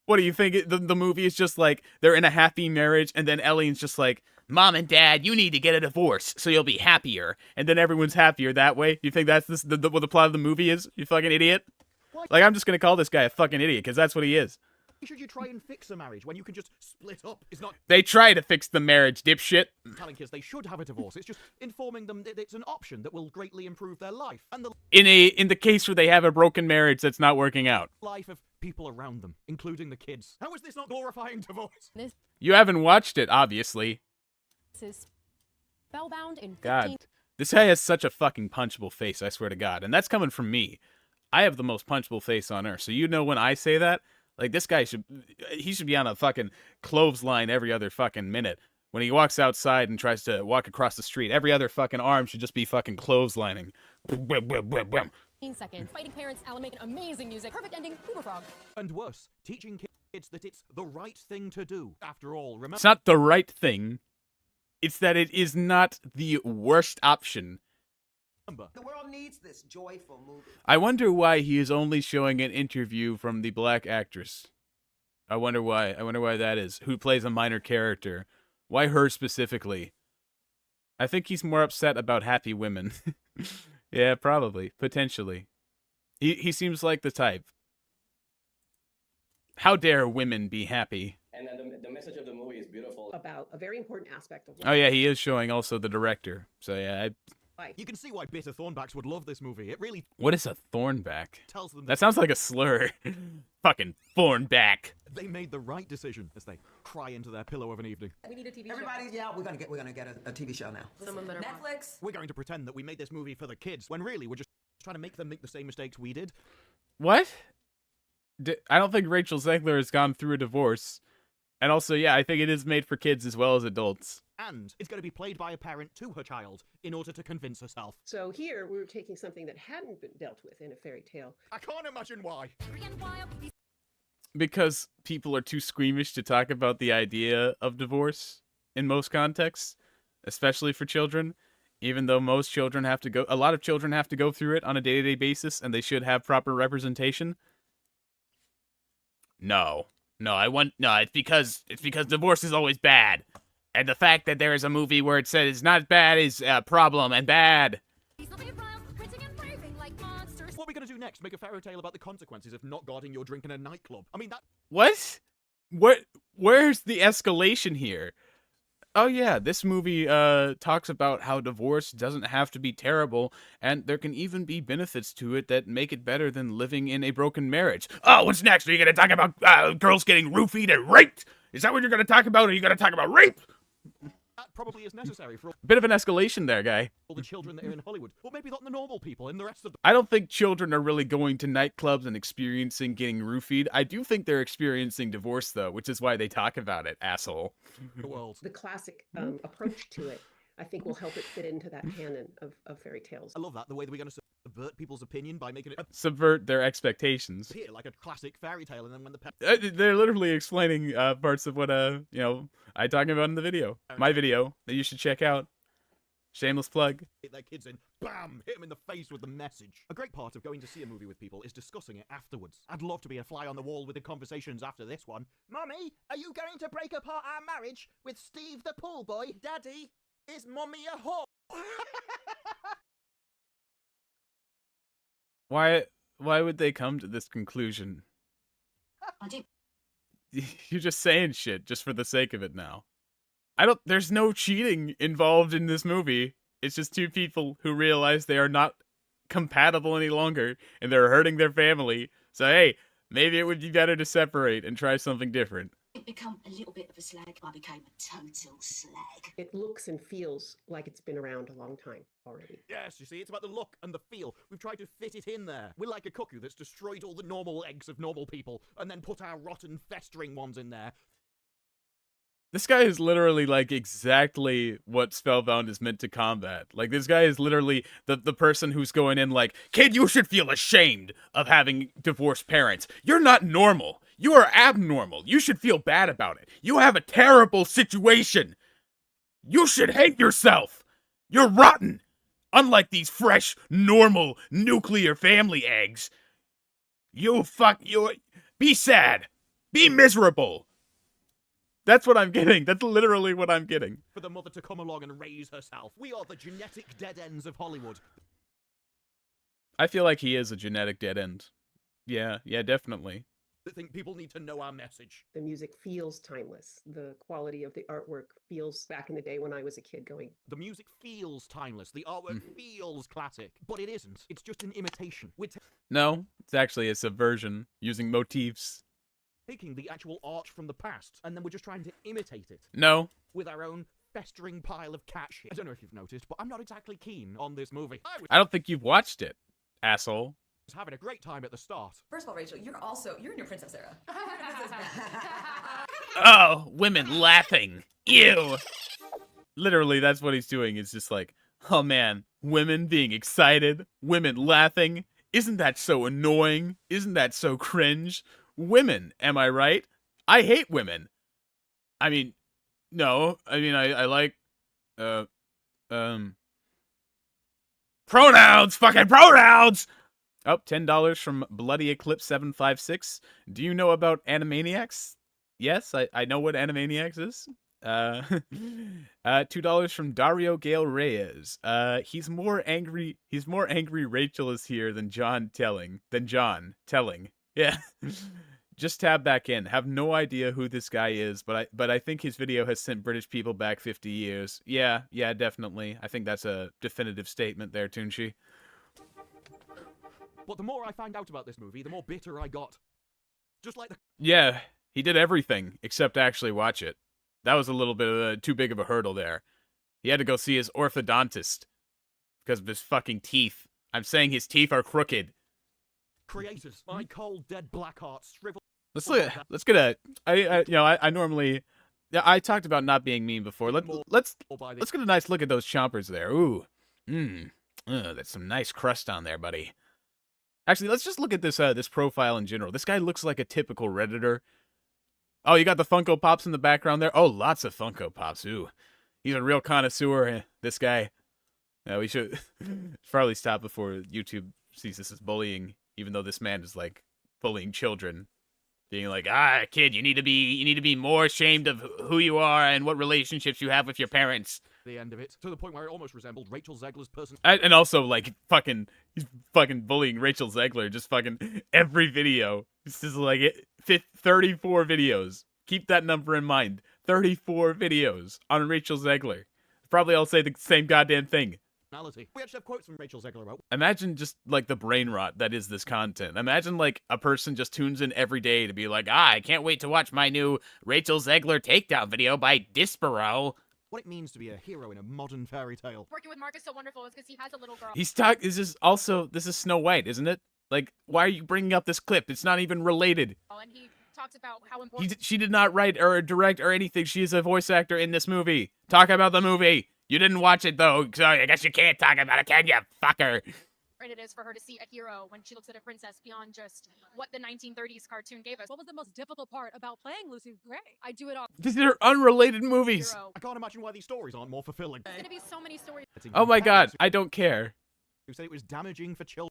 What do you think? The movie is just like they're in a happy marriage and then Ellen's just like, Mom and Dad, you need to get a divorce so you'll be happier. And then everyone's happier that way? You think that's what the plot of the movie is? You fucking idiot? What? Like, I'm just gonna call this guy a fucking idiot because that's what he is. Should you try and fix a marriage when you can just split up? It's not... They try to fix the marriage, dipshit. Telling kids they should have a divorce. It's just informing them that it's an option that will greatly improve their life. And the in the case where they have a broken marriage that's not working out. Life of people around them, including the kids. How is this not glorifying divorce? You haven't watched it, obviously. This is Spellbound in 15... God, this guy has such a fucking punchable face, I swear to God. And that's coming from me. I have the most punchable face on earth. So you know when I say that, like, this guy should be on a fucking clothesline every other fucking minute. When he walks outside and tries to walk across the street, every other fucking arm should just be fucking clotheslining. 15 seconds. Fighting parents, Alan making amazing music. Perfect ending, Hoover Frog. And worse, teaching kids that it's the right thing to do. After all, remember... It's not the right thing. It's that it is not the worst option. The world needs this joyful movie. I wonder why he is only showing an interview from the black actress. I wonder why. I wonder why that is. Who plays a minor character. Why her specifically? I think he's more upset about happy women. Yeah, probably. Potentially. He seems like the type. How dare women be happy? And then the message of the movie is beautiful. About a very important aspect of life. Oh yeah, he is showing also the director. So yeah, You can see why bitter Thornbacks would love this movie. It really... What is a thornback? Tells them that sounds like a slur. Fucking thornback. They made the right decision as they cry into their pillow of an evening. We need a TV show. We're gonna get a TV show now. Someone better Netflix. We're going to pretend that we made this movie for the kids, when really we're just trying to make them make the same mistakes we did. What? I don't think Rachel Zegler has gone through a divorce. And also, yeah, I think it is made for kids as well as adults. And it's going to be played by a parent to her child in order to convince herself. So here we were taking something that hadn't been dealt with in a fairy tale. I can't imagine why. Because people are too squeamish to talk about the idea of divorce in most contexts, especially for children. Even though a lot of children have to go through it on a day-to-day basis, and they should have proper representation. No, it's because divorce is always bad. And the fact that there is a movie where it says it's not bad is a problem and bad. What are we going to do next? Make a fairy tale about the consequences of not guarding your drink in a nightclub? I mean, that... What? Where's the escalation here? Oh yeah, this movie talks about how divorce doesn't have to be terrible, and there can even be benefits to it that make it better than living in a broken marriage. Oh, what's next? Are you going to talk about girls getting roofied and raped? Is that what you're going to talk about? Or are you going to talk about rape? That probably is necessary for Bit of an escalation there, guy. all the children that are in Hollywood. Or maybe not the normal people in the rest of the... I don't think children are really going to nightclubs and experiencing getting roofied. I do think they're experiencing divorce, though, which is why they talk about it, asshole. The world. The classic approach to it, I think, will help it fit into that canon of fairy tales. I love that, the way that we're going to Subvert people's opinion by making it Subvert their expectations. appear like a classic fairy tale, and then when the They're literally explaining parts of what I talking about in the video. My video that you should check out. Shameless plug. hit their kids in, bam, hit them in the face with the message. A great part of going to see a movie with people is discussing it afterwards. I'd love to be a fly on the wall with the conversations after this one. Mummy, are you going to break apart our marriage with Steve the pool boy? Daddy, is Mummy a whore? Why would they come to this conclusion? You're just saying shit just for the sake of it now. There's no cheating involved in this movie. It's just two people who realize they are not compatible any longer and they're hurting their family. So hey, maybe it would be better to separate and try something different. It become a little bit of a slag. I became a total slag. It looks and feels like it's been around a long time already. Yes, you see, it's about the look and the feel. We've tried to fit it in there. We're like a cuckoo that's destroyed all the normal eggs of normal people and then put our rotten, festering ones in there. This guy is literally like exactly what Spellbound is meant to combat. Like this guy is literally the person who's going in like, kid, you should feel ashamed of having divorced parents. You're not normal. You are abnormal. You should feel bad about it. You have a terrible situation. You should hate yourself. You're rotten. Unlike these fresh, normal, nuclear family eggs. Be sad. Be miserable. That's what I'm getting. That's literally what I'm getting. For the mother to come along and raise herself. We are the genetic dead ends of Hollywood. I feel like he is a genetic dead end. Yeah, definitely. I think people need to know our message. The music feels timeless. The quality of the artwork feels back in the day when I was a kid going. The music feels timeless. The artwork feels classic. But it isn't. It's just an imitation. No, it's actually a subversion using motifs. Taking the actual art from the past, and then we're just trying to imitate it. No. With our own festering pile of cat shit. I don't know if you've noticed, but I'm not exactly keen on this movie. I don't think you've watched it, asshole. I was having a great time at the start. First of all, Rachel, you're in your Princess era. Oh, women laughing. Ew. Literally, that's what he's doing. It's just like, oh man, women being excited, women laughing. Isn't that so annoying? Isn't that so cringe? Women, am I right? I hate women. I mean, no. I mean, I like, pronouns! Fucking pronouns! Oh, $10 from Bloody Eclipse 756. Do you know about Animaniacs? Yes, I know what Animaniacs is. $2 from Dario Gale Reyes. He's more angry Rachel is here than John telling. Yeah. Just tab back in. Have no idea who this guy is, but I think his video has sent British people back 50 years. Yeah, definitely. I think that's a definitive statement there, Tunchi. But the more I found out about this movie, the more bitter I got. Just like the... Yeah, he did everything except actually watch it. That was a little bit too big of a hurdle there. He had to go see his orthodontist because of his fucking teeth. I'm saying his teeth are crooked. Creators, my cold, dead black heart shriveled. Let's get a. I normally, I talked about not being mean before. Let's get a nice look at those chompers there. Ooh, that's some nice crust on there, buddy. Actually, let's just look at this profile in general. This guy looks like a typical Redditor. Oh, you got the Funko Pops in the background there. Oh, lots of Funko Pops. Ooh, he's a real connoisseur. This guy. Yeah, we should probably stop before YouTube sees this as bullying. Even though this man is like bullying children, being like, kid, you need to be more ashamed of who you are and what relationships you have with your parents. The end of it, to the point where it almost resembled Rachel Zegler's person. And also, like, he's fucking bullying Rachel Zegler, just fucking every video. This is like 34 videos. Keep that number in mind. 34 videos on Rachel Zegler. Probably all say the same goddamn thing. We actually have quotes from Rachel Zegler about. Imagine just like the brain rot that is this content. Imagine like a person just tunes in every day to be like, I can't wait to watch my new Rachel Zegler takedown video by Disparo. What it means to be a hero in a modern fairy tale. Working with Mark is so wonderful is because he has a little girl. This is Snow White, isn't it? Like, why are you bringing up this clip? It's not even related. And he talks about how important. She did not write or direct or anything. She is a voice actor in this movie. Talk about the movie. You didn't watch it, though, so I guess you can't talk about it, can you, fucker? different it is for her to see a hero when she looks at a princess beyond just what the 1930s cartoon gave us. What was the most difficult part about playing Lucy Gray? I do it all. These are unrelated movies. Hero. I can't imagine why these stories aren't more fulfilling. There's gonna be so many stories. Oh my god, I don't care. Who said it was damaging for children?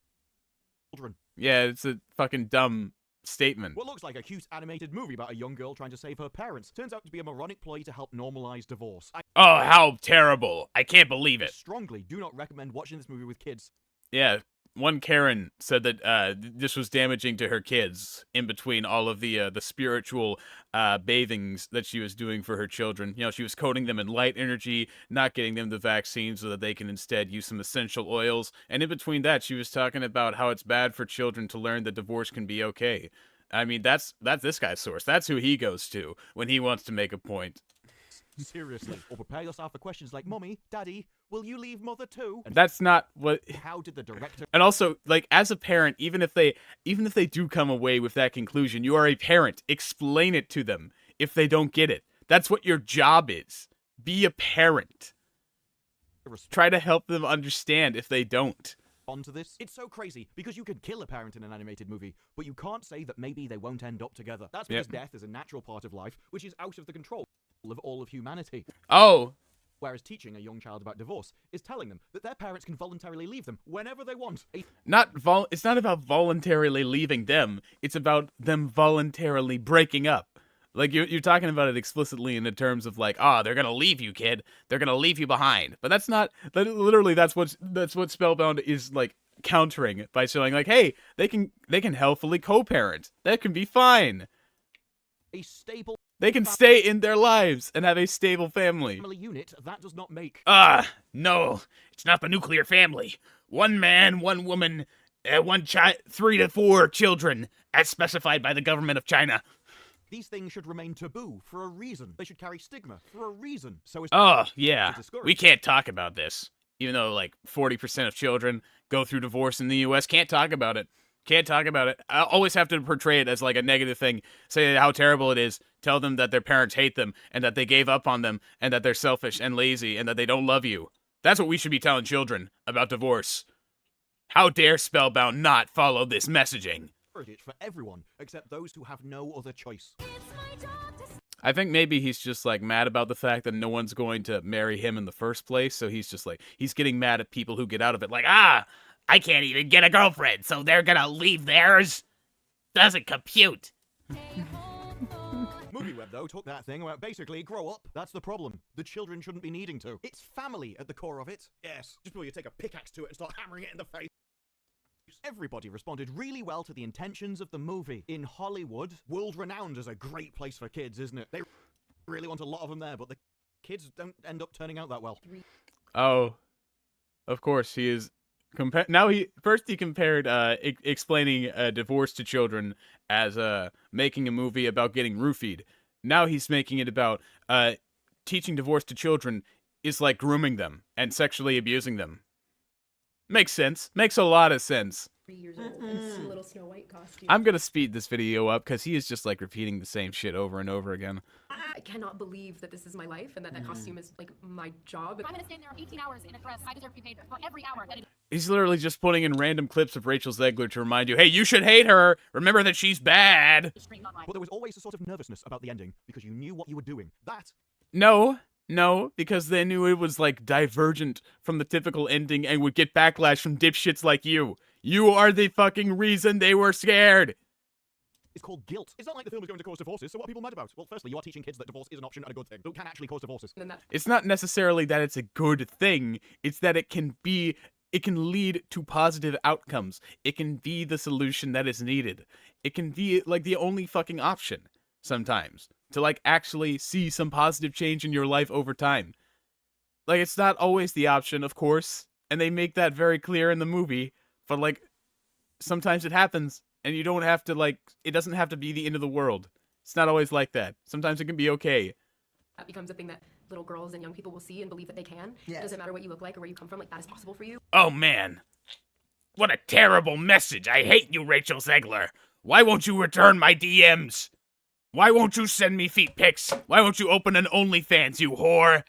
Yeah, it's a fucking dumb statement. What looks like a cute animated movie about a young girl trying to save her parents turns out to be a moronic ploy to help normalize divorce. Oh, how terrible. I can't believe it. Strongly do not recommend watching this movie with kids. Yeah, one Karen said that this was damaging to her kids in between all of the spiritual bathings that she was doing for her children. You know, she was coating them in light energy, not getting them the vaccine so that they can instead use some essential oils. And in between that, she was talking about how it's bad for children to learn that divorce can be okay. I mean, that's this guy's source. That's who he goes to when he wants to make a point. Seriously. Or prepare yourself for questions like, Mommy, Daddy, will you leave Mother too? And that's not what... How did the director... And also, like, as a parent, even if they do come away with that conclusion, you are a parent. Explain it to them if they don't get it. That's what your job is. Be a parent. Try to help them understand if they don't. Onto this. It's so crazy because you could kill a parent in an animated movie, but you can't say that maybe they won't end up together. That's because death is a natural part of life, which is out of the control of all of humanity. Oh. Whereas teaching a young child about divorce is telling them that their parents can voluntarily leave them whenever they want. It's not about voluntarily leaving them. It's about them voluntarily breaking up. Like, you're talking about it explicitly in the terms of like, they're gonna leave you, kid. They're gonna leave you behind. But that's not. Literally, that's what Spellbound is like countering by showing like, hey, they can healthfully co-parent. That can be fine. A stable. They can stay in their lives and have a stable family. Family unit that does not make. No, it's not the nuclear family. One man, one woman, 3 to 4 children, as specified by the government of China. These things should remain taboo for a reason. They should carry stigma for a reason. So yeah, we can't talk about this. Even though like 40% of children go through divorce in the U.S., can't talk about it. Can't talk about it. I always have to portray it as like a negative thing. Say how terrible it is. Tell them that their parents hate them and that they gave up on them and that they're selfish and lazy and that they don't love you. That's what we should be telling children about divorce. How dare Spellbound not follow this messaging? For everyone except those who have no other choice. I think maybe he's just like mad about the fact that no one's going to marry him in the first place. So he's just like, he's getting mad at people who get out of it. Like, I can't even get a girlfriend, so they're gonna leave theirs? Doesn't compute. MovieWeb, though, took that thing about basically grow up. That's the problem. The children shouldn't be needing to. It's family at the core of it. Yes. Just before you take a pickaxe to it and start hammering it in the face. Everybody responded really well to the intentions of the movie. In Hollywood, world-renowned as a great place for kids, isn't it? They really want a lot of them there, but the kids don't end up turning out that well. Oh, of course, he is... He compared explaining divorce to children as making a movie about getting roofied. Now he's making it about teaching divorce to children is like grooming them and sexually abusing them. Makes sense. Makes a lot of sense. 3 years old in little Snow White costume. I'm gonna speed this video up because he is just like repeating the same shit over and over again. I cannot believe that this is my life and that that costume is like my job. I'm gonna stand there 18 hours in a dress. I deserve to be paid for every hour that it. He's literally just putting in random clips of Rachel Zegler to remind you, hey, you should hate her. Remember that she's bad. But there was always a sort of nervousness about the ending because you knew what you were doing. No, because they knew it was like divergent from the typical ending and would get backlash from dipshits like you. You are the fucking reason they were scared. It's called guilt. It's not like the film is going to cause divorces, so what are people mad about? Well, firstly, you are teaching kids that divorce is an option and a good thing. It can actually cause divorces. It's not necessarily that it's a good thing. It's that it can lead to positive outcomes. It can be the solution that is needed. It can be like the only fucking option sometimes to like actually see some positive change in your life over time. Like, it's not always the option, of course, and they make that very clear in the movie, but like sometimes it happens and you don't have to like, it doesn't have to be the end of the world. It's not always like that. Sometimes it can be okay. That becomes a thing that little girls and young people will see and believe that they can. Yes. It doesn't matter what you look like or where you come from, like that is possible for you. Oh man, what a terrible message. I hate you, Rachel Zegler. Why won't you return my DMs? Why won't you send me feet pics? Why won't you open an OnlyFans, you whore?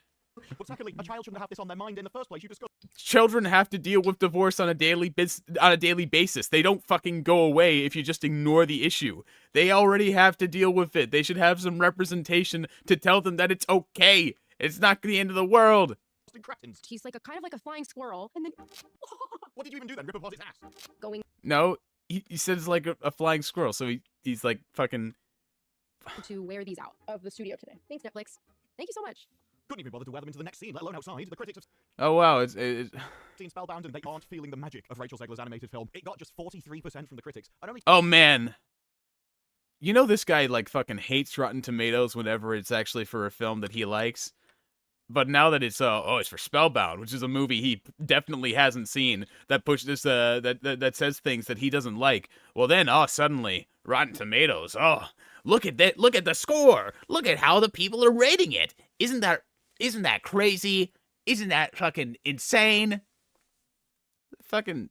But secondly, a child shouldn't have this on their mind in the first place. You discuss. Children have to deal with divorce on a daily basis. They don't fucking go away if you just ignore the issue. They already have to deal with it. They should have some representation to tell them that it's okay. It's not the end of the world. He's like a kind of like a flying squirrel, and then What did you even do then? Rip apart his ass? going No, he says like a flying squirrel, so he's like fucking... to wear these out of the studio today. Thanks, Netflix. Thank you so much. Couldn't even bother to wear them into the next scene, let alone outside. The critics have Oh wow, it's seen Spellbound and they aren't feeling the magic of Rachel Zegler's animated film. It got just 43% from the critics. And only Oh man. You know this guy like fucking hates Rotten Tomatoes whenever it's actually for a film that he likes. But now that it's it's for Spellbound, which is a movie he definitely hasn't seen, that pushes that says things that he doesn't like. Well then, suddenly Rotten Tomatoes. Oh, look at that! Look at the score! Look at how the people are rating it. Isn't that crazy? Isn't that fucking insane? Fucking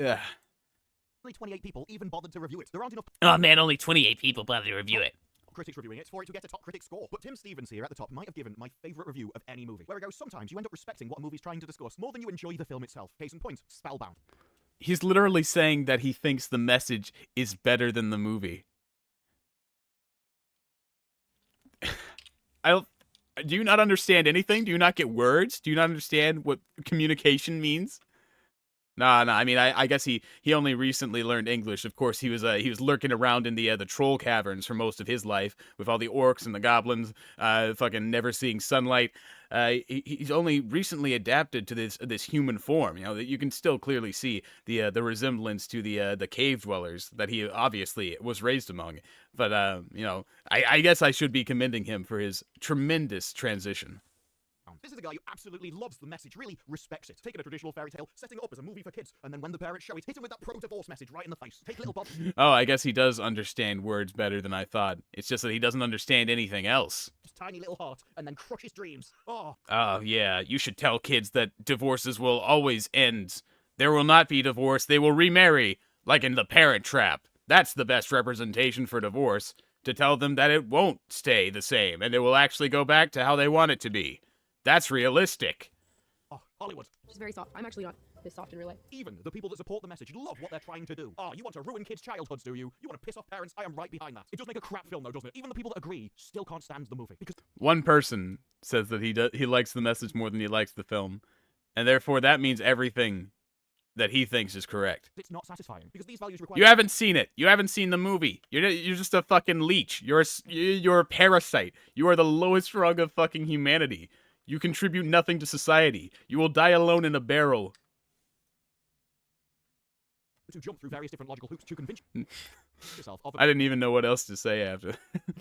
only 28 people even bothered to review it. There aren't enough. Oh man, only 28 people bothered to review it. Critics reviewing it for it to get a top critic score. But Tim Stevens here at the top might have given my favourite review of any movie. Where it goes, sometimes you end up respecting what a movie's trying to discuss more than you enjoy the film itself. Case in point, Spellbound. He's literally saying that he thinks the message is better than the movie. Do you not understand anything? Do you not get words? Do you not understand what communication means? Nah. I mean, I guess he only recently learned English. Of course, he was lurking around in the troll caverns for most of his life with all the orcs and the goblins, fucking never seeing sunlight. He's only recently adapted to this human form. You know, that you can still clearly see the resemblance to the cave dwellers that he obviously was raised among. But you know, I guess I should be commending him for his tremendous transition. This is a guy who absolutely loves the message, really respects it. Taking a traditional fairy tale, setting it up as a movie for kids, and then when the parents show it, hit him with that pro-divorce message right in the face. Take little Bob. Oh, I guess he does understand words better than I thought. It's just that he doesn't understand anything else. His tiny little heart, and then crush his dreams. Oh, yeah, you should tell kids that divorces will always end. There will not be divorce, they will remarry, like in The Parent Trap. That's the best representation for divorce, to tell them that it won't stay the same, and it will actually go back to how they want it to be. That's realistic. Oh, Hollywood. She's very soft. I'm actually not this soft in real life. Even the people that support the message love what they're trying to do. Oh, you want to ruin kids' childhoods, do you? You want to piss off parents? I am right behind that. It does make a crap film, though, doesn't it? Even the people that agree still can't stand the movie. Because one person says that he likes the message more than he likes the film, and therefore that means everything that he thinks is correct. It's not satisfying because these values require. You haven't seen it. You haven't seen the movie. You're just a fucking leech. You're a parasite. You are the lowest rung of fucking humanity. You contribute nothing to society. You will die alone in a barrel. To jump through various different logical hoops to convince yourself of I didn't even know what else to say after.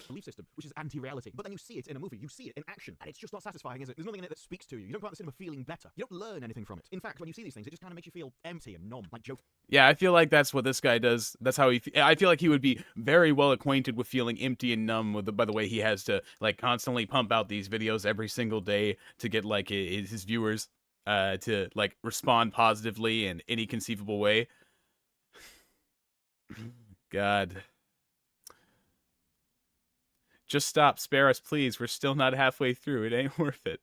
belief system, which is anti-reality. But then you see it in a movie, you see it in action, and it's just not satisfying, is it? There's nothing in it that speaks to you. You don't go out the cinema feeling better. You don't learn anything from it. In fact, when you see these things, it just kind of makes you feel empty and numb, like joke. Yeah, I feel like that's what this guy does. That's how I feel like he would be very well acquainted with feeling empty and numb by the way he has to like constantly pump out these videos every single day to get like his viewers to like respond positively in any conceivable way. God. Just stop, spare us, please. We're still not halfway through. It ain't worth it.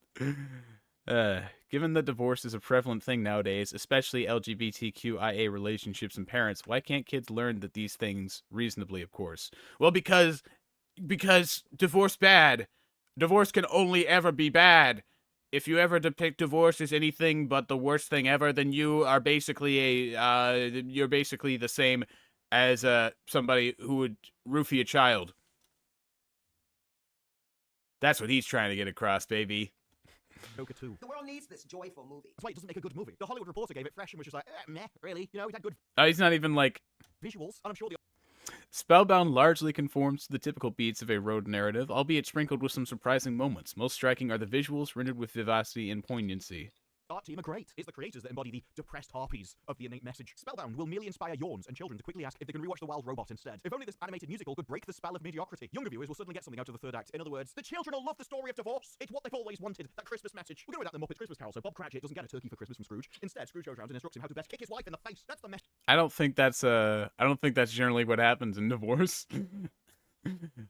Given that divorce is a prevalent thing nowadays, especially LGBTQIA relationships and parents, why can't kids learn that these things reasonably, of course? Well, because divorce bad. Divorce can only ever be bad. If you ever depict divorce as anything but the worst thing ever, then you are basically you're basically the same as somebody who would roofie a child. That's what he's trying to get across, baby. Joker 2. The world needs this joyful movie. That's why it doesn't make a good movie. The Hollywood Reporter gave it fresh and was just like, meh, really? You know, it had good He's not even like visuals, and I'm sure the Spellbound largely conforms to the typical beats of a road narrative, albeit sprinkled with some surprising moments. Most striking are the visuals, rendered with vivacity and poignancy. art team are great. It's the creators that embody the depressed harpies of the innate message. Spellbound will merely inspire yawns and children to quickly ask if they can rewatch The Wild Robot instead. If only this animated musical could break the spell of mediocrity. Younger viewers will suddenly get something out of the third act. In other words, the children will love the story of divorce. It's what they've always wanted. That Christmas message. We're going to adapt the Muppet Christmas Carol, so Bob Cratchit doesn't get a turkey for Christmas from Scrooge. Instead, Scrooge goes around and instructs him how to best kick his wife in the face. That's the message. I don't think that's generally what happens in divorce.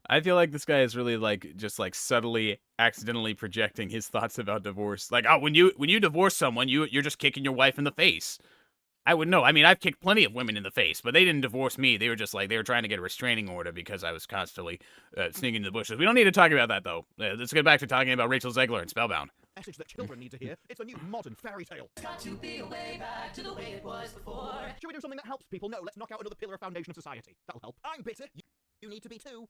I feel like this guy is really like just like subtly, accidentally projecting his thoughts about divorce. Like, oh, when you divorce someone, you're just kicking your wife in the face. I would know. I mean, I've kicked plenty of women in the face, but they didn't divorce me. They were just like, they were trying to get a restraining order because I was constantly sneaking in the bushes. We don't need to talk about that, though. Let's get back to talking about Rachel Zegler and Spellbound. Message that children need to hear. It's a new modern fairy tale. Got to be a way back to the way it was before. Should we do something that helps people? No, let's knock out another pillar of foundation of society. That'll help. I'm bitter. You need to be too.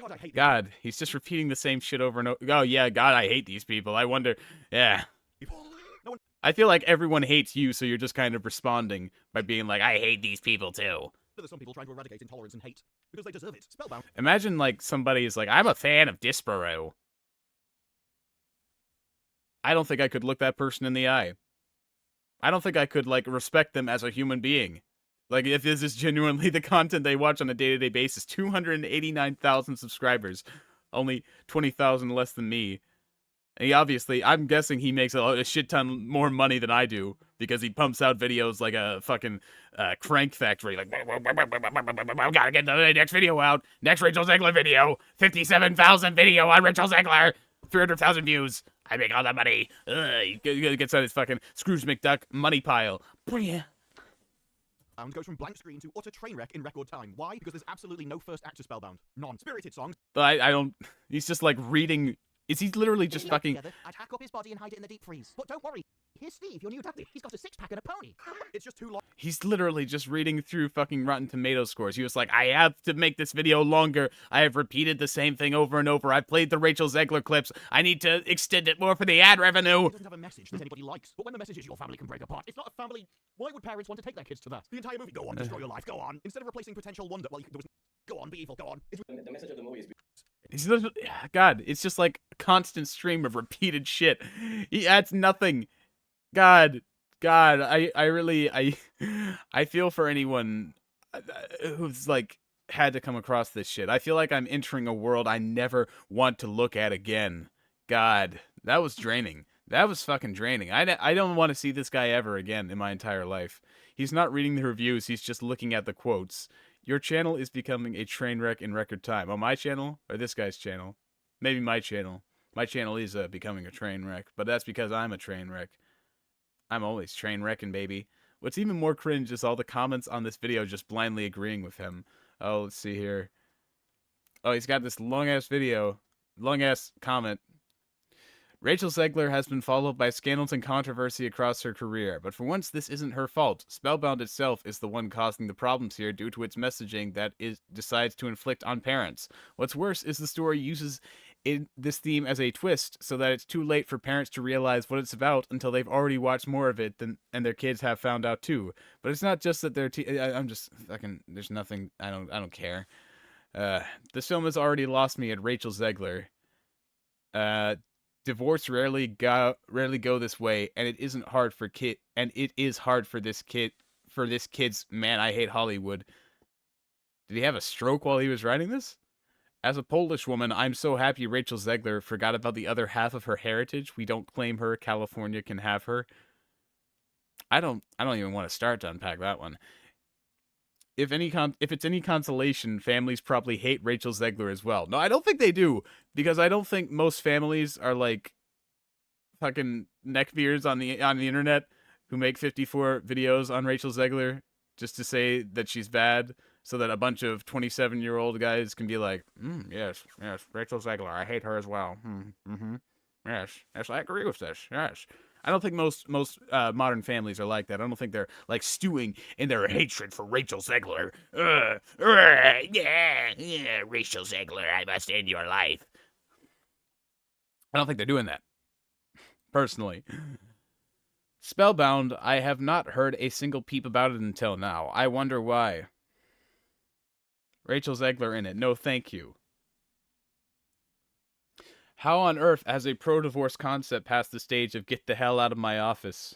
God, I hate God, he's just repeating the same shit over and over. Oh, yeah, God, I hate these people. I wonder, yeah. No one... I feel like everyone hates you, so you're just kind of responding by being like, I hate these people too. There's some people trying to eradicate intolerance and hate because they deserve it. Spellbound. Imagine like somebody is like, I'm a fan of Disparu. I don't think I could look that person in the eye. I don't think I could like respect them as a human being. Like, if this is genuinely the content they watch on a day-to-day basis, 289,000 subscribers, only 20,000 less than me. And he obviously, I'm guessing he makes a shit ton more money than I do, because he pumps out videos like a fucking crank factory, like, gotta get the next video out, next Rachel Zegler video, 57,000 video on Rachel Zegler, 300,000 views, I make all that money. He gets on his fucking Scrooge McDuck money pile. Goes from blank screen to utter train wreck in record time. Why? Because there's absolutely no first act to Spellbound. None. Spirited songs. But I don't... He's just, like, reading... Is he literally just fucking... I'd hack up his body and hide it in the deep freeze. But don't worry. Here's Steve, your new daddy. He's got a six-pack and a pony. It's just too long. He's literally just reading through fucking Rotten Tomatoes scores. He was like, I have to make this video longer. I have repeated the same thing over and over. I've played the Rachel Zegler clips. I need to extend it more for the ad revenue. It doesn't have a message that anybody likes. But when the message is your family can break apart, it's not a family. Why would parents want to take their kids to that? The entire movie, go on, destroy your life, go on. Instead of replacing potential wonder, well, there was... Go on, be evil, go on. The message of the movie is He's literally, God, it's just like a constant stream of repeated shit. He adds nothing. God, I really, I feel for anyone who's like had to come across this shit. I feel like I'm entering a world I never want to look at again. God, that was draining. That was fucking draining. I don't want to see this guy ever again in my entire life. He's not reading the reviews, he's just looking at the quotes. Your channel is becoming a train wreck in record time. On my channel or this guy's channel? Maybe my channel. My channel is becoming a train wreck, but that's because I'm a train wreck. I'm always train wrecking, baby. What's even more cringe is all the comments on this video just blindly agreeing with him. Oh, let's see here. Oh, he's got this long-ass video. Long-ass comment. Rachel Zegler has been followed by scandals and controversy across her career, but for once this isn't her fault. Spellbound itself is the one causing the problems here due to its messaging that it decides to inflict on parents. What's worse is the story uses this theme as a twist, so that it's too late for parents to realize what it's about until they've already watched more of it and their kids have found out too. But it's not just that I'm just fucking, there's nothing, I don't care. This film has already lost me at Rachel Zegler. Divorce rarely go this way, and it isn't hard for it is hard for this kid's man, I hate Hollywood. Did he have a stroke while he was writing this? As a Polish woman, I'm so happy Rachel Zegler forgot about the other half of her heritage. We don't claim her. California can have her. I don't even want to start to unpack that one. If it's any consolation, families probably hate Rachel Zegler as well. No, I don't think they do, because I don't think most families are like fucking neckbeards on the internet who make 54 videos on Rachel Zegler just to say that she's bad, so that a bunch of 27-year-old guys can be like, yes, Rachel Zegler, I hate her as well. Yes, I agree with this. Yes. I don't think most modern families are like that. I don't think they're like stewing in their hatred for Rachel Zegler. Yeah, Rachel Zegler, I must end your life. I don't think they're doing that, personally. Spellbound, I have not heard a single peep about it until now. I wonder why. Rachel Zegler in it. No, thank you. How on earth has a pro-divorce concept passed the stage of get the hell out of my office?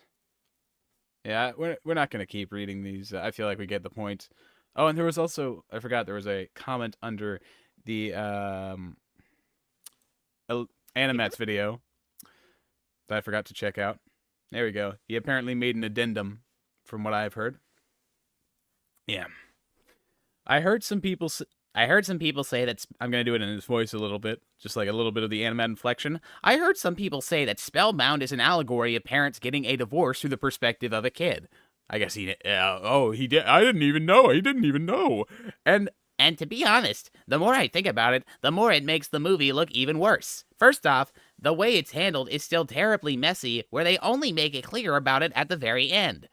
Yeah, we're not going to keep reading these. I feel like we get the point. Oh, and there was also, I forgot, there was a comment under the Animats video that I forgot to check out. There we go. He apparently made an addendum, from what I've heard. Yeah. I heard some people I heard some people say that I'm gonna do it in his voice a little bit, just like a little bit of the anime inflection. I heard some people say that Spellbound is an allegory of parents getting a divorce through the perspective of a kid. I guess he did. I didn't even know. He didn't even know. And to be honest, the more I think about it, the more it makes the movie look even worse. First off, the way it's handled is still terribly messy, where they only make it clear about it at the very end.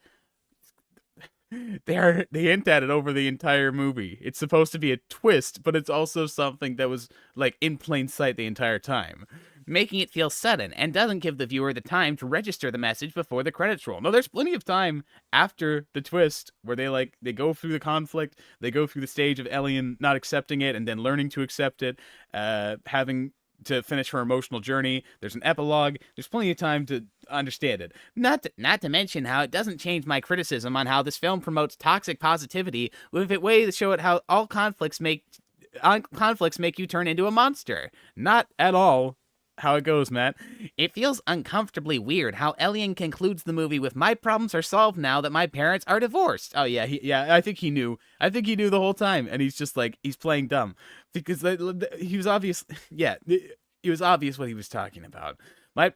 They hint at it over the entire movie. It's supposed to be a twist, but it's also something that was like in plain sight the entire time, making it feel sudden and doesn't give the viewer the time to register the message before the credits roll. No, there's plenty of time after the twist where they go through the conflict, they go through the stage of Elian not accepting it and then learning to accept it, having to finish her emotional journey. There's an epilogue. There's plenty of time to understand it. Not to mention how it doesn't change my criticism on how this film promotes toxic positivity with a way to show it how all conflicts make you turn into a monster. Not at all how it goes, Matt. It feels uncomfortably weird how Elian concludes the movie with "my problems are solved now that my parents are divorced." Oh yeah, I think he knew. I think he knew the whole time, and he's just like, he's playing dumb because he was obvious. Yeah, it was obvious what he was talking about.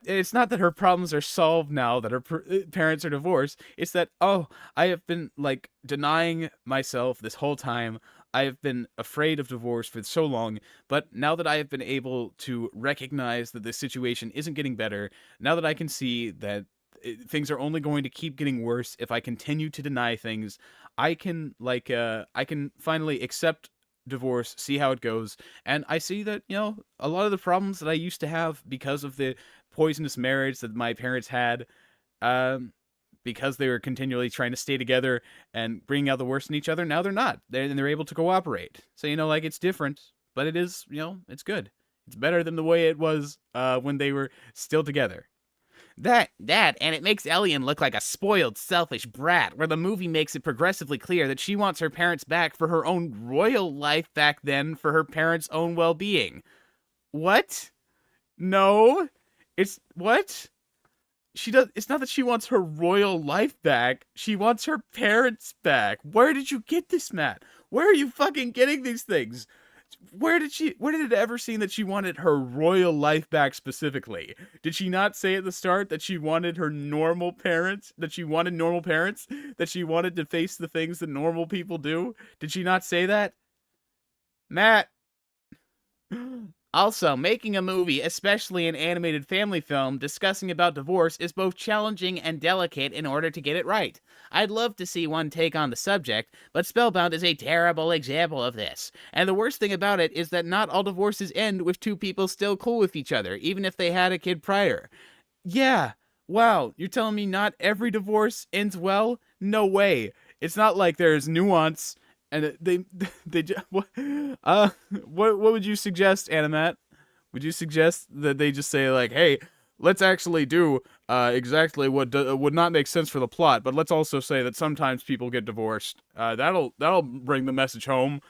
It's not that her problems are solved now that her parents are divorced. It's that, I have been like denying myself this whole time. I have been afraid of divorce for so long, but now that I have been able to recognize that the situation isn't getting better, now that I can see that things are only going to keep getting worse if I continue to deny things, I can finally accept divorce, see how it goes, and I see that, a lot of the problems that I used to have because of the poisonous marriage that my parents had, because they were continually trying to stay together and bring out the worst in each other, now they're not. They're able to cooperate. So, it's different, but it is, it's good. It's better than the way it was when they were still together. That, and it makes Elian look like a spoiled, selfish brat, where the movie makes it progressively clear that she wants her parents back for her own royal life back then for her parents' own well-being. What? No. What? It's not that she wants her royal life back. She wants her parents back. Where did you get this, Matt? Where are you fucking getting these things? Where did it ever seem that she wanted her royal life back specifically? Did she not say at the start that she wanted her normal parents? That she wanted normal parents? That she wanted to face the things that normal people do? Did she not say that? Matt. Also, making a movie, especially an animated family film, discussing about divorce is both challenging and delicate in order to get it right. I'd love to see one take on the subject, but Spellbound is a terrible example of this. And the worst thing about it is that not all divorces end with two people still cool with each other, even if they had a kid prior. Yeah, wow, you're telling me not every divorce ends well? No way. It's not like there's nuance. And what would you suggest, Animat? Would you suggest that they just say like, hey, let's actually do exactly what would not make sense for the plot, but let's also say that sometimes people get divorced. That'll bring the message home.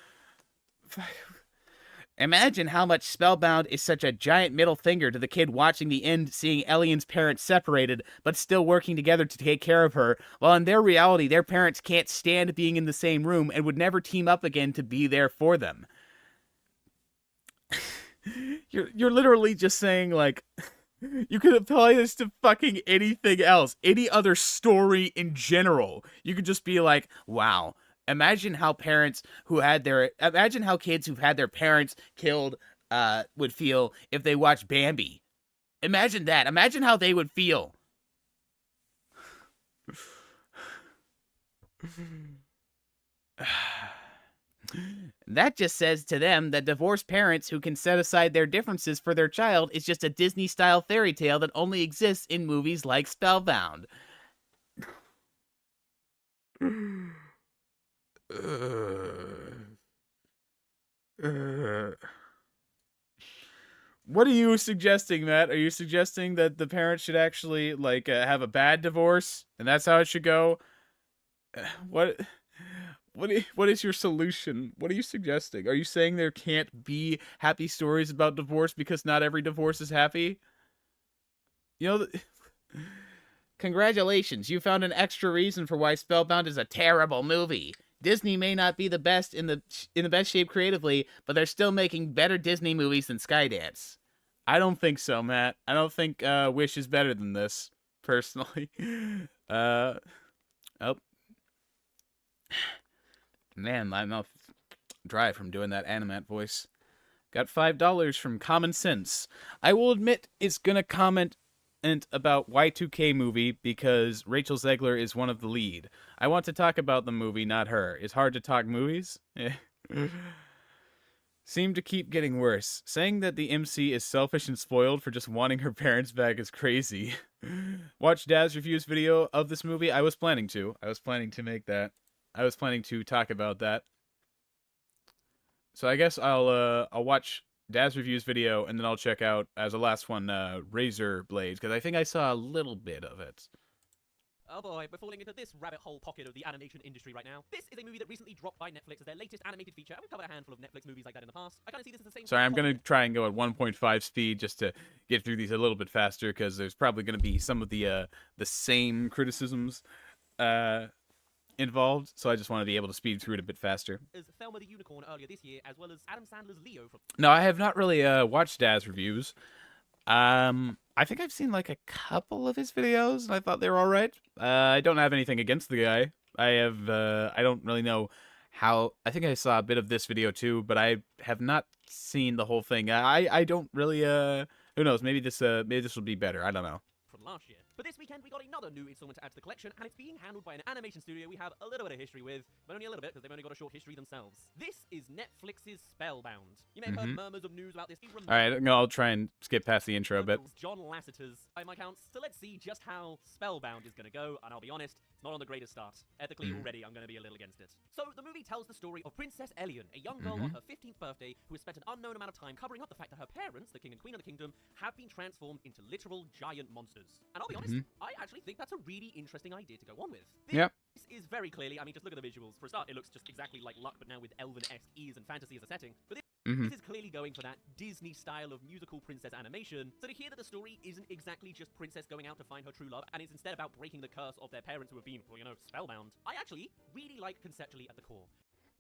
Imagine how much Spellbound is such a giant middle finger to the kid watching the end, seeing Elian's parents separated, but still working together to take care of her, while in their reality, their parents can't stand being in the same room and would never team up again to be there for them. You're literally just saying, like, you could apply this to fucking anything else, any other story in general. You could just be like, wow. Imagine how kids who've had their parents killed would feel if they watched Bambi. Imagine that. Imagine how they would feel. That just says to them that divorced parents who can set aside their differences for their child is just a Disney-style fairy tale that only exists in movies like Spellbound. What are you suggesting, Matt? Are you suggesting that the parents should actually have a bad divorce and that's how it should go? What is your solution? What are you suggesting? Are you saying there can't be happy stories about divorce because not every divorce is happy? Congratulations, you found an extra reason for why Spellbound is a terrible movie. Disney may not be the best in the best shape creatively, but they're still making better Disney movies than Skydance. I don't think so, Matt. I don't think Wish is better than this, personally. Oh. Man, my mouth dry from doing that Animat voice. Got $5 from Common Sense. I will admit it's gonna comment about Y2K movie because Rachel Zegler is one of the lead. I want to talk about the movie, not her. It's hard to talk movies. Seem to keep getting worse. Saying that the MC is selfish and spoiled for just wanting her parents back is crazy. Watch Daz Review's video of this movie. I was planning to make that. I was planning to talk about that. So I guess I'll watch Daz Review's video, and then I'll check out, as a last one, Razor Blades, because I think I saw a little bit of it. Oh boy, we're falling into this rabbit hole pocket of the animation industry right now. This is a movie that recently dropped by Netflix as their latest animated feature, and we've covered a handful of Netflix movies like that in the past. I kind of see this as the same... Sorry, I'm going to try and go at 1.5 speed just to get through these a little bit faster, because there's probably going to be some of the same criticisms involved, so I just want to be able to speed through it a bit faster. As Thelma the Unicorn earlier this year, as well as Adam Sandler's Leo from... No, I have not really watched Daz Reviews. I think I've seen like a couple of his videos, and I thought they were all right. I don't have anything against the guy. I don't really know how... I think I saw a bit of this video too, but I have not seen the whole thing. I don't really... who knows? Maybe this will be better. I don't know. From last year. But this weekend, we got another new installment to add to the collection, and it's being handled by an animation studio we have a little bit of history with, but only a little bit, because they've only got a short history themselves. This is Netflix's Spellbound. You may have heard murmurs of news about this. Alright, I'll try and skip past the intro a bit. John Lasseter's, by my counts. So let's see just how Spellbound is going to go, and I'll be honest, it's not on the greatest start. Ethically, already, I'm going to be a little against it. So, the movie tells the story of Princess Elian, a young girl on her 15th birthday who has spent an unknown amount of time covering up the fact that her parents, the king and queen of the kingdom, have been transformed into literal giant monsters. And I'll be honest, I actually think that's a really interesting idea to go on with. This is very clearly, I mean, just look at the visuals. For a start, it looks just exactly like Luck, but now with elven-esque ease and fantasy as a setting. But this is clearly going for that Disney style of musical princess animation. So to hear that the story isn't exactly just princess going out to find her true love, and is instead about breaking the curse of their parents who have been, well, you know, spellbound, I actually really like conceptually at the core.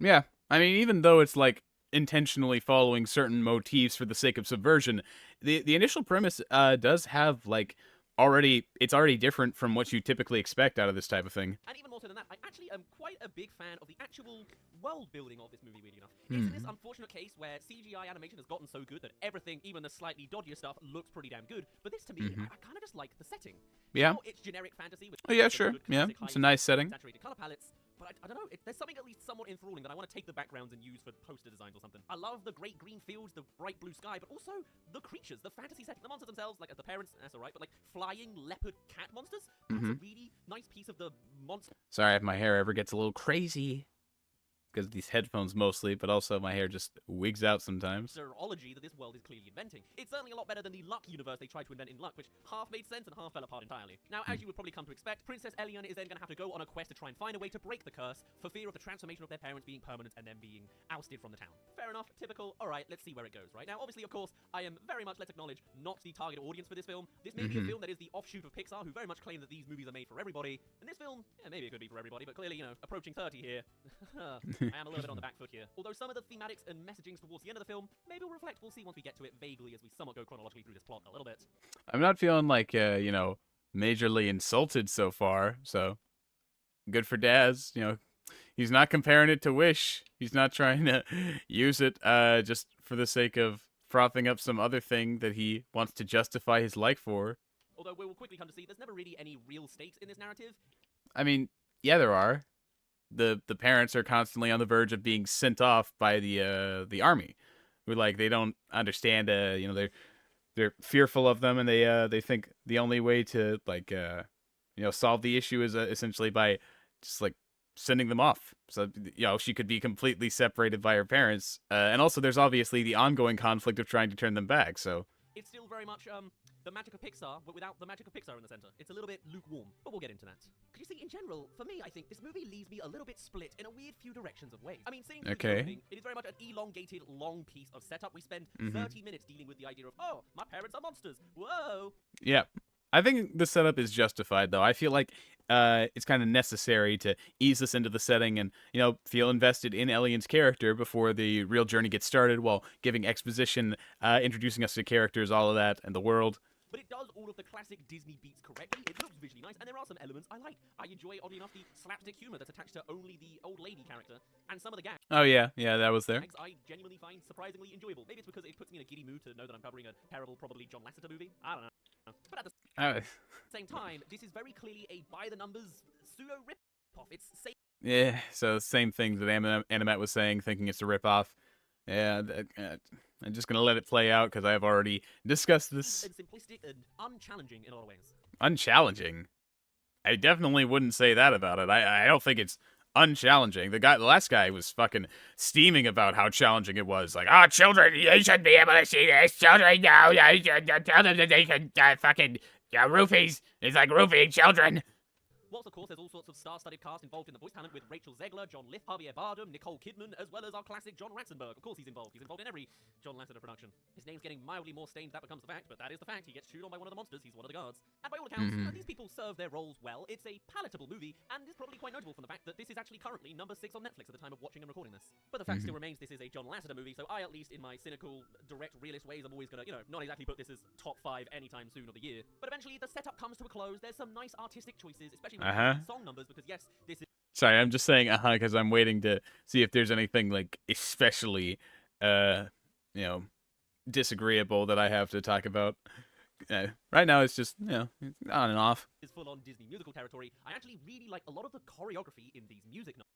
Yeah, I mean, even though it's like intentionally following certain motifs for the sake of subversion, the initial premise does have like it's already different from what you typically expect out of this type of thing. And even more so than that, I actually am quite a big fan of the actual world building of this movie, weirdly enough. It's in this unfortunate case where CGI animation has gotten so good that everything, even the slightly dodgier stuff, looks pretty damn good. But this, to me, I kind of just like the setting. Yeah. Sure, it's generic fantasy. With Sure. Yeah, it's a nice setting. Saturated color palettes. But I don't know, there's something at least somewhat enthralling that I want to take the backgrounds and use for poster designs or something. I love the great green fields, the bright blue sky, but also the creatures, the fantasy setting. The monsters themselves, like as the parents, that's alright, but like flying leopard cat monsters, that's a really nice piece of the monster. Sorry if my hair ever gets a little crazy. Because of these headphones mostly, but also my hair just wigs out sometimes. Zoology that this world is clearly inventing. It's certainly a lot better than the Luck universe they tried to invent in Luck, which half made sense and half fell apart entirely. Now, as you would probably come to expect, Princess Elian is then going to have to go on a quest to try and find a way to break the curse, for fear of the transformation of their parents being permanent and then being ousted from the town. Fair enough, typical, alright, let's see where it goes, right? Now, obviously, of course, I am very much, let's acknowledge, not the target audience for this film. This may be a film that is the offshoot of Pixar, who very much claim that these movies are made for everybody. And this film, yeah, maybe it could be for everybody, but clearly, you know, approaching 30 here, I am a little bit on the back foot here. Although some of the thematics and messagings towards the end of the film maybe will reflect, we'll see once we get to it vaguely as we somewhat go chronologically through this plot a little bit. I'm not feeling like, you know, majorly insulted so far, so good for Daz. You know, he's not comparing it to Wish. He's not trying to use it just for the sake of frothing up some other thing that he wants to justify his like for. Although we will quickly come to see there's never really any real stakes in this narrative. I mean, yeah, there are. The parents are constantly on the verge of being sent off by the army, who like they don't understand. You know, they're fearful of them, and they think the only way to like you know, solve the issue is essentially by just like sending them off. So you know, she could be completely separated by her parents, and also there's obviously the ongoing conflict of trying to turn them back. So it's still very much the magic of Pixar, but without the magic of Pixar in the center. It's a little bit lukewarm, but we'll get into that. Because you see, in general, for me, I think this movie leaves me a little bit split in a weird few directions of ways. I mean, seeing it is very much an elongated, long piece of setup. We spend 30 minutes dealing with the idea of, oh, my parents are monsters. Whoa. Yeah. I think the setup is justified, though. I feel like it's kind of necessary to ease us into the setting and, feel invested in Elian's character before the real journey gets started, while giving exposition, introducing us to characters, all of that, and the world. But it does all of the classic Disney beats correctly. It looks visually nice, and there are some elements I like. I enjoy, oddly enough, the slapstick humor that's attached to only the old lady character, and some of the gags. Oh, yeah, that was there. I genuinely find surprisingly enjoyable. Maybe it's because it puts me in a giddy mood to know that I'm covering a terrible, probably John Lasseter movie. I don't know. But at the same time, this is very clearly a by-the-numbers pseudo rip-off. It's same. Yeah, so same things that Animat was saying, thinking it's a rip-off. Yeah, I'm just gonna let it play out because I've already discussed this. And simplistic and unchallenging in a lot of ways. Unchallenging? I definitely wouldn't say that about it. I don't think it's unchallenging. The last guy was fucking steaming about how challenging it was. Like, children, you should be able to see this. Children, no, you should tell them that they can fucking roofies. It's like roofing children. Whilst, of course, there's all sorts of star-studded cast involved in the voice talent with Rachel Zegler, John Lith, Javier Bardem, Nicole Kidman, as well as our classic John Ratzenberg. Of course he's involved. He's involved in every John Lasseter production. His name's getting mildly more stained, that becomes the fact, but that is the fact. He gets chewed on by one of the monsters. He's one of the guards. And by all accounts, these people serve their roles well. It's a palatable movie, and is probably quite notable from the fact that this is actually currently number 6 on Netflix at the time of watching and recording this. But the fact still remains this is a John Lasseter movie, so I, at least in my cynical, direct, realist ways, I'm always gonna, not exactly put this as top 5 anytime soon of the year. But eventually, the setup comes to a close. There's some nice artistic choices, especially with the song numbers, because yes, this is... Sorry, I'm just saying because I'm waiting to see if there's anything, like, especially, disagreeable that I have to talk about. Right now, it's just, on and off. Is full-on Disney musical territory. I actually really like a lot of the choreography in these music numbers.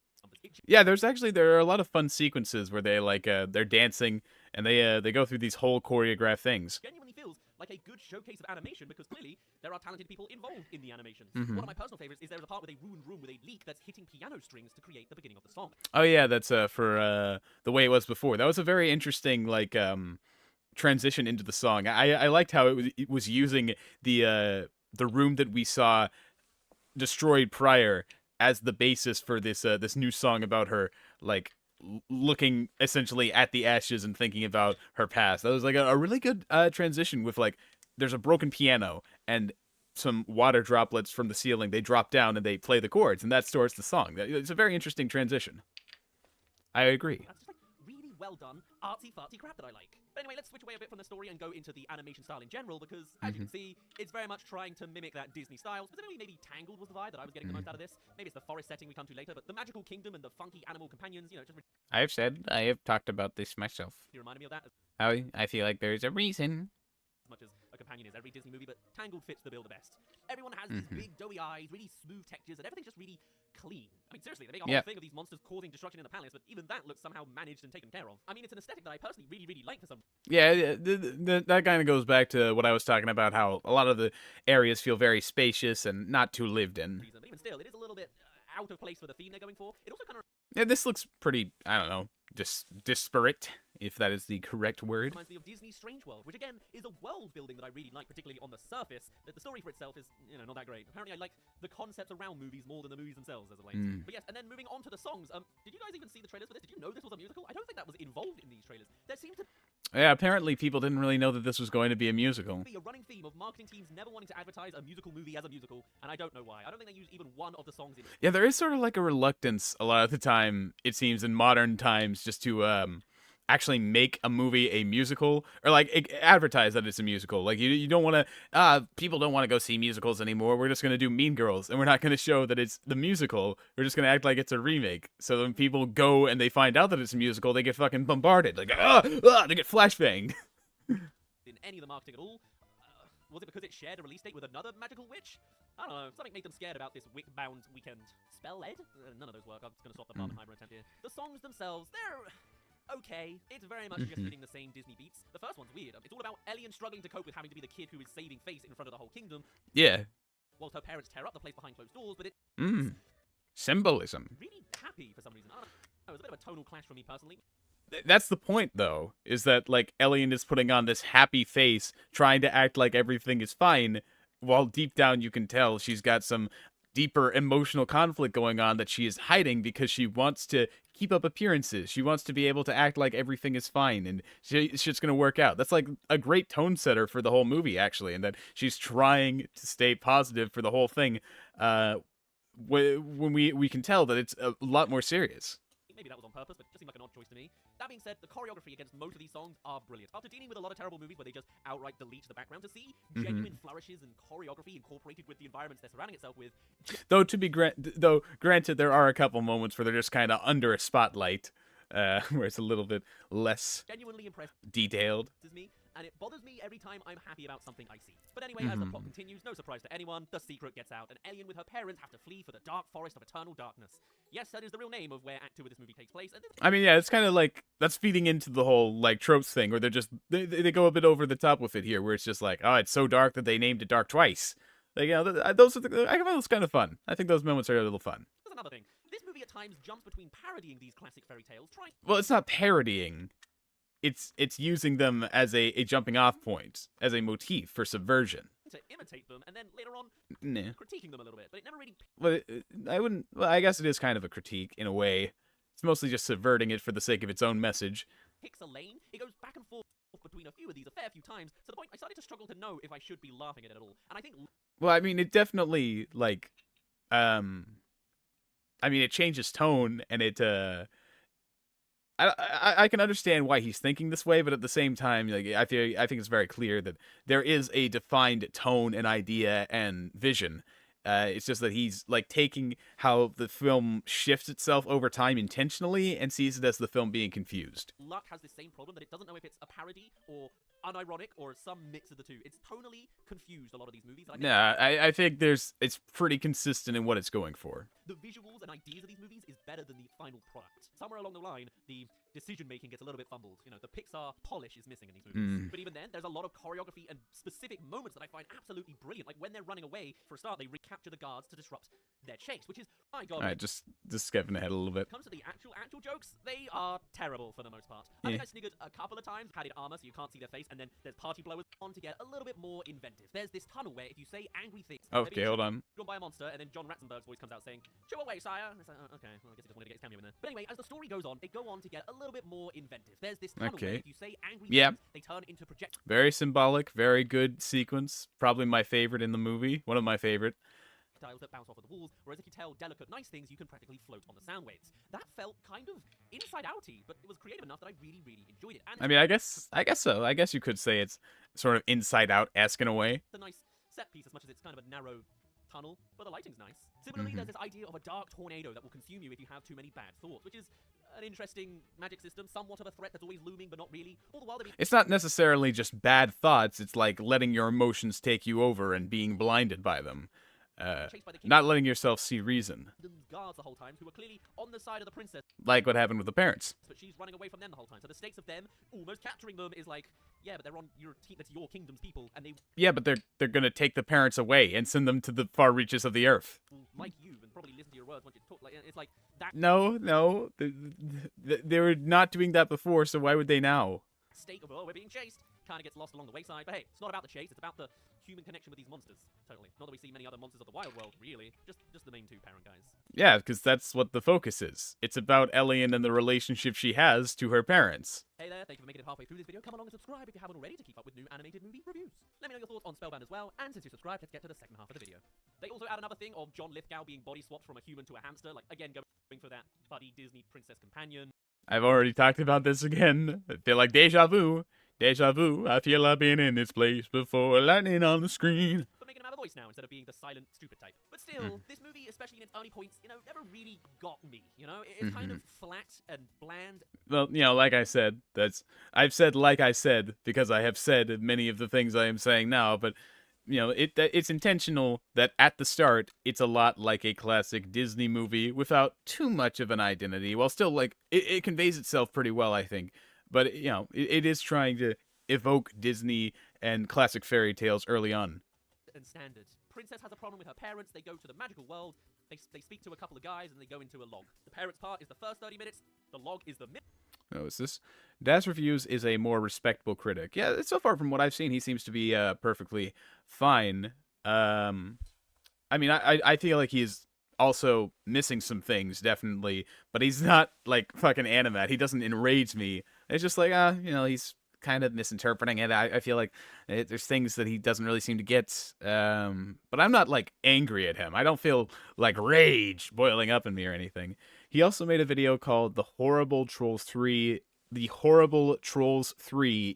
Yeah, there are a lot of fun sequences where they, like, they're dancing, and they go through these whole choreographed things. Genuinely feels like a good showcase of animation, because clearly there are talented people involved in the animation. One of my personal favorites is there's a part with a ruined room with a leak that's hitting piano strings to create the beginning of the song. Oh yeah, that's for the way it was before. That was a very interesting, like, transition into the song. I liked how it was using the room that we saw destroyed prior as the basis for this new song about her, like, looking essentially at the ashes and thinking about her past. That was like a really good transition with, like, there's a broken piano and some water droplets from the ceiling. They drop down and they play the chords, and that starts the song. It's a very interesting transition. I agree. That's just like really well done, artsy-fartsy crap that I like. But anyway, let's switch away a bit from the story and go into the animation style in general, because, as you can see, it's very much trying to mimic that Disney style. Specifically, maybe Tangled was the vibe that I was getting the most out of this. Maybe it's the forest setting we come to later, but the magical kingdom and the funky animal companions, just... I have talked about this myself. You reminded me of that. I feel like there's a reason. As much as a companion is every Disney movie, but Tangled fits the bill the best. Everyone has these big, doughy eyes, really smooth textures, and everything's just really clean. I mean, seriously, they make a whole thing of these monsters causing destruction in the palace, but even that looks somehow managed and taken care of. I mean, it's an aesthetic that I personally really, really like for some... Yeah, that kind of goes back to what I was talking about, how a lot of the areas feel very spacious and not too lived in. But even still, it is a little bit out of place for the theme they're going for. It also kind of... Yeah, this looks pretty, I don't know, disparate, if that is the correct word. Reminds me of Disney's Strange World, which again is a world building that I really like, particularly on the surface. That the story for itself is, not that great. Apparently, I like the concepts around movies more than the movies themselves as of late. But yes, and then moving on to the songs. Did you guys even see the trailers for this? Did you know this was a musical? I don't think that was involved in these trailers. There seemed to... Yeah, apparently people didn't really know that this was going to be a musical. Be a running theme of marketing teams never wanting to advertise a musical movie as a musical, and I don't know why. I don't think they use even one of the songs in it. Yeah, there is sort of like a reluctance a lot of the time, it seems, in modern times, just to actually make a movie a musical, or like advertise that it's a musical. Like you don't want to people don't want to go see musicals anymore. We're just going to do Mean Girls, and we're not going to show that it's the musical. We're just going to act like it's a remake. So when people go and they find out that it's a musical, they get fucking bombarded, like they get flashbanged. In any of the marketing at all. Was it because it shared a release date with another magical witch? I don't know, something made them scared about this Wick-bound weekend. Spell-led? None of those work. I'm just going to stop the Barbenheimer attempt here. The songs themselves, they're okay. It's very much just hitting the same Disney beats. The first one's weird. It's all about Elian struggling to cope with having to be the kid who is saving face in front of the whole kingdom. Yeah. Whilst her parents tear up the place behind closed doors, but it... Symbolism. Really happy for some reason. I don't know. It was a bit of a tonal clash for me personally. That's the point, though, is that, like, Elian is putting on this happy face, trying to act like everything is fine, while deep down you can tell she's got some deeper emotional conflict going on that she is hiding because she wants to keep up appearances. She wants to be able to act like everything is fine and shit's gonna work out. That's like a great tone setter for the whole movie, actually, and that she's trying to stay positive for the whole thing. When we can tell that it's a lot more serious. Maybe that was on purpose, but it just seemed like an odd choice to me. That being said, the choreography against most of these songs are brilliant. After dealing with a lot of terrible movies where they just outright delete the background, to see genuine flourishes and choreography incorporated with the environments they're surrounding itself with. Though granted, there are a couple moments where they're just kind of under a spotlight, where it's a little bit less genuinely impressed detailed. Me, and it bothers me every time I'm happy about something I see. But anyway, as the plot continues, no surprise to anyone, the secret gets out, and Alien with her parents have to flee for the dark forest of eternal darkness. Yes, that is the real name of where Act 2 of this movie takes place. And I mean, yeah, it's kind of like, that's feeding into the whole, like, tropes thing, where they go a bit over the top with it here, where it's just like, oh, it's so dark that they named it dark twice. Like, you know, those are I find those kind of fun. I think those moments are a little fun. There's another thing. This movie at times jumps between parodying these classic fairy tales, Well, it's not parodying. It's using them as a jumping off point, as a motif for subversion. To imitate them, and then later on, critiquing them a little bit, but it never really... Well, I guess it is kind of a critique, in a way. It's mostly just subverting it for the sake of its own message. Picks a lane, it goes back and forth between a few of these a fair few times, to the point I started to struggle to know if I should be laughing at it at all. And I think... Well, I mean, it definitely, like, I mean, it changes tone, and it, I can understand why he's thinking this way, but at the same time, like, I think it's very clear that there is a defined tone and idea and vision. It's just that he's like taking how the film shifts itself over time intentionally and sees it as the film being confused. Luck has the same problem that it doesn't know if it's a parody or unironic or some mix of the two. It's tonally confused, a lot of these movies. I think it's pretty consistent in what it's going for. The visuals and ideas of these movies is better than the final product. Somewhere along the line, the decision-making gets a little bit fumbled. You know, the Pixar polish is missing in these movies. But even then, there's a lot of choreography and specific moments that I find absolutely brilliant. Like when they're running away, for a start, they recapture the guards to disrupt their chase, which is, my God. Alright, just skipping ahead a little bit. When it comes to the actual jokes, they are terrible for the most part. I think I sniggered a couple of times, padded armor so you can't see their face, and then there's party blowers on to get a little bit more inventive. There's this tunnel where if you say angry things, okay, hold on. Drawn by a monster, and then John Ratzenberg's voice comes out saying, "Show away, sire." And it's like, oh, okay, well, I guess he just wanted to get his cameo in there. But anyway, as the story goes on, they go on to get a little bit more inventive. There's this tunnel where if you say angry things, they turn into projectiles. Very symbolic, very good sequence. Probably my favorite in the movie. One of my favorite. That bounce off of the walls, whereas if you tell delicate, nice things, you can practically float on the sound waves. That felt kind of inside-outy, but it was creative enough that I really, really enjoyed it. And I mean, I guess so. I guess you could say it's sort of inside-out-esque in a way. It's a nice set piece as much as it's kind of a narrow tunnel, but the lighting's nice. Similarly, there's this idea of a dark tornado that will consume you if you have too many bad thoughts, which is an interesting magic system, somewhat of a threat that's always looming, but not really. All the while it's not necessarily just bad thoughts, it's like letting your emotions take you over and being blinded by them. Not letting yourself see reason. Guards the whole time who are clearly on the side of the princess. Like what happened with the parents. But she's running away from them the whole time. So the stakes of them almost capturing them is like, yeah, but they're on that's your kingdom's people, and they. Yeah, but they're gonna take the parents away and send them to the far reaches of the earth. Like you, and probably listen to your words once you talk. Like it's like that. No, they were not doing that before, so why would they now? State of we're being chased kind of gets lost along the wayside, but hey, it's not about the chase, it's about the human connection with these monsters. Totally. Not that we see many other monsters of the wild world, really. Just the main two parent guys. Yeah, because that's what the focus is. It's about Elian and the relationship she has to her parents. Hey there, thank you for making it halfway through this video. Come along and subscribe if you haven't already to keep up with new animated movie reviews. Let me know your thoughts on Spellbound as well, and since you subscribed, let's get to the second half of the video. They also add another thing of John Lithgow being body swapped from a human to a hamster, like, again, going for that buddy Disney princess companion. I've already talked about this again. I feel like deja vu. Deja vu, I feel I've been in this place before. Lightning on the screen. But making him have a voice now instead of being the silent, stupid type. But still, this movie, especially in its early points, never really got me. It's kind of flat and bland. Well, like I said, I've said like I said because I have said many of the things I am saying now, but it's intentional that at the start it's a lot like a classic Disney movie without too much of an identity, while still like it conveys itself pretty well, I think. But it is trying to evoke Disney and classic fairy tales early on. And standard. Princess has a problem with her parents. They go to the magical world. They speak to a couple of guys and they go into a log. The parents part is the first 30 minutes. The log is the middle. Oh, is this? Das Reviews is a more respectable critic. Yeah, so far from what I've seen, he seems to be perfectly fine. I I mean, I feel like he's also missing some things, definitely, but he's not like fucking Animat. He doesn't enrage me. It's just like, he's kind of misinterpreting it. I feel like there's things that he doesn't really seem to get. But I'm not like angry at him. I don't feel like rage boiling up in me or anything. He also made a video called The Horrible Trolls 3,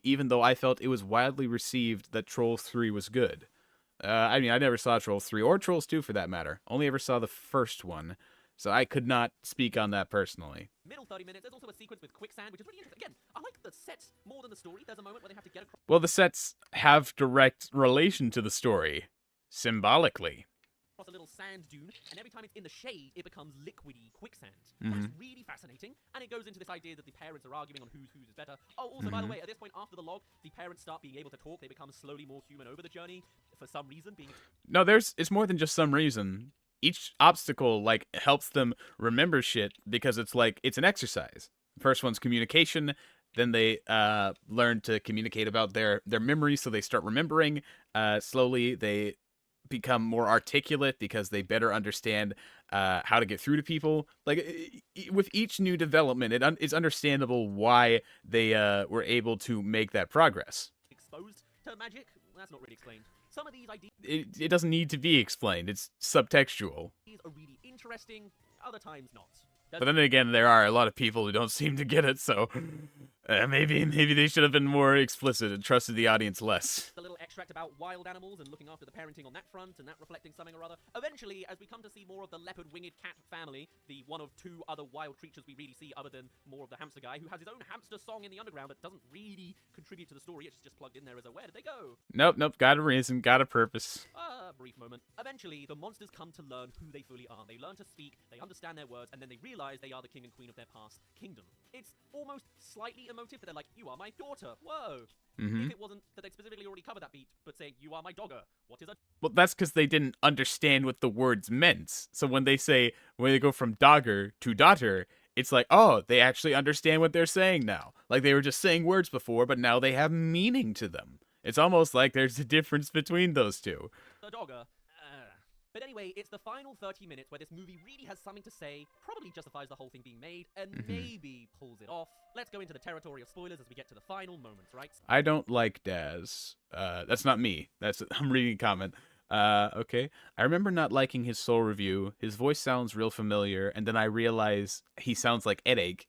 even though I felt it was widely received that Trolls 3 was good. I mean, I never saw Trolls 3 or Trolls 2 for that matter. Only ever saw the first one, so I could not speak on that personally. Middle 30 minutes, there's also a sequence with quicksand, which is really interesting. Again, I like the sets more than the story. There's a moment where they have to get across. Well, the sets have direct relation to the story, symbolically. A little sand dune, and every time it's in the shade, it becomes liquidy quicksand. Mm-hmm. That's really fascinating, and it goes into this idea that the parents are arguing on whose is better. Oh, also, by the way, at this point after the log, the parents start being able to talk. They become slowly more human over the journey, for some reason. No, it's more than just some reason. Each obstacle, like, helps them remember shit, because it's like, it's an exercise. The first one's communication, then they learn to communicate about their memories, so they start remembering. Slowly, they become more articulate because they better understand how to get through to people. Like, with each new development, it's understandable why they were able to make that progress. Exposed to magic? That's not really explained. Some of these ideas... It doesn't need to be explained. It's subtextual. These are really interesting, other times not. But then again, there are a lot of people who don't seem to get it, so maybe they should have been more explicit and trusted the audience less. The little extract about wild animals and looking after the parenting on that front, and that reflecting something or other. Eventually, as we come to see more of the leopard-winged cat family, the one of two other wild creatures we really see other than more of the hamster guy, who has his own hamster song in the underground that doesn't really contribute to the story. It's just plugged in there as a where did they go? Nope, got a reason, got a purpose. Brief moment. Eventually, the monsters come to learn who they fully are. They learn to speak, they understand their words, and then they realize they are the king and queen of their past kingdom. It's almost slightly emotive that they're like, you are my daughter, whoa. If it wasn't that they'd specifically already covered that beat, but saying, you are my dogger, what is a... Well, that's because they didn't understand what the words meant. So when they go from dogger to daughter, it's like, oh, they actually understand what they're saying now. Like, they were just saying words before, but now they have meaning to them. It's almost like there's a difference between those two. The dogger. But anyway, it's the final 30 minutes where this movie really has something to say, probably justifies the whole thing being made, and maybe pulls it off. Let's go into the territory of spoilers as we get to the final moments, right? I don't like Daz. That's not me. I'm reading a comment. Okay. I remember not liking his Soul review. His voice sounds real familiar, and then I realize he sounds like Edache.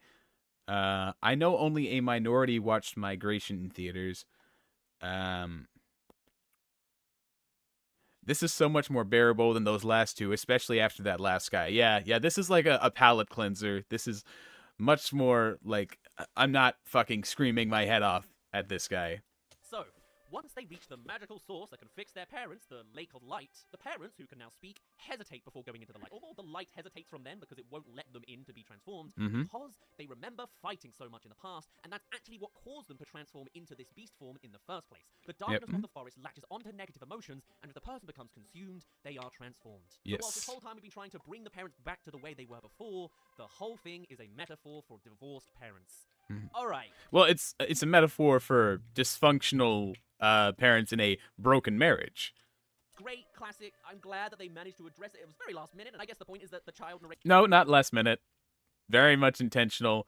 I know only a minority watched Migration in theaters. This is so much more bearable than those last two, especially after that last guy. Yeah, this is like a palate cleanser. This is much more like, I'm not fucking screaming my head off at this guy. So, once they reach the magical source that can fix their parents, the Lake of Light, the parents, who can now speak, hesitate before going into the light. Although the light hesitates from them because it won't let them in to be transformed, because they remember fighting so much in the past, and that's actually what caused them to transform into this beast form in the first place. The darkness of the forest latches onto negative emotions, and if the person becomes consumed, they are transformed. Yes. So whilst this whole time we've been trying to bring the parents back to the way they were before, the whole thing is a metaphor for divorced parents. Alright. Well, it's a metaphor for dysfunctional parents in a broken marriage. Great, classic. I'm glad that they managed to address it. It was very last minute, and I guess the point is that the child narrator... No, not last minute. Very much intentional.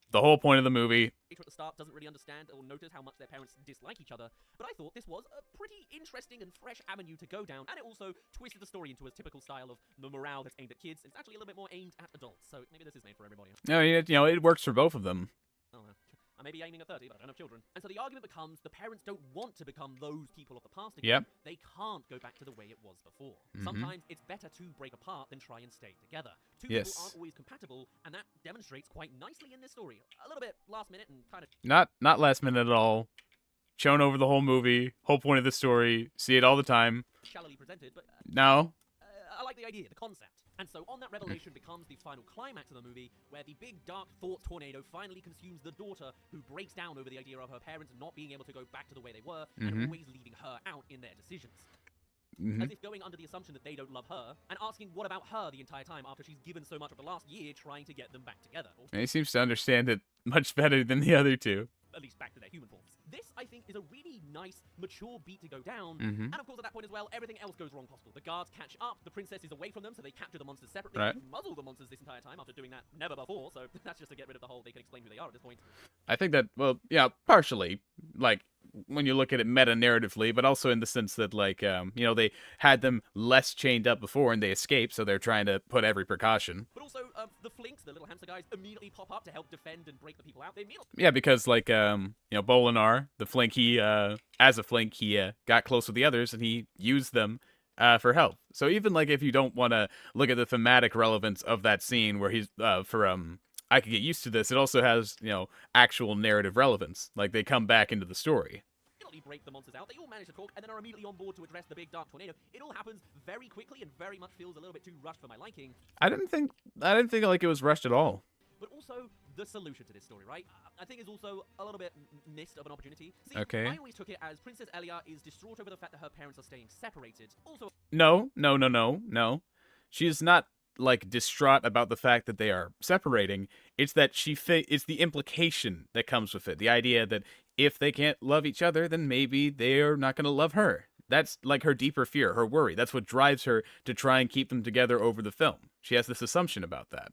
The whole point of the movie. At the start doesn't really understand or notice how much their parents dislike each other, but I thought this was a pretty interesting and fresh avenue to go down, and it also twisted the story into a typical style of the morale that's aimed at kids. It's actually a little bit more aimed at adults, so maybe this is made for everybody. No, it works for both of them. Oh, I may be aiming at 30, but I don't have children. And so the argument becomes the parents don't want to become those people of the past again. They can't go back to the way it was before. Sometimes it's better to break apart than try and stay together. Two people aren't always compatible, and that demonstrates quite nicely in this story. A little bit last minute and kind of... Not last minute at all. Shown over the whole movie. Whole point of the story. See it all the time. Shallowly presented, but... No. I like the idea, the concept. And so on that revelation becomes the final climax of the movie, where the big dark thought tornado finally consumes the daughter, who breaks down over the idea of her parents not being able to go back to the way they were, and always leaving her out in their decisions. As if going under the assumption that they don't love her, and asking what about her the entire time after she's given so much of the last year trying to get them back together. And he seems to understand it much better than the other two. At least back to their human forms. This, I think, is a really nice, mature beat to go down. Mhm. And of course, at that point as well, everything else goes wrong possible. The guards catch up, the princess is away from them, so they capture the monsters separately. Right. You muzzle the monsters this entire time after doing that never before, so that's just to get rid of the whole they can explain who they are at this point. I think that, well, yeah, partially, like, when you look at it meta-narratively, but also in the sense that, like, they had them less chained up before and they escaped, so they're trying to put every precaution. But also, the flinks, the little hamster guys, immediately pop up to help defend and break the people out. They immediately... Yeah, because, like, Bolinar, the flink, as a flink, he got close with the others and he used them for help. So even, like, if you don't want to look at the thematic relevance of that scene where he's, I Could Get Used to This, it also has, actual narrative relevance. Like, they come back into the story. Break the monsters out. They all manage to talk and then are immediately on board to address the big dark tornado. It all happens very quickly and very much feels a little bit too rushed for my liking. I didn't think like it was rushed at all. But also the solution to this story, right? I think is also a little bit missed of an opportunity. See, okay. I always took it as Princess Elia is distraught over the fact that her parents are staying separated. Also, No. She is not, like, distraught about the fact that they are separating. It's that it's the implication that comes with it. The idea that if they can't love each other, then maybe they're not going to love her. That's, like, her deeper fear, her worry. That's what drives her to try and keep them together over the film. She has this assumption about that.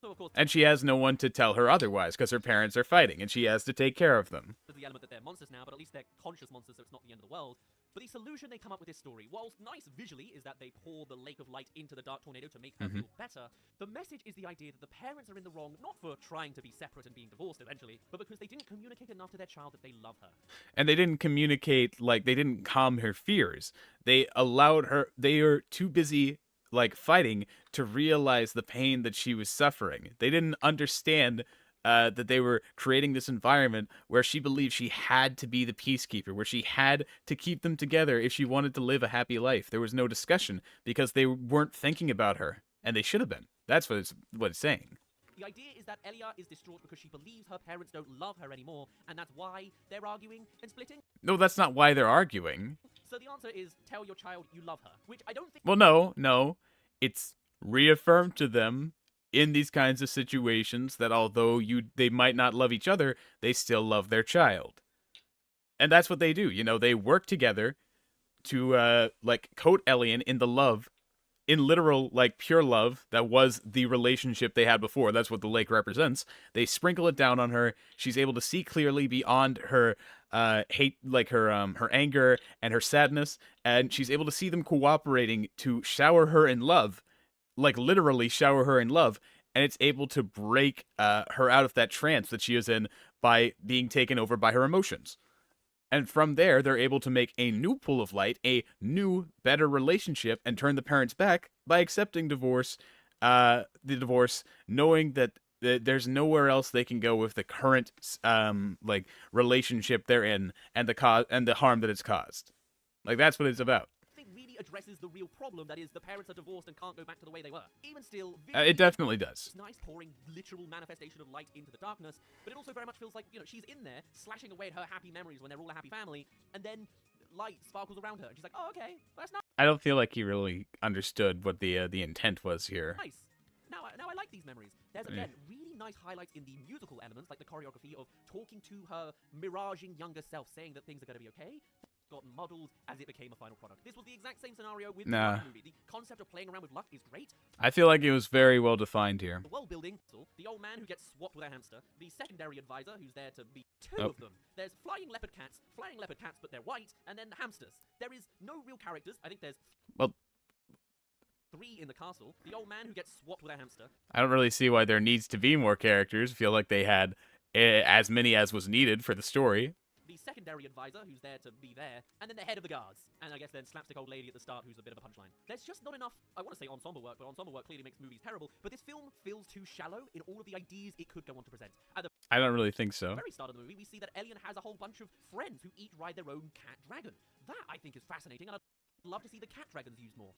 so of course, And she has no one to tell her otherwise, because her parents are fighting, and she has to take care of them. there's the element that they're monsters now, but at least they're conscious monsters, so it's not the end of the world. But the solution they come up with this story, whilst nice visually, is that they pour the lake of light into the dark tornado to make her feel better, the message is the idea that the parents are in the wrong, not for trying to be separate and being divorced eventually, but because they didn't communicate enough to their child that they love her. And they didn't communicate, like, they didn't calm her fears. They are too busy, like, fighting to realize the pain that she was suffering. They didn't understand that they were creating this environment where she believed she had to be the peacekeeper, where she had to keep them together if she wanted to live a happy life. There was no discussion because they weren't thinking about her, and they should have been. That's what it's saying. The idea is that Elia is distraught because she believes her parents don't love her anymore, and that's why they're arguing and splitting. No, that's not why they're arguing. So the answer is tell your child you love her, which I don't think... Well, no. It's reaffirmed to them in these kinds of situations that although they might not love each other, they still love their child. And that's what they do. They work together to, like, coat Elian in the love, in literal, like, pure love that was the relationship they had before. That's what the lake represents. They sprinkle it down on her. She's able to see clearly beyond her hate, like her anger and her sadness, and she's able to see them cooperating to shower her in love, like literally shower her in love, and it's able to break her out of that trance that she is in by being taken over by her emotions. And from there, they're able to make a new pool of light, a new, better relationship, and turn the parents back by accepting the divorce, knowing that there's nowhere else they can go with the current like relationship they're in and the harm that it's caused. Like, that's what it's about. It really addresses the real problem, that is, the parents are divorced and can't go back to the way they were. Even still, it definitely does. It's nice pouring literal manifestation of light into the darkness, but it also very much feels like, she's in there, slashing away at her happy memories when they're all a happy family, and then light sparkles around her, and she's like, oh, okay, that's not I don't feel like he really understood what the intent was here. nice. Now I like these memories. There's, again, really nice highlights in the musical elements, like the choreography of talking to her miraging younger self, saying that things are going to be okay. Gotten modeled as it became a final product. This was the exact same scenario with the Luck movie. The concept of playing around with luck is great. I feel like it was very well defined here. The world building, the old man who gets swapped with a hamster, the secondary advisor who's there to be two of them. There's flying leopard cats, but they're white, and then the hamsters. There is no real characters. I think there's 3 in the castle. The old man who gets swapped with a hamster. I don't really see why there needs to be more characters. I feel like they had as many as was needed for the story. The secondary advisor, who's there to be there, and then the head of the guards. And I guess then slapstick old lady at the start, who's a bit of a punchline. There's just not enough, I want to say ensemble work, but ensemble work clearly makes movies terrible, but this film feels too shallow in all of the ideas it could go on to present. At the I don't really think so. very start of the movie, we see that Elian has a whole bunch of friends who each ride their own cat dragon. That, I think, is fascinating, and I'd love to see the cat dragons used more.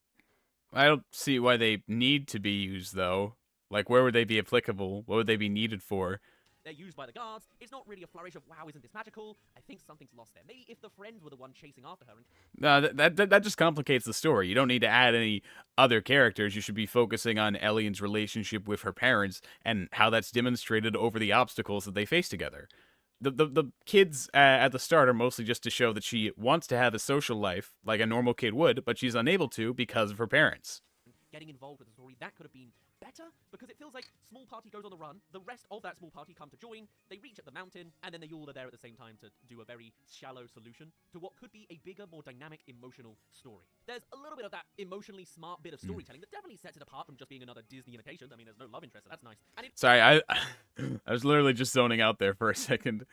I don't see why they need to be used, though. Like, where would they be applicable? What would they be needed for? They're used by the guards. It's not really a flourish of, wow, isn't this magical? I think something's lost there. Maybe if the friends were the one chasing after her. No, that just complicates the story. You don't need to add any other characters. You should be focusing on Elian's relationship with her parents and how that's demonstrated over the obstacles that they face together. the kids at the start are mostly just to show that she wants to have a social life like a normal kid would, but she's unable to because of her parents. Getting involved with the story, that could have been better, because it feels like small party goes on the run, the rest of that small party come to join, they reach at the mountain, and then they all are there at the same time to do a very shallow solution to what could be a bigger, more dynamic, emotional story. There's a little bit of that emotionally smart bit of storytelling that definitely sets it apart from just being another Disney imitation. I mean, there's no love interest, so that's nice. And Sorry, I I was literally just zoning out there for a second.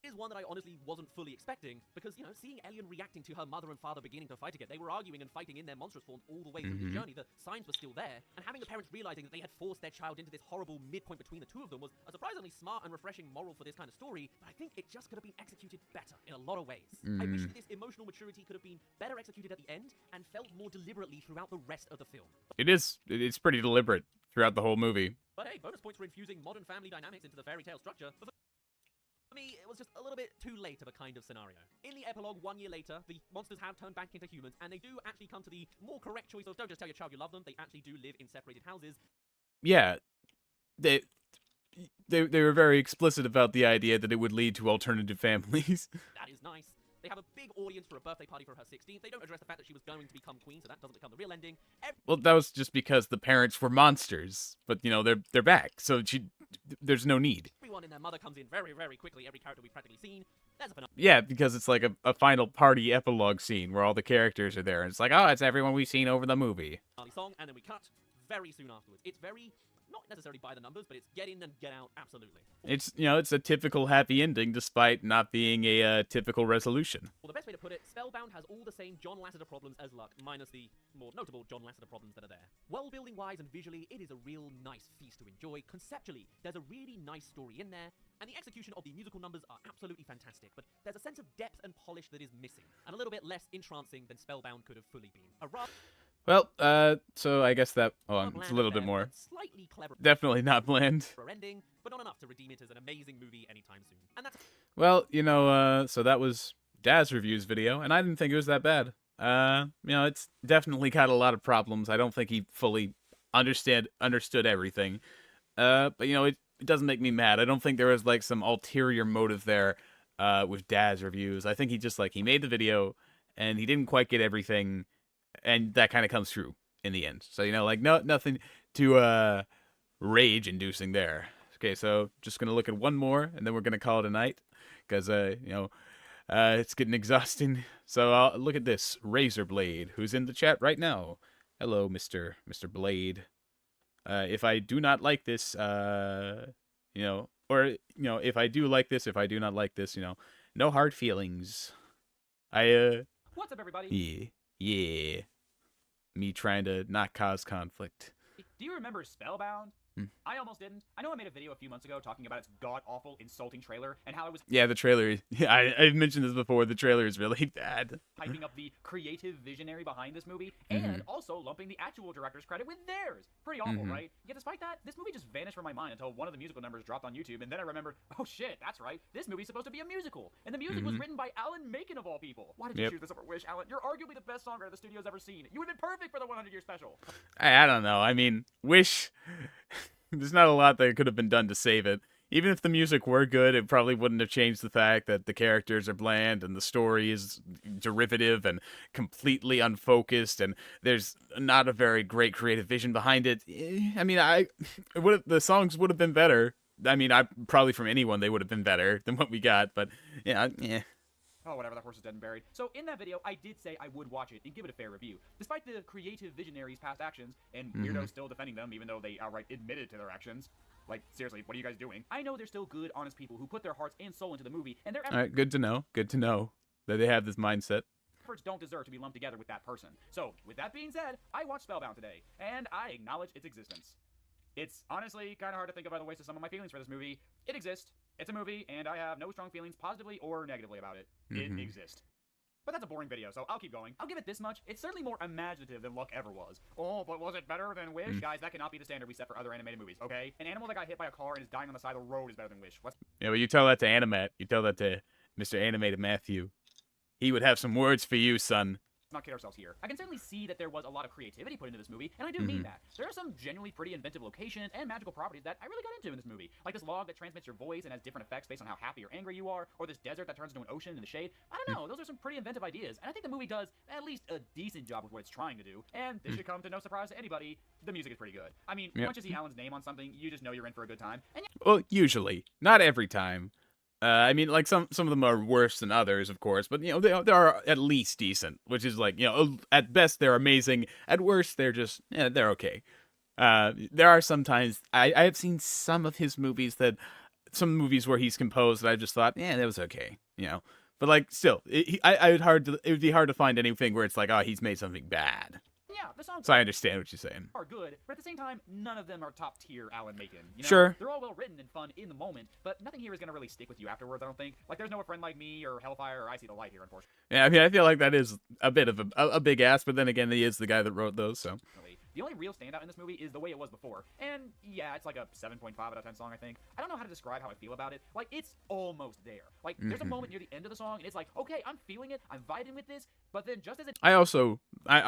is one that I honestly wasn't fully expecting, because, you know, seeing Elian reacting to her mother and father beginning to fight again, they were arguing and fighting in their monstrous forms all the way through the journey, the signs were still there, and having the parents realizing that they had forced their child into this horrible midpoint between the two of them was a surprisingly smart and refreshing moral for this kind of story, but I think it just could have been executed better in a lot of ways. I wish that this emotional maturity could have been better executed at the end, and felt more deliberately throughout the rest of the film. It's pretty deliberate throughout the whole movie. But hey, bonus points for infusing modern family dynamics into the fairy tale structure. For me, it was just a little bit too late of a kind of scenario. In the epilogue, 1 year later, the monsters have turned back into humans, and they do actually come to the more correct choice of don't just tell your child you love them, they actually do live in separated houses. Yeah, they were very explicit about the idea that it would lead to alternative families. That is nice. They have a big audience for a birthday party for her 16th. They don't address the fact that she was going to become queen, so that doesn't become the real ending. Well, that was just because the parents were monsters, but you know they're back, so there's no need. Everyone and their mother comes in very, very quickly. Every character we've practically seen. There's a Yeah, because it's like a final party epilogue scene where all the characters are there, and it's like, oh, it's everyone we've seen over the movie. song, and then we cut very soon afterwards. It's very, not necessarily by the numbers, but it's get in and get out, absolutely. It's, you know, it's a typical happy ending despite not being a typical resolution. Well, the best way to put it, Spellbound has all the same John Lasseter problems as Luck, minus the more notable John Lasseter problems that are there. World-building wise and visually, it is a real nice feast to enjoy. Conceptually, there's a really nice story in there, and the execution of the musical numbers are absolutely fantastic, but there's a sense of depth and polish that is missing, and a little bit less entrancing than Spellbound could have fully been. Well, so I guess that, it's a little bit more. Slightly clever. Definitely not bland. Ending, but not enough to redeem it as an amazing movie anytime soon. And that's... Well, you know, so that was Daz Review's video, and I didn't think it was that bad. You know, it's definitely got a lot of problems. I don't think he fully understood everything. But, you know, it doesn't make me mad. I don't think there was, like, some ulterior motive there, with Daz Reviews. I think he just, like, he made the video, and he didn't quite get everything, and that kind of comes through in the end. So, you know, like, nothing too, rage-inducing there. Okay, so just gonna look at one more, and then we're gonna call it a night, because, you know, it's getting exhausting. So, look at this, Razorblade, who's in the chat right now. Hello, Mr. Blade. If I do not like this, you know, or, you know, if I do like this, if I do not like this, you know, no hard feelings. What's up, Yeah. everybody? Yeah. Me trying to not cause conflict. Do you remember Spellbound? I almost didn't. I know I made a video a few months ago talking about its god-awful, insulting trailer, and how it was... Yeah, the trailer... Yeah, I've mentioned this before. The trailer is really bad. Hyping up the creative visionary behind this movie, and also lumping the actual director's credit with theirs. Pretty awful, right? Yet despite that, this movie just vanished from my mind until one of the musical numbers dropped on YouTube, and then I remembered, oh shit, that's right, this movie's supposed to be a musical. And the music was written by Alan Menken, of all people. Why did you choose this over Wish, Alan? You're arguably the best songwriter the studio's ever seen. You would have been perfect for the 100-year special. I don't know. I mean, Wish... There's not a lot that could have been done to save it. Even if the music were good, it probably wouldn't have changed the fact that the characters are bland and the story is derivative and completely unfocused and there's not a very great creative vision behind it. I mean, the songs would have been better. I mean, probably from anyone they would have been better than what we got, but yeah. Oh, whatever, that horse is dead and buried. So, in that video, I did say I would watch it and give it a fair review. Despite the creative visionaries' past actions, and weirdos still defending them even though they outright admitted to their actions. Like, seriously, what are you guys doing? I know they're still good, honest people who put their hearts and soul into the movie, and their Alright, good to know. Good to know that they have this mindset. efforts don't deserve to be lumped together with that person. So, with that being said, I watched Spellbound today, and I acknowledge its existence. It's honestly kind of hard to think of other ways to sum up my feelings for this movie. It exists. It's a movie, and I have no strong feelings positively or negatively about it. It exists. But that's a boring video, so I'll keep going. I'll give it this much. It's certainly more imaginative than Luck ever was. Oh, but was it better than Wish? Guys, that cannot be the standard we set for other animated movies, okay? An animal that got hit by a car and is dying on the side of the road is better than Wish. What's... Yeah, but you tell that to Animat. You tell that to Mr. Animated Matthew. He would have some words for you, son. not kid ourselves here. I can certainly see that there was a lot of creativity put into this movie, and I do mean that. There are some genuinely pretty inventive locations and magical properties that I really got into in this movie. Like this log that transmits your voice and has different effects based on how happy or angry you are, or this desert that turns into an ocean in the shade. I don't know, those are some pretty inventive ideas, and I think the movie does at least a decent job with what it's trying to do, and this should come to no surprise to anybody. The music is pretty good. I mean, once you see Alan's name on something, you just know you're in for a good time. And Well, usually. Not every time. I mean, like, some of them are worse than others, of course, but, they are at least decent, which is like, at best they're amazing, at worst they're just, they're okay. There are sometimes, I have seen some movies where he's composed that I just thought, that was okay, But, like, still, it would be hard to find anything where it's like, oh, he's made something bad. yeah, the songs So I understand what you're saying. are good, but at the same time, none of them are top tier Alan Menken. Sure. They're all well written and fun in the moment, but nothing here is gonna really stick with you afterwards. I don't think. Like, there's no A Friend Like Me or Hellfire or I See the Light here, unfortunately. Yeah, I mean, I feel like that is a bit of a big ass, but then again, he is the guy that wrote those, so. The only real standout in this movie is the way it was before. And yeah, it's like a 7.5 out of 10 song, I think. I don't know how to describe how I feel about it. Like, it's almost there. Like, there's a moment near the end of the song, and it's like, okay, I'm feeling it, I'm vibing with this, but then just as it... I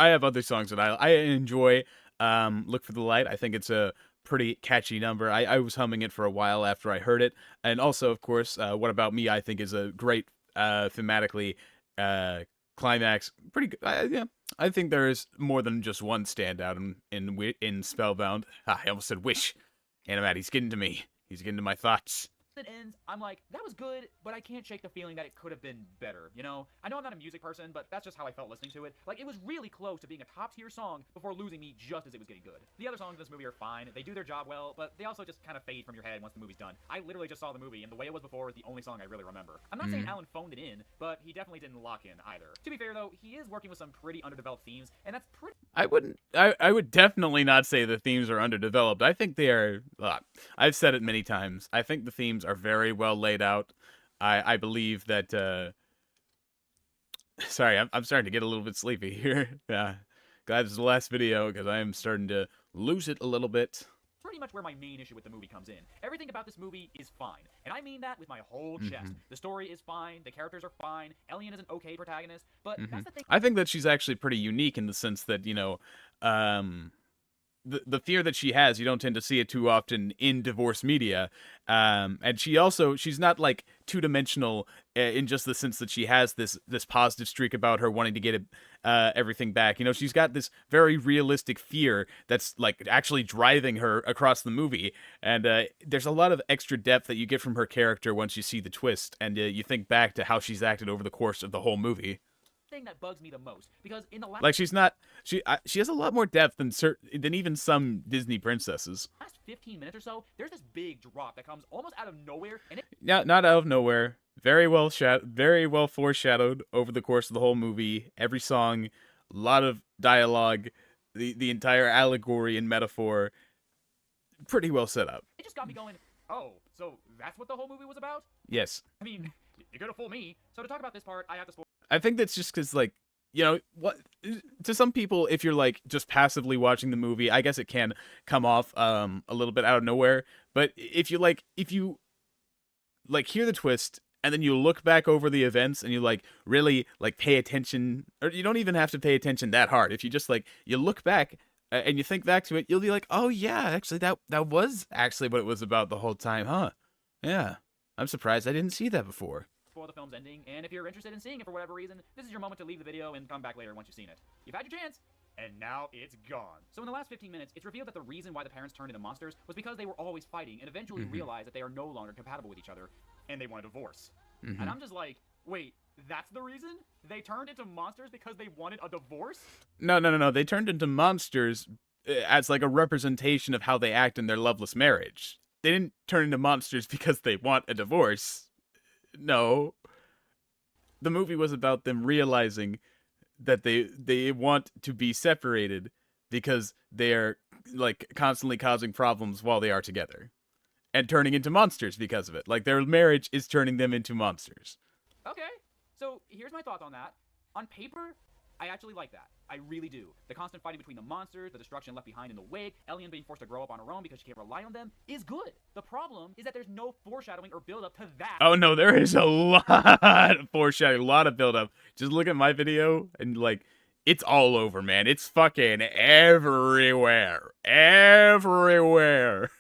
have other songs that I enjoy. Look for the Light. I think it's a pretty catchy number. I was humming it for a while after I heard it. And also, of course, What About Me, I think is a great, thematically, climax. Pretty good. Yeah. I think there is more than just one standout in Spellbound. I almost said Wish. Animat, he's getting to me. He's getting to my thoughts. It ends, I'm like, that was good, but I can't shake the feeling that it could have been better, I know I'm not a music person, but that's just how I felt listening to it. Like, it was really close to being a top-tier song before losing me just as it was getting good. The other songs in this movie are fine, they do their job well, but they also just kind of fade from your head once the movie's done. I literally just saw the movie, and The Way It Was Before is the only song I really remember. I'm not saying Alan phoned it in, but he definitely didn't lock in either. To be fair, though, he is working with some pretty underdeveloped themes, and that's pretty... I would definitely not say the themes are underdeveloped. I think they are, I've said it many times, I think the themes are very well laid out. I believe that, sorry, I'm starting to get a little bit sleepy here. Yeah, glad this is the last video, because I am starting to lose it a little bit. Pretty much where my main issue with the movie comes in. Everything about this movie is fine, and I mean that with my whole chest. The story is fine, the characters are fine, Elian is an okay protagonist, but that's the thing. I think that she's actually pretty unique in the sense that, the fear that she has, you don't tend to see it too often in divorce media. And she's not like two-dimensional in just the sense that she has this positive streak about her wanting to get everything back. She's got this very realistic fear that's like actually driving her across the movie. And there's a lot of extra depth that you get from her character once you see the twist, and you think back to how she's acted over the course of the whole movie. Thing that bugs me the most, because in the last... Like, she has a lot more depth than even some Disney princesses. Last 15 minutes or so, there's this big drop that comes almost out of nowhere, and not out of nowhere. Very well foreshadowed over the course of the whole movie. Every song, a lot of dialogue, the entire allegory and metaphor, pretty well set up. It just got me going, oh, so that's what the whole movie was about? Yes. I mean, you're gonna fool me. So to talk about this part, I have to spoil... I think that's just because, like, what to some people, if you're like just passively watching the movie, I guess it can come off a little bit out of nowhere. But if you hear the twist and then you look back over the events and you really pay attention, or you don't even have to pay attention that hard. If you just you look back and you think back to it, you'll be like, oh yeah, actually that was actually what it was about the whole time, huh? Yeah, I'm surprised I didn't see that before. For the film's ending, and if you're interested in seeing it for whatever reason, this is your moment to leave the video and come back later once you've seen it. You've had your chance, and now it's gone. So in the last 15 minutes, it's revealed that the reason why the parents turned into monsters was because they were always fighting and eventually realized that they are no longer compatible with each other, and they want a divorce. And I'm just like, wait, that's the reason? They turned into monsters because they wanted a divorce? No. They turned into monsters as a representation of how they act in their loveless marriage. They didn't turn into monsters because they want a divorce. No. The movie was about them realizing that they want to be separated because they are constantly causing problems while they are together and turning into monsters because of it. Their marriage is turning them into monsters. Okay. So here's my thoughts on that. On paper, I actually like that. I really do. The constant fighting between the monsters, the destruction left behind in the wake, Elian being forced to grow up on her own because she can't rely on them, is good. The problem is that there's no foreshadowing or build-up to that. Oh no, there is a lot of foreshadowing, a lot of build-up. Just look at my video and It's all over, man. It's fucking everywhere. Everywhere.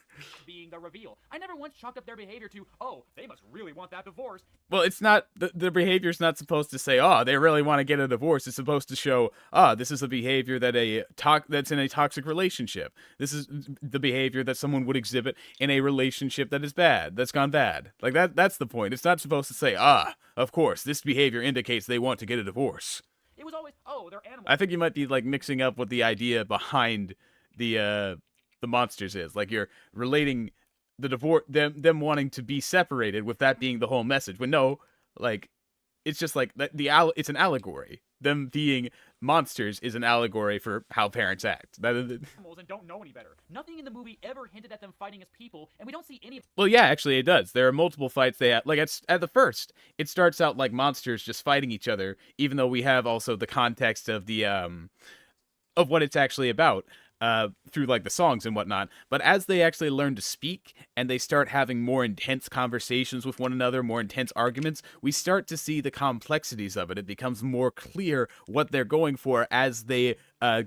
Being the reveal. I never once chalked up their behavior to, oh, they must really want that divorce. Well, it's not, the behavior's not supposed to say, oh, they really want to get a divorce. It's supposed to show, this is a behavior that that's in a toxic relationship. This is the behavior that someone would exhibit in a relationship that is bad, that's gone bad. Like, that's the point. It's not supposed to say, of course, this behavior indicates they want to get a divorce. It was always, oh, they're animals. I think you might be, like, mixing up what the idea behind the monsters is. Like, you're relating the divorce, them wanting to be separated with that being the whole message. When no, like, it's just like it's an allegory. Them being monsters is an allegory for how parents act. Animals and don't know any better. Nothing in the movie ever hinted at them fighting as people, and we don't see any. Well, yeah, actually, it does. There are multiple fights they have. Like at the first, it starts out like monsters just fighting each other, even though we have also the context of the of what it's actually about. Through like the songs and whatnot, but as they actually learn to speak and they start having more intense conversations with one another, more intense arguments, we start to see the complexities of it. It becomes more clear what they're going for as they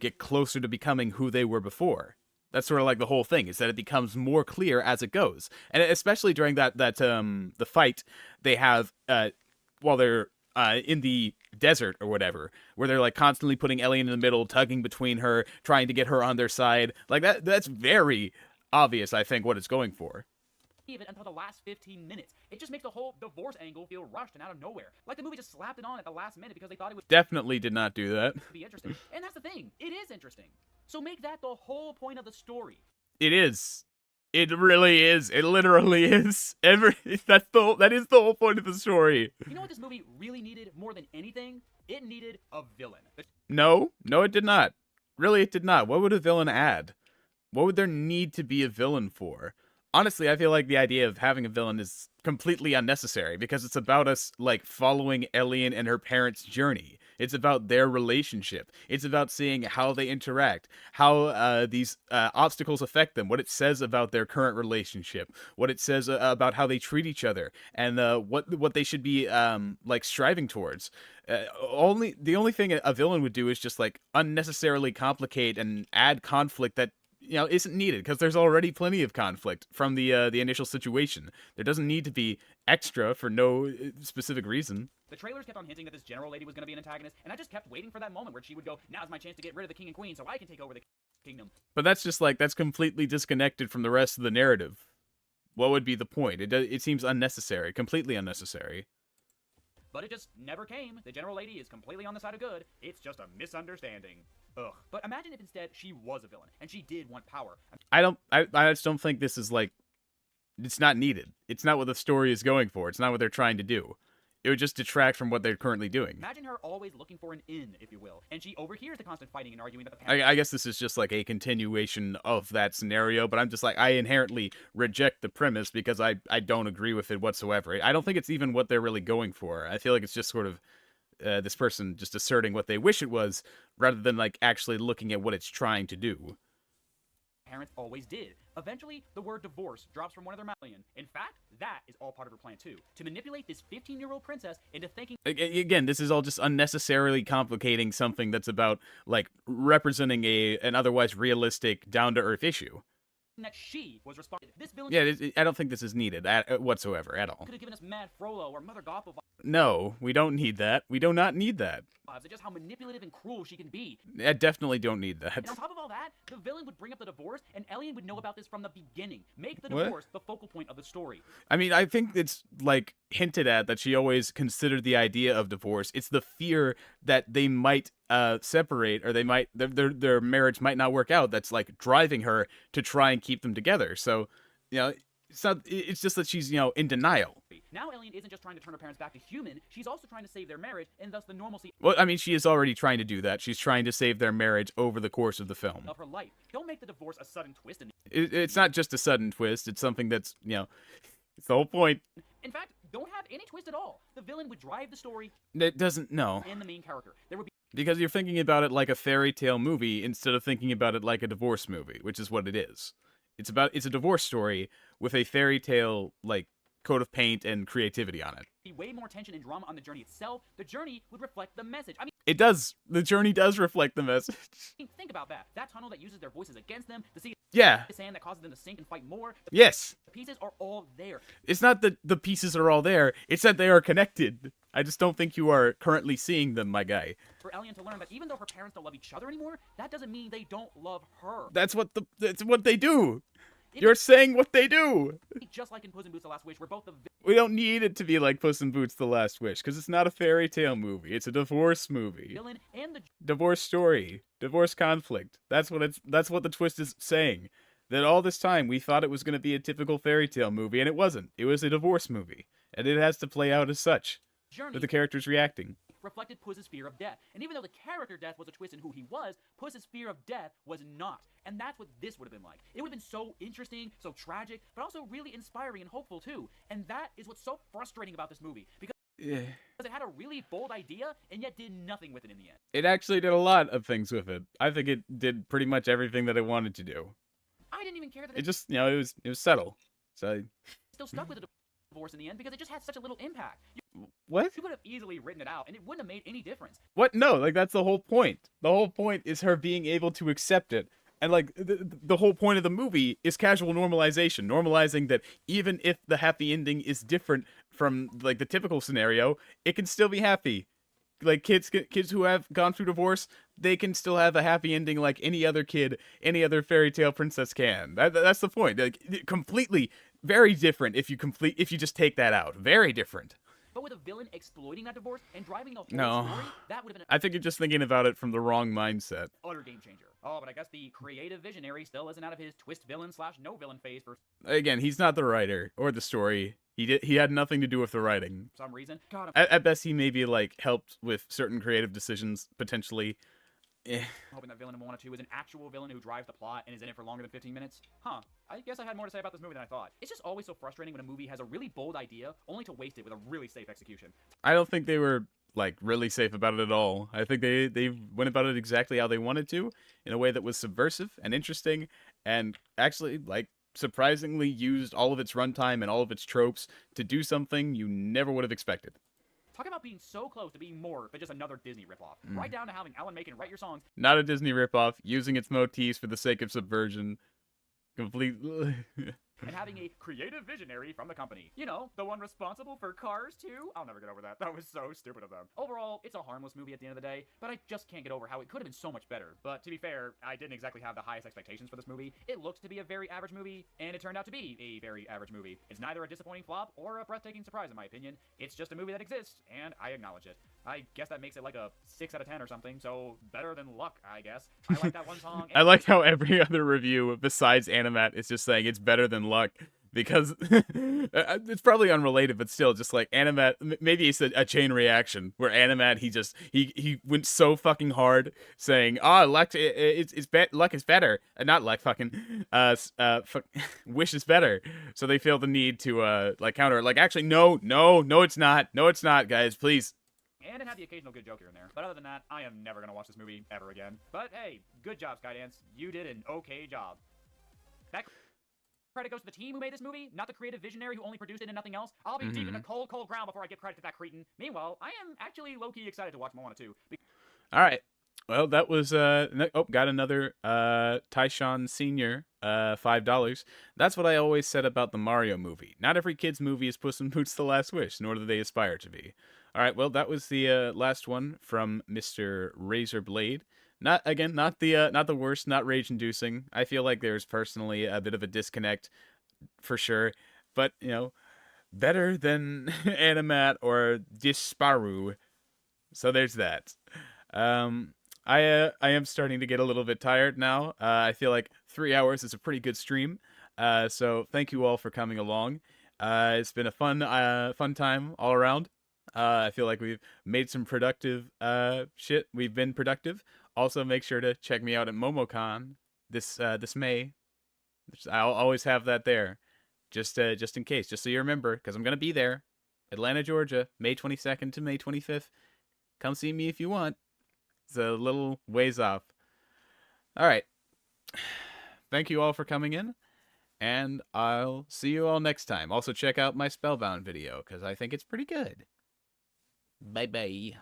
get closer to becoming who they were before. That's sort of like the whole thing, is that it becomes more clear as it goes, and especially during the fight they have while they're in the desert or whatever, where they're like constantly putting Ellie in the middle, tugging between her, trying to get her on their side. Like that's very obvious, I think, what it's going for. Even until the last 15 minutes. It just makes the whole divorce angle feel rushed and out of nowhere. Like the movie just slapped it on at the last minute because they thought it would definitely did not do that. Be interesting. And that's the thing. It is interesting. So make that the whole point of the story. It is. It really is. It literally is. That is the whole point of the story. You know what this movie really needed more than anything? It needed a villain. No, it did not. Really, it did not. What would a villain add? What would there need to be a villain for? Honestly, I feel like the idea of having a villain is completely unnecessary because it's about us, like, following Ellie and her parents' journey. It's about their relationship. It's about seeing how they interact, how these obstacles affect them, what it says about their current relationship, what it says about how they treat each other, and what they should be like striving towards. The only thing a villain would do is just like unnecessarily complicate and add conflict that isn't needed, because there's already plenty of conflict from the initial situation. There doesn't need to be extra for no specific reason. The trailers kept on hinting that this general lady was going to be an antagonist, and I just kept waiting for that moment where she would go, now's my chance to get rid of the king and queen so I can take over the kingdom. But that's just like, that's completely disconnected from the rest of the narrative. What would be the point? It seems unnecessary, completely unnecessary. But it just never came. The general lady is completely on the side of good. It's just a misunderstanding. Ugh. But imagine if instead she was a villain, and she did want power. I just don't think this is like, it's not needed. It's not what the story is going for. It's not what they're trying to do. It would just detract from what they're currently doing. Imagine her always looking for an in, if you will, and she overhears the constant fighting and arguing that the I guess this is just like a continuation of that scenario, but I'm just like, I inherently reject the premise because I don't agree with it whatsoever. I don't think it's even what they're really going for. I feel like it's just sort of this person just asserting what they wish it was, rather than like actually looking at what it's trying to do. Parents always did. Eventually, the word divorce drops from one of their mouths. In fact, that is all part of her plan too, to manipulate this 15-year-old princess into thinking. Again, this is all just unnecessarily complicating something that's about like representing an otherwise realistic, down-to-earth issue. That she was responsible. This villain. Yeah, I don't think this is needed whatsoever at all. Could have given us Mad Frollo or Mother Gothel. No, we don't need that. We do not need that. Just how manipulative and cruel she can be. I definitely don't need that. And on top of all that, the villain would bring up the divorce, and Ellie would know about this from the beginning. Make the divorce the focal point of the story. I mean, I think it's like hinted at that she always considered the idea of divorce. It's the fear that they might separate, or they might their marriage might not work out. That's like driving her to try and keep them together. So, it's just that she's in denial. Now Ellie isn't just trying to turn her parents back to human, she's also trying to save their marriage, and thus the normalcy. Well, I mean, she is already trying to do that. She's trying to save their marriage over the course of the film. Of her life. Don't make the divorce a sudden twist. It's not just a sudden twist. It's something that's, it's the whole point. In fact, don't have any twist at all. The villain would drive the story. It doesn't, no. And the main character. There would be. Because you're thinking about it like a fairy tale movie instead of thinking about it like a divorce movie, which is what it is. It's a divorce story with a fairy tale, like, coat of paint and creativity on it. Be way more tension and drama on the journey itself. The journey would reflect the message. I mean, It does. The journey does reflect the message. Think about that. That tunnel that uses their voices against them, the sea Yeah. sand that causes them to sink and fight more. Yes. The pieces are all there. It's not that the pieces are all there. It's that they are connected. I just don't think you are currently seeing them, my guy. For Elian to learn that even though her parents don't love each other anymore, that doesn't mean they don't love her. That's what they do. You're saying what they do. Just like in Puss in Boots: The Last Wish, where both the We don't need it to be like Puss in Boots: The Last Wish, because it's not a fairy tale movie. It's a divorce movie. villain and the Divorce story. Divorce conflict. That's what the twist is saying. That all this time we thought it was going to be a typical fairy tale movie, and it wasn't. It was a divorce movie. And it has to play out as such. journey With the characters reacting. reflected Puss's fear of death. And even though the character death was a twist in who he was, Puss's fear of death was not. And that's what this would have been like. It would have been so interesting, so tragic, but also really inspiring and hopeful too. And that is what's so frustrating about this movie. Because it had a really bold idea and yet did nothing with it in the end. It actually did a lot of things with it. I think it did pretty much everything that it wanted to do. I didn't even care that It just, it was subtle. So still stuck with the divorce in the end because it just had such a little impact. What? You could have easily written it out and it wouldn't have made any difference. What? No, like that's the whole point. The whole point is her being able to accept it. And like the whole point of the movie is casual normalization, normalizing that even if the happy ending is different from like the typical scenario, it can still be happy. Like kids who have gone through divorce, they can still have a happy ending like any other kid, any other fairy tale princess can. That's the point. Like completely very different if you just take that out. Very different. But with a villain exploiting that divorce and driving the whole No. story, that would have been I think you're just thinking about it from the wrong mindset. utter game changer. Oh, but I guess the creative visionary still isn't out of his twist villain / no villain phase for Again, he's not the writer or the story. He had nothing to do with the writing. some reason. God, At best, he maybe like helped with certain creative decisions potentially. I'm hoping that villain in Moana 2 is an actual villain who drives the plot and is in it for longer than 15 minutes. Huh. I guess I had more to say about this movie than I thought. It's just always so frustrating when a movie has a really bold idea, only to waste it with a really safe execution. I don't think they were like really safe about it at all. I think they went about it exactly how they wanted to, in a way that was subversive and interesting, and actually like surprisingly used all of its runtime and all of its tropes to do something you never would have expected. Talk about being so close to being more than just another Disney ripoff. Right down to having Alan Menken write your songs. Not a Disney ripoff, using its motifs for the sake of subversion. Complete. And having a creative visionary from the company. You know, the one responsible for Cars 2? I'll never get over that. That was so stupid of them. Overall, it's a harmless movie at the end of the day, but I just can't get over how it could have been so much better. But to be fair, I didn't exactly have the highest expectations for this movie. It looked to be a very average movie, and it turned out to be a very average movie. It's neither a disappointing flop or a breathtaking surprise in my opinion. It's just a movie that exists, and I acknowledge it. I guess that makes it like a 6 out of 10 or something, so better than Luck, I guess. I like that one song. I like how every other review besides Animat is just saying it's better than Luck. Because it's probably unrelated, but still, just like Animat, maybe it's a chain reaction where Animat he went so fucking hard saying, Luck Luck is better, not Luck fucking Wish is better. So they feel the need to like counter, like actually no it's not, guys, please. And it had the occasional good joke here and there. But other than that, I am never gonna watch this movie ever again. But hey, good job, Skydance. You did an okay job. That credit goes to the team who made this movie, not the creative visionary who only produced it and nothing else. I'll be deep in the cold ground before I give credit to that cretin. Meanwhile, I am actually low-key excited to watch Moana 2. All right. Well, that was got another Tyshawn Senior $5. That's what I always said about the Mario movie. Not every kid's movie is Puss in Boots: The Last Wish, nor do they aspire to be. All right. Well, that was the last one from Mr. Razorblade. Not the worst, not rage-inducing. I feel like there's personally a bit of a disconnect, for sure. But better than Animat or Disparu. So there's that. I am starting to get a little bit tired now. I feel like 3 hours is a pretty good stream. So thank you all for coming along. It's been a fun time all around. I feel like we've made some productive shit. We've been productive. Also, make sure to check me out at MomoCon this May. I'll always have that there, just in case, just so you remember, because I'm gonna be there, Atlanta, Georgia, May 22nd to May 25th. Come see me if you want. It's a little ways off. All right. Thank you all for coming in, and I'll see you all next time. Also, check out my Spellbound video because I think it's pretty good. Bye bye.